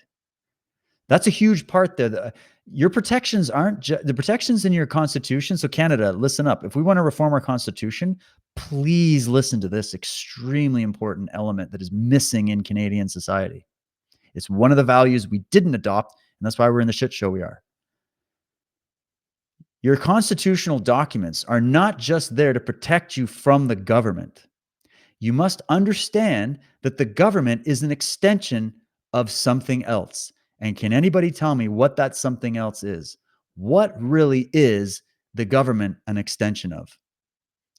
That's a huge part there. Your protections aren't the protections in your constitution. So Canada, listen up. If we want to reform our constitution, please listen to this extremely important element that is missing in Canadian society. It's one of the values we didn't adopt, and that's why we're in the shit show we are. Your constitutional documents are not just there to protect you from the government. You must understand that the government is an extension of something else. And can anybody tell me what that something else is? What really is the government an extension of?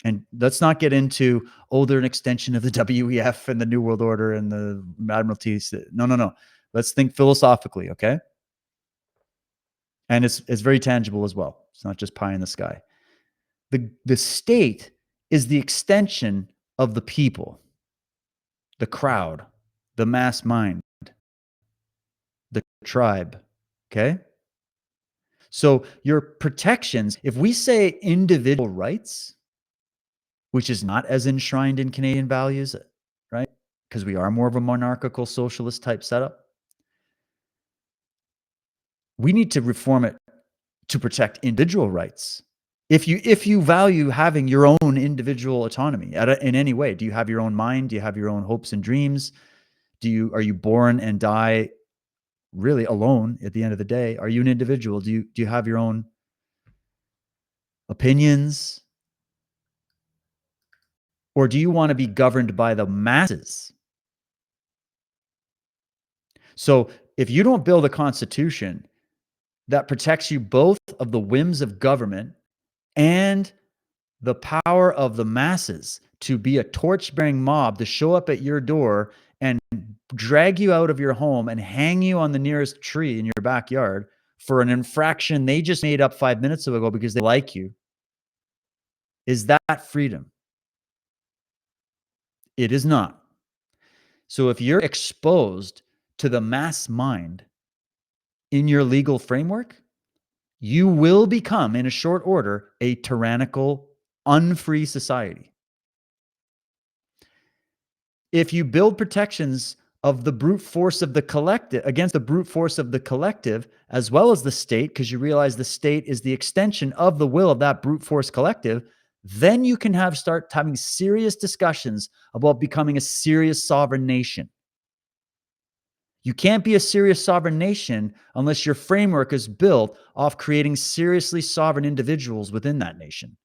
And let's not get into, oh, they're an extension of the WEF and the New World Order and the Admiralty. No. Let's think philosophically, okay? And it's very tangible as well. It's not just pie in the sky. The state is the extension of the people, the crowd, the mass mind, the tribe, okay? So your protections, if we say individual rights, which is not as enshrined in Canadian values, right? Because we are more of a monarchical socialist type setup. We need to reform it to protect individual rights. If you value having your own individual autonomy in any way, do you have your own mind? Do you have your own hopes and dreams? Are you born and die really alone at the end of the day? Are you an individual? Do you have your own opinions? Or do you want to be governed by the masses? So if you don't build a constitution that protects you both of the whims of government and the power of the masses to be a torch-bearing mob to show up at your door and drag you out of your home and hang you on the nearest tree in your backyard for an infraction they just made up 5 minutes ago because they like you, is that freedom? It is not. So if you're exposed to the mass mind in your legal framework, you will become, in a short order, a tyrannical, unfree society. If you build protections of the brute force of the collective against the brute force of the collective, as well as the state, because you realize the state is the extension of the will of that brute force collective, then you can start having serious discussions about becoming a serious sovereign nation. You can't be a serious sovereign nation unless your framework is built off creating seriously sovereign individuals within that nation.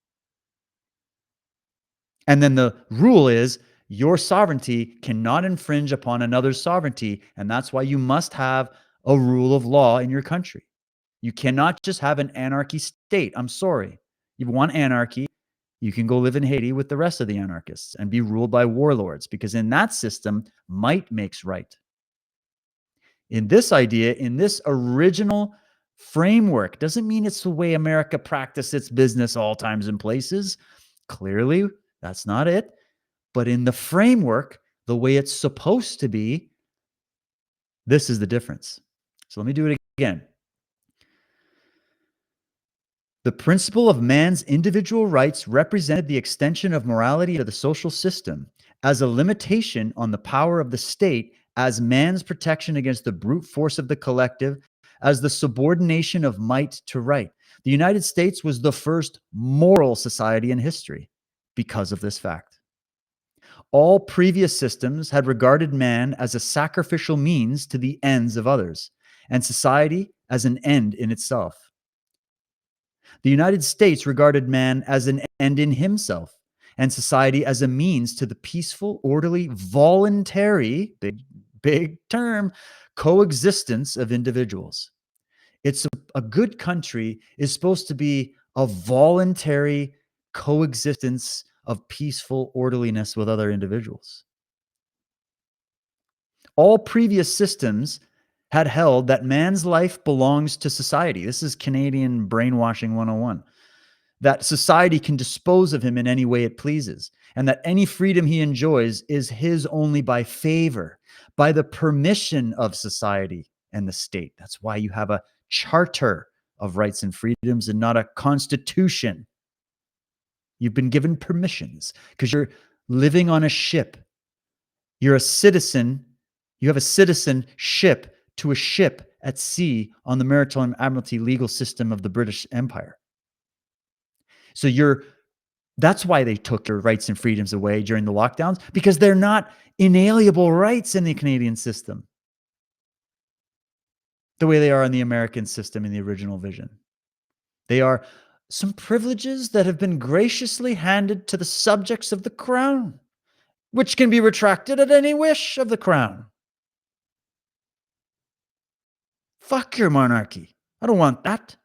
And then the rule is your sovereignty cannot infringe upon another's sovereignty. And that's why you must have a rule of law in your country. You cannot just have an anarchy state. I'm sorry. You want anarchy, you can go live in Haiti with the rest of the anarchists and be ruled by warlords, because in that system, might makes right. In this idea, in this original framework, doesn't mean it's the way America practiced its business all times and places. Clearly, that's not it. But in the framework, the way it's supposed to be, this is the difference. So let me do it again. The principle of man's individual rights represented the extension of morality to the social system as a limitation on the power of the state, as man's protection against the brute force of the collective, as the subordination of might to right. The United States was the first moral society in history because of this fact. All previous systems had regarded man as a sacrificial means to the ends of others, and society as an end in itself. The United States regarded man as an end in himself, and society as a means to the peaceful, orderly, voluntary, big term, coexistence of individuals. It's a good country is supposed to be a voluntary coexistence of peaceful orderliness with other individuals. All previous systems had held that man's life belongs to society. This is Canadian brainwashing 101. That society can dispose of him in any way it pleases, and that any freedom he enjoys is his only by favor, by the permission of society and the state. That's why you have a charter of rights and freedoms and not a constitution. You've been given permissions because you're living on a ship. You're a citizen. You have a citizenship to a ship at sea on the Maritime Admiralty legal system of the British Empire. So that's why they took your rights and freedoms away during the lockdowns, because they're not inalienable rights in the Canadian system the way they are in the American system in the original vision. They are some privileges that have been graciously handed to the subjects of the crown, which can be retracted at any wish of the crown. Fuck your monarchy. I don't want that.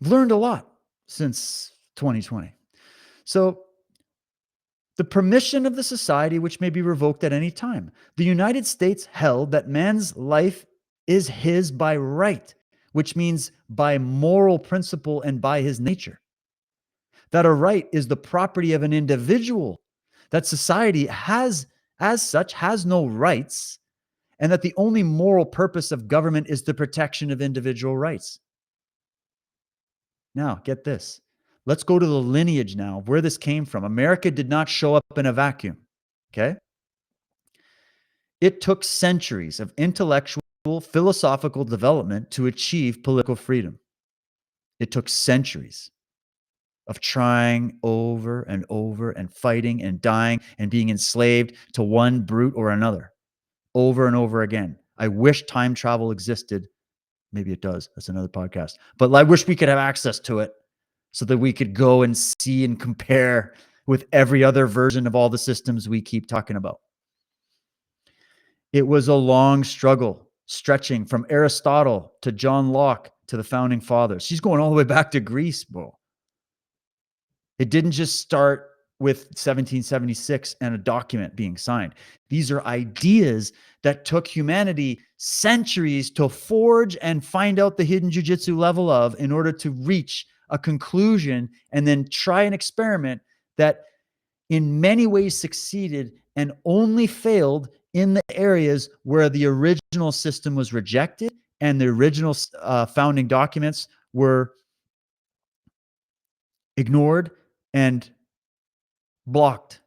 I've learned a lot since 2020. So, the permission of the society, which may be revoked at any time. The United States held that man's life is his by right, which means by moral principle and by his nature. That a right is the property of an individual, that society has, as such, has no rights, and that the only moral purpose of government is the protection of individual rights. Now, get this. Let's go to the lineage now, where this came from. America did not show up in a vacuum, okay? It took centuries of intellectual, philosophical development to achieve political freedom. It took centuries of trying over and over and fighting and dying and being enslaved to one brute or another over and over again. I wish time travel existed. Maybe it does. That's another podcast. But I wish we could have access to it so that we could go and see and compare with every other version of all the systems we keep talking about. It was a long struggle stretching from Aristotle to John Locke to the founding fathers. She's going all the way back to Greece, bro. It didn't just start with 1776 and a document being signed. These are ideas that took humanity centuries to forge and find out the hidden jujitsu level of in order to reach a conclusion and then try an experiment that in many ways succeeded and only failed in the areas where the original system was rejected and the original founding documents were ignored and blocked.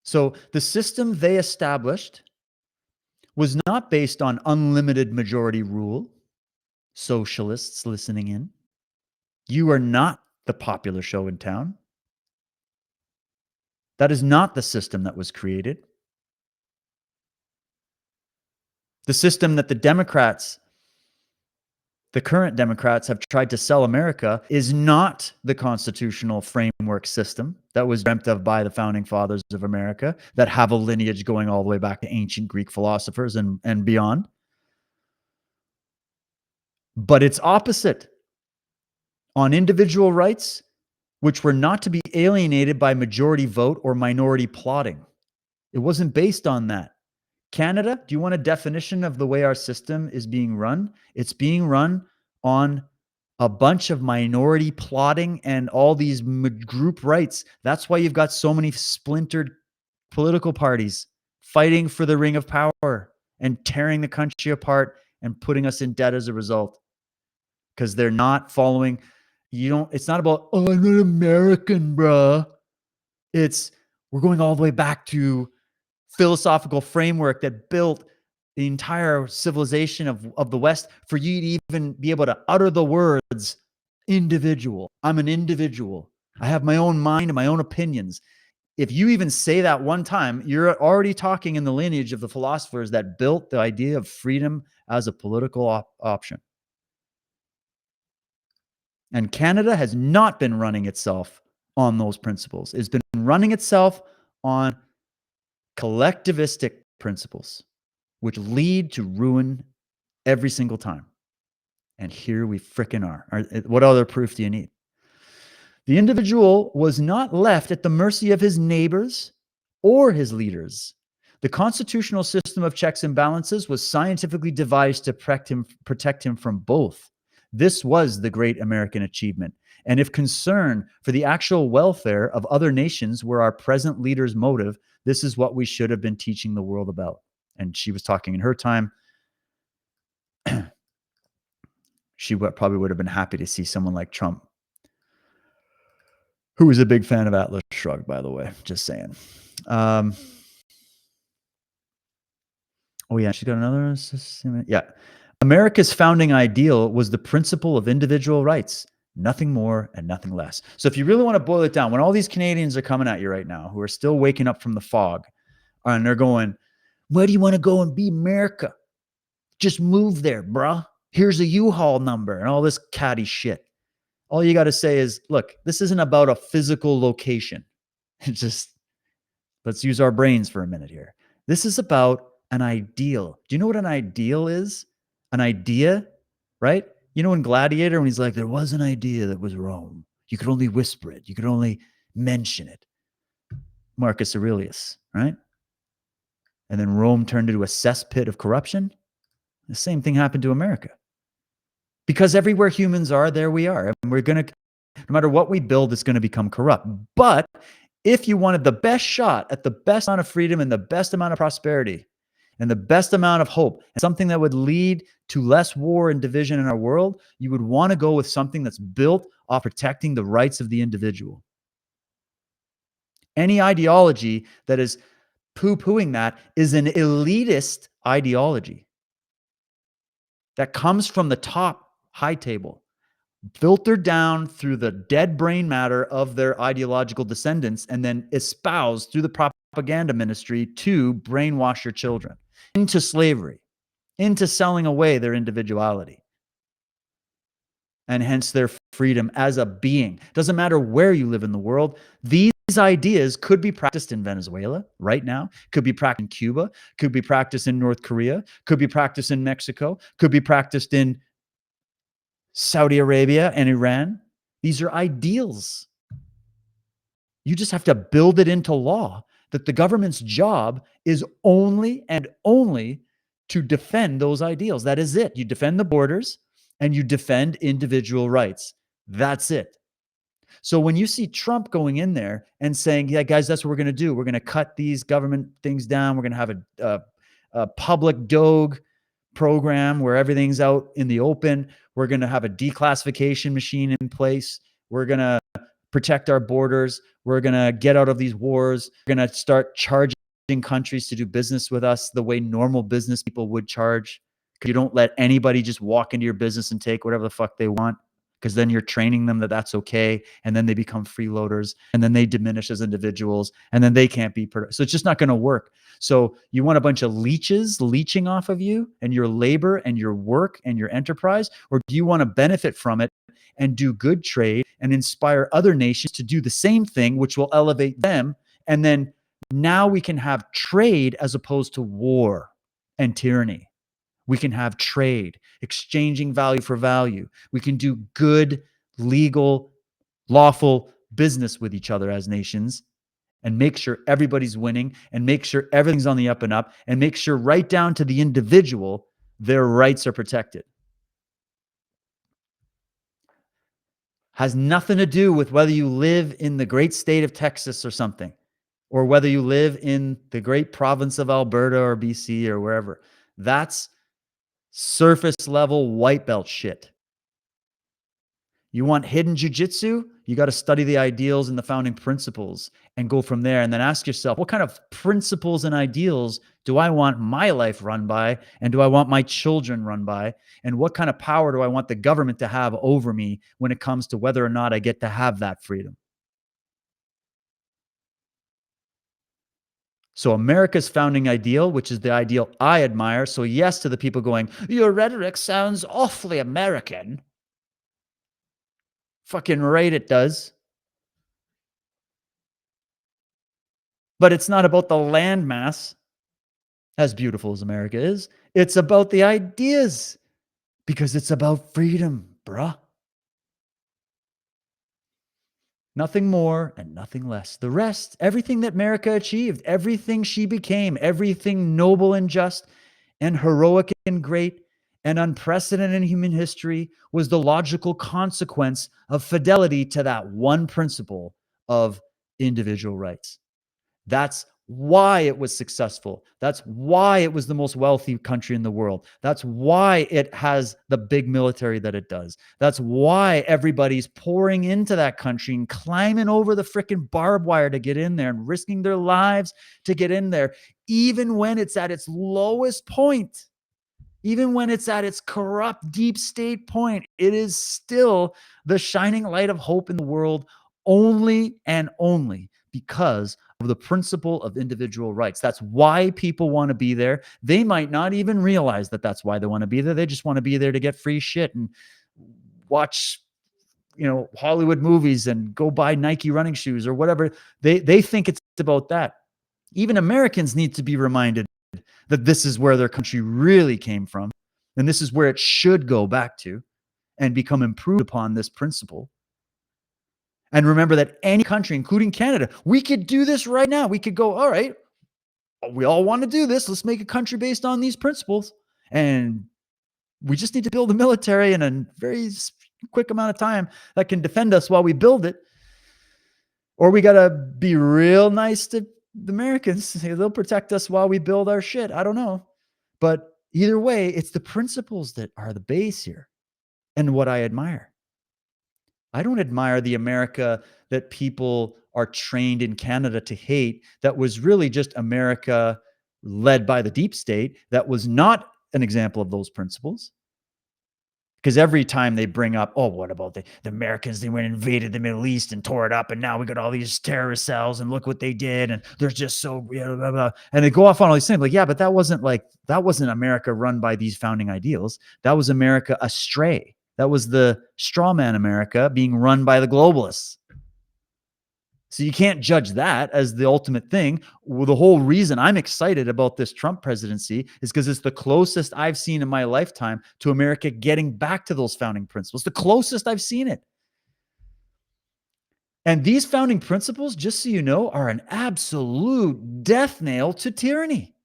So the system they established was not based on unlimited majority rule. Socialists listening in, you are not the popular show in town. That is not the system that was created. The system that the Democrats, the current Democrats, have tried to sell America is not the constitutional framework system that was dreamt of by the founding fathers of America that have a lineage going all the way back to ancient Greek philosophers and beyond. But it's opposite. On individual rights, which were not to be alienated by majority vote or minority plotting. It wasn't based on that. Canada, do you want a definition of the way our system is being run? It's being run on a bunch of minority plotting and all these group rights. That's why you've got so many splintered political parties fighting for the ring of power and tearing the country apart and putting us in debt as a result. Because they're not following, it's not about, oh, I'm not American, bruh. It's, we're going all the way back to philosophical framework that built the entire civilization of the West for you to even be able to utter the words individual. I'm an individual. I have my own mind and my own opinions. If you even say that one time, you're already talking in the lineage of the philosophers that built the idea of freedom as a political option. And Canada has not been running itself on those principles. It's been running itself on collectivistic principles, which lead to ruin every single time. And here we frickin' are. What other proof do you need? The individual was not left at the mercy of his neighbors or his leaders. The constitutional system of checks and balances was scientifically devised to protect him from both. This was the great American achievement. And if concern for the actual welfare of other nations were our present leaders' motive, this is what we should have been teaching the world about. And she was talking in her time. She probably would have been happy to see someone like Trump, who was a big fan of Atlas Shrugged, by the way, just saying. Oh yeah, she's got another. Yeah. America's founding ideal was the principle of individual rights, nothing more and nothing less. So if you really want to boil it down, when all these Canadians are coming at you right now, who are still waking up from the fog, and they're going, where do you want to go and be America? Just move there, bruh. Here's a U-Haul number and all this catty shit. All you got to say is, look, this isn't about a physical location. Just let's use our brains for a minute here. This is about an ideal. Do you know what an ideal is? An idea, right? You know, in Gladiator, when he's like, there was an idea that was Rome. You could only whisper it. You could only mention it. Marcus Aurelius, right? And then Rome turned into a cesspit of corruption. The same thing happened to America. Because everywhere humans are, there we are. And we're going to, no matter what we build, it's going to become corrupt. But if you wanted the best shot at the best amount of freedom and the best amount of prosperity and the best amount of hope, and something that would lead to less war and division in our world, you would want to go with something that's built off protecting the rights of the individual. Any ideology that is poo-pooing that is an elitist ideology that comes from the top high table, filtered down through the dead brain matter of their ideological descendants, and then espoused through the propaganda ministry to brainwash your children into slavery, into selling away their individuality, and hence their freedom as a being. Doesn't matter where you live in the world. These ideas could be practiced in Venezuela right now, could be practiced in Cuba, could be practiced in North Korea, could be practiced in Mexico, could be practiced in Saudi Arabia and Iran. These are ideals. You just have to build it into law that the government's job is only and only to defend those ideals. That is it. You defend the borders and you defend individual rights. That's it. So when you see Trump going in there and saying, "Yeah, guys, that's what we're going to do. We're going to cut these government things down. We're going to have a public Doge program where everything's out in the open. We're going to have a declassification machine in place. We're going to protect our borders. We're going to get out of these wars. We're going to start charging countries to do business with us the way normal business people would charge. You don't let anybody just walk into your business and take whatever the fuck they want, because then you're training them that that's okay. And then they become freeloaders and then they diminish as individuals and then they can't be productive. So it's just not going to work. So you want a bunch of leeches leeching off of you and your labor and your work and your enterprise, or do you want to benefit from it and do good trade and inspire other nations to do the same thing, which will elevate them? And then now we can have trade as opposed to war and tyranny. We can have trade, exchanging value for value. We can do good, legal, lawful business with each other as nations and make sure everybody's winning and make sure everything's on the up and up and make sure right down to the individual, their rights are protected. Has nothing to do with whether you live in the great state of Texas or something, or whether you live in the great province of Alberta or BC or wherever. That's surface level white belt shit. You want hidden jujitsu? You got to study the ideals and the founding principles and go from there. And then ask yourself, what kind of principles and ideals do I want my life run by? And do I want my children run by? And what kind of power do I want the government to have over me when it comes to whether or not I get to have that freedom? So America's founding ideal, which is the ideal I admire. So yes to the people going, your rhetoric sounds awfully American. Fucking right it does. But it's not about the landmass, as beautiful as America is. It's about the ideas, because it's about freedom, bruh. Nothing more and nothing less. The rest, everything that America achieved, everything she became, everything noble and just and heroic and great and unprecedented in human history was the logical consequence of fidelity to that one principle of individual rights. That's why it was successful. That's why it was the most wealthy country in the world. That's why it has the big military that it does. That's why everybody's pouring into that country and climbing over the freaking barbed wire to get in there and risking their lives to get in there, even when it's at its lowest point. Even when it's at its corrupt deep state point, it is still the shining light of hope in the world, only and only because of the principle of individual rights. That's why people want to be there. They might not even realize that that's why they want to be there. They just want to be there to get free shit and watch, Hollywood movies and go buy Nike running shoes or whatever. They think it's about that. Even Americans need to be reminded that this is where their country really came from. And this is where it should go back to and become improved upon this principle. And remember that any country, including Canada, we could do this right now. We could go, all right, we all want to do this. Let's make a country based on these principles. And we just need to build a military in a very quick amount of time that can defend us while we build it. Or we got to be real nice to the Americans. They'll protect us while we build our shit. I don't know. But either way, it's the principles that are the base here and what I admire. I don't admire the America that people are trained in Canada to hate. That was really just America led by the deep state. That was not an example of those principles. Because every time they bring up, oh, what about the Americans? They went and invaded the Middle East and tore it up. And now we got all these terrorist cells and look what they did. And they're just so, blah, blah, blah. And they go off on all these things. Like, yeah, but that wasn't America run by these founding ideals. That was America astray. That was the straw man America being run by the globalists. So you can't judge that as the ultimate thing. Well, the whole reason I'm excited about this Trump presidency is because it's the closest I've seen in my lifetime to America getting back to those founding principles, the closest I've seen it. And these founding principles, just so you know, are an absolute death nail to tyranny.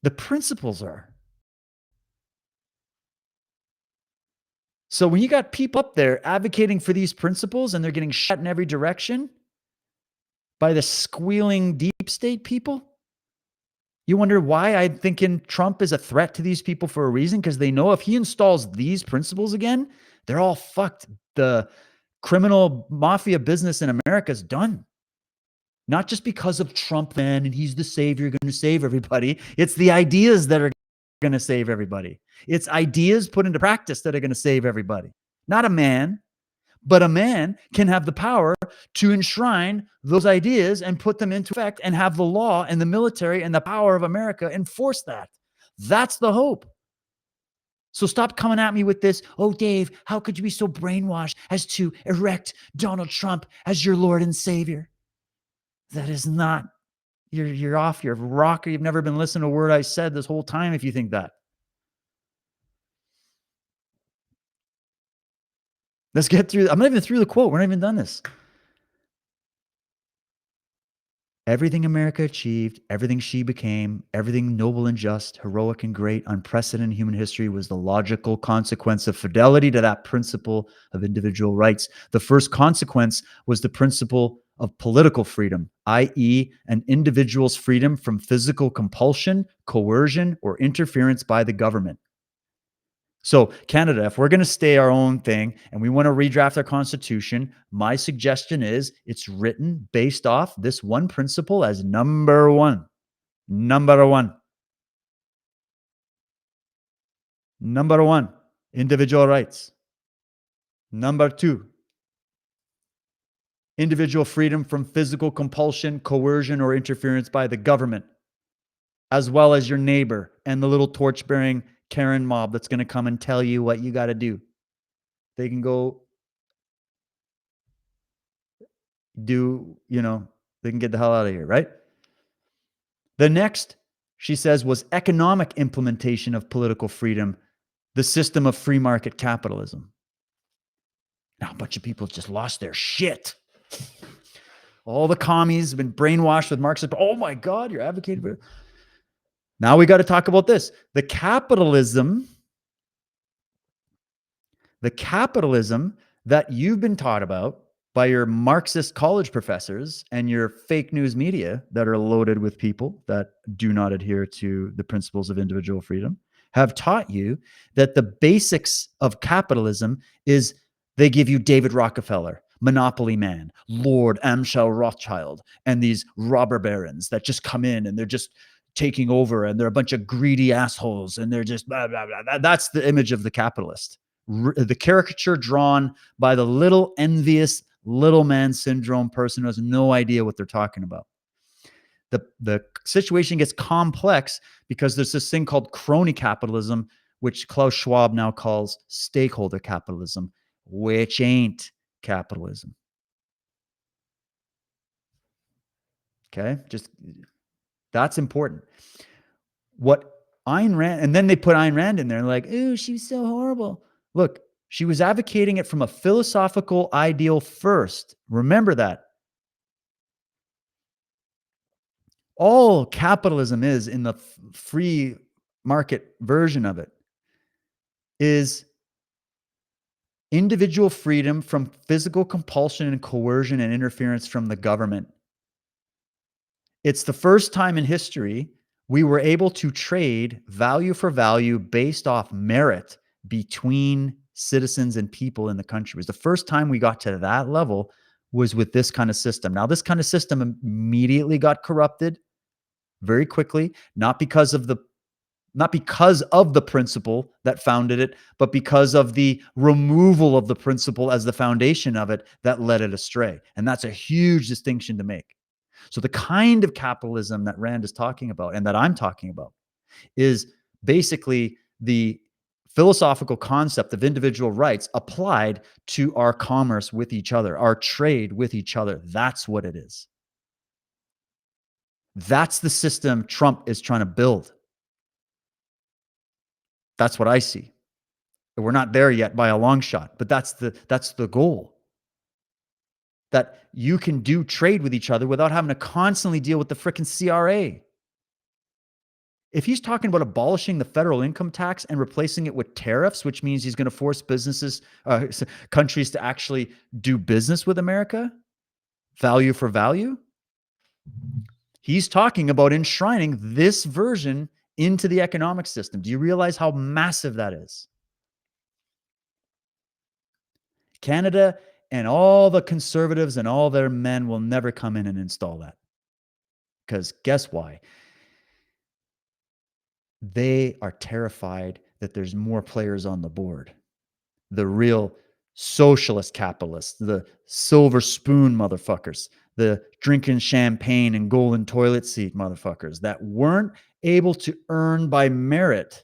The principles are. So when you got people up there advocating for these principles and they're getting shot in every direction by the squealing deep state people, you wonder why I'm thinking Trump is a threat to these people for a reason, because they know if he installs these principles again, they're all fucked. The criminal mafia business in America is done. Not just because of Trump, man, and he's the savior going to save everybody. It's the ideas that are going to save everybody. It's ideas put into practice that are going to save everybody. Not a man, but a man can have the power to enshrine those ideas and put them into effect and have the law and the military and the power of America enforce that. That's the hope. So stop coming at me with this, oh, Dave, how could you be so brainwashed as to erect Donald Trump as your Lord and Savior? That is not, you're off your rocker. You've never been listening to a word I said this whole time if you think that. Let's get through. I'm not even through the quote. We're not even done this. Everything America achieved, everything she became, everything noble and just, heroic and great, unprecedented in human history was the logical consequence of fidelity to that principle of individual rights. The first consequence was the principle of political freedom, i.e., an individual's freedom from physical compulsion, coercion, or interference by the government. So, Canada, if we're going to stay our own thing and we want to redraft our constitution, my suggestion is it's written based off this one principle as number one. Number one. Number one, individual rights. Number two, individual freedom from physical compulsion, coercion, or interference by the government, as well as your neighbor and the little torch-bearing Karen mob that's going to come and tell you what you got to do. They can go do, they can get the hell out of here, right? The next, she says, was economic implementation of political freedom, the system of free market capitalism. Now, a bunch of people just lost their shit. All the commies have been brainwashed with Marxism. Oh my God, you're advocating for it. Now we got to talk about this. The capitalism that you've been taught about by your Marxist college professors and your fake news media that are loaded with people that do not adhere to the principles of individual freedom have taught you that the basics of capitalism is they give you David Rockefeller, monopoly man, Lord Amschel Rothschild, and these robber barons that just come in and they're just taking over and they're a bunch of greedy assholes and they're just blah, blah, blah. That's the image of the capitalist. The caricature drawn by the little envious little man syndrome person who has no idea what they're talking about. The situation gets complex because there's this thing called crony capitalism, which Klaus Schwab now calls stakeholder capitalism, which ain't capitalism. Okay, just that's important. What Ayn Rand, and then they put Ayn Rand in there and like, ooh, she was so horrible. Look, she was advocating it from a philosophical ideal first. Remember that. All capitalism is in the free market version of it is individual freedom from physical compulsion and coercion and interference from the government. It's the first time in history we were able to trade value for value based off merit between citizens and people in the country. It was the first time we got to that level was with this kind of system. Now, this kind of system immediately got corrupted very quickly, not because of the principle that founded it, but because of the removal of the principle as the foundation of it that led it astray. And that's a huge distinction to make. So the kind of capitalism that Rand is talking about and that I'm talking about is basically the philosophical concept of individual rights applied to our commerce with each other, our trade with each other. That's what it is. That's the system Trump is trying to build. That's what I see. We're not there yet by a long shot, but that's the goal. That you can do trade with each other without having to constantly deal with the frickin' CRA. If he's talking about abolishing the federal income tax and replacing it with tariffs, which means he's going to force countries to actually do business with America, value for value, he's talking about enshrining this version into the economic system. Do you realize how massive that is? Canada and all the conservatives and all their men will never come in and install that. Because guess why? They are terrified that there's more players on the board. The real socialist capitalists, the silver spoon motherfuckers, the drinking champagne and golden toilet seat motherfuckers that weren't able to earn by merit,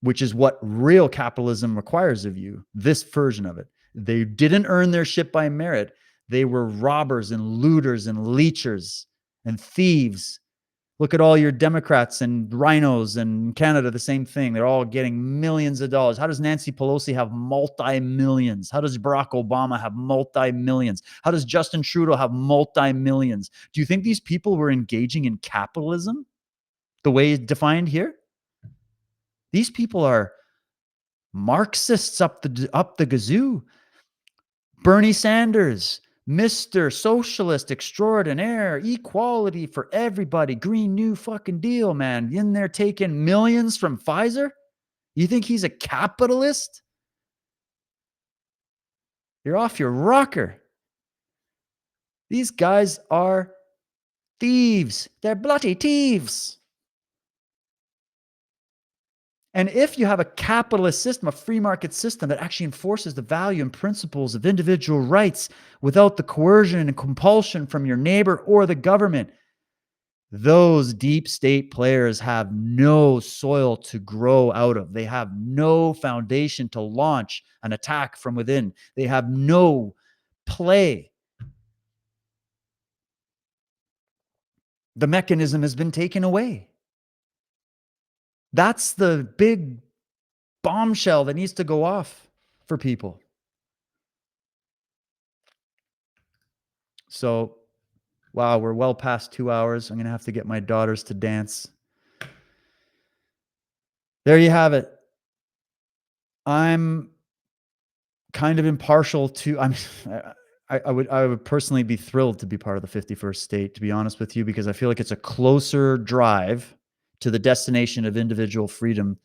which is what real capitalism requires of you, this version of it. They didn't earn their shit by merit. They were robbers and looters and leechers and thieves. Look at all your Democrats and rhinos in Canada, the same thing. They're all getting millions of dollars. How does Nancy Pelosi have multi-millions? How does Barack Obama have multi-millions? How does Justin Trudeau have multi-millions? Do you think these people were engaging in capitalism the way it's defined here? These people are Marxists up the gazoo. Bernie Sanders, Mr. Socialist Extraordinaire, equality for everybody, Green New fucking Deal, man. In there taking millions from Pfizer? You think he's a capitalist? You're off your rocker. These guys are thieves. They're bloody thieves. And if you have a capitalist system, a free market system that actually enforces the value and principles of individual rights without the coercion and compulsion from your neighbor or the government, those deep state players have no soil to grow out of. They have no foundation to launch an attack from within. They have no play. The mechanism has been taken away. That's the big bombshell that needs to go off for people. So, wow, we're well past 2 hours. I'm going to have to get my daughters to dance. There you have it. I'm kind of impartial to, I would personally be thrilled to be part of the 51st state, to be honest with you, because I feel like it's a closer drive to the destination of individual freedom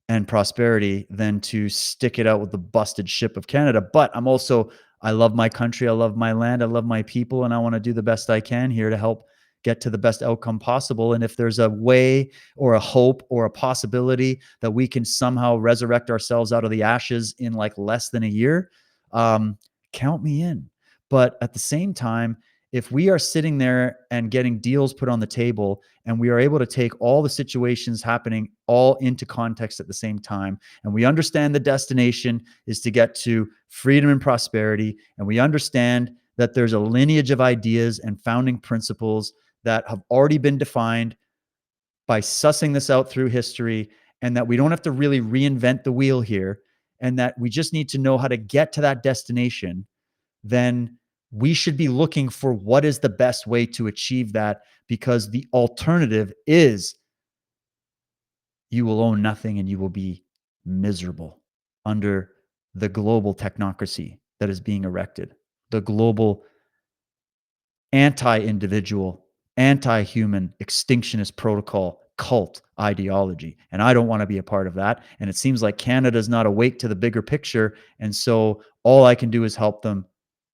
and prosperity than to stick it out with the busted ship of Canada. But I love my country. I love my land. I love my people. And I want to do the best I can here to help get to the best outcome possible. And if there's a way or a hope or a possibility that we can somehow resurrect ourselves out of the ashes in like less than a year, count me in. But at the same time, if we are sitting there and getting deals put on the table and we are able to take all the situations happening all into context at the same time, and we understand the destination is to get to freedom and prosperity, and we understand that there's a lineage of ideas and founding principles that have already been defined by sussing this out through history, and that we don't have to really reinvent the wheel here, and that we just need to know how to get to that destination, then we should be looking for what is the best way to achieve that, because the alternative is you will own nothing and you will be miserable under the global technocracy that is being erected, the global anti-individual, anti-human, extinctionist protocol cult ideology. And I don't want to be a part of that. And it seems like Canada's not awake to the bigger picture. And so all I can do is help them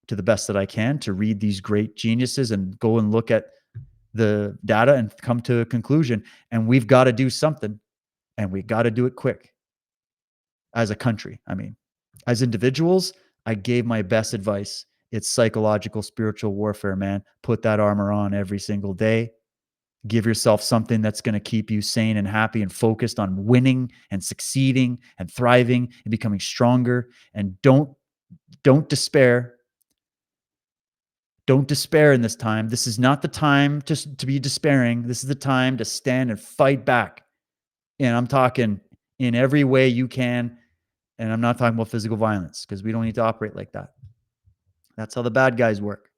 to the best that I can to read these great geniuses and go and look at the data and come to a conclusion. And we've got to do something, and we got to do it quick as a country. I mean, as individuals, I gave my best advice. It's psychological, spiritual warfare, man. Put that armor on every single day. Give yourself something that's going to keep you sane and happy and focused on winning and succeeding and thriving and becoming stronger. And don't despair. Don't despair in this time. This is not the time just to be despairing. This is the time to stand and fight back. And I'm talking in every way you can. And I'm not talking about physical violence because we don't need to operate like that. That's how the bad guys work.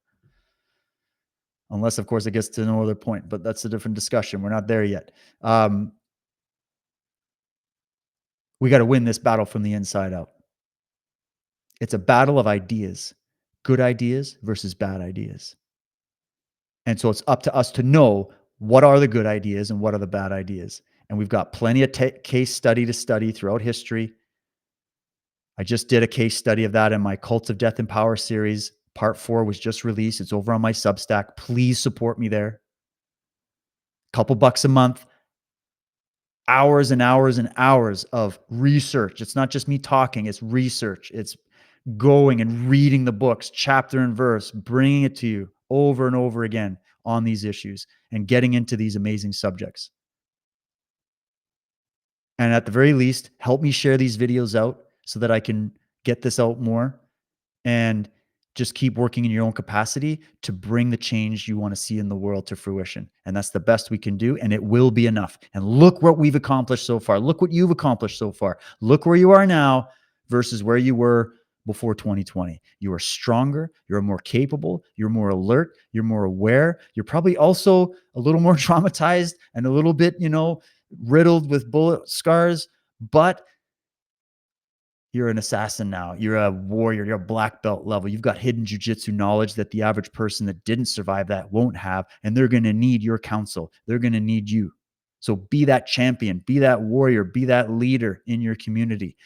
Unless, of course, it gets to no other point, but that's a different discussion. We're not there yet. We got to win this battle from the inside out. It's a battle of ideas, good ideas versus bad ideas. And so it's up to us to know what are the good ideas and what are the bad ideas. And we've got plenty of case study to study throughout history. I just did a case study of that in my Cults of Death and Power series. Part 4 was just released. It's over on my Substack. Please support me there. Couple bucks a month. Hours and hours and hours of research. It's not just me talking, it's research. It's going and reading the books, chapter and verse, bringing it to you over and over again on these issues and getting into these amazing subjects. And at the very least, help me share these videos out so that I can get this out more and just keep working in your own capacity to bring the change you want to see in the world to fruition. And that's the best we can do. And it will be enough. And look what we've accomplished so far. Look what you've accomplished so far. Look where you are now versus where you were before 2020. You are stronger. You're more capable. You're more alert. You're more aware. You're probably also a little more traumatized and a little bit, riddled with bullet scars, but you're an assassin now. You're a warrior. You're a black belt level. You've got hidden jujitsu knowledge that the average person that didn't survive that won't have. And they're going to need your counsel. They're going to need you. So be that champion, be that warrior, be that leader in your community.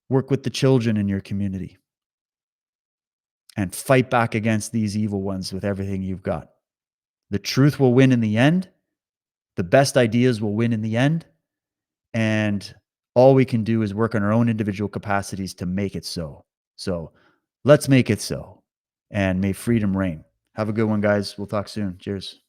Work with the children in your community and fight back against these evil ones with everything you've got. The truth will win in the end. The best ideas will win in the end. And all we can do is work on our own individual capacities to make it so. So let's make it so. And may freedom reign. Have a good one, guys. We'll talk soon. Cheers.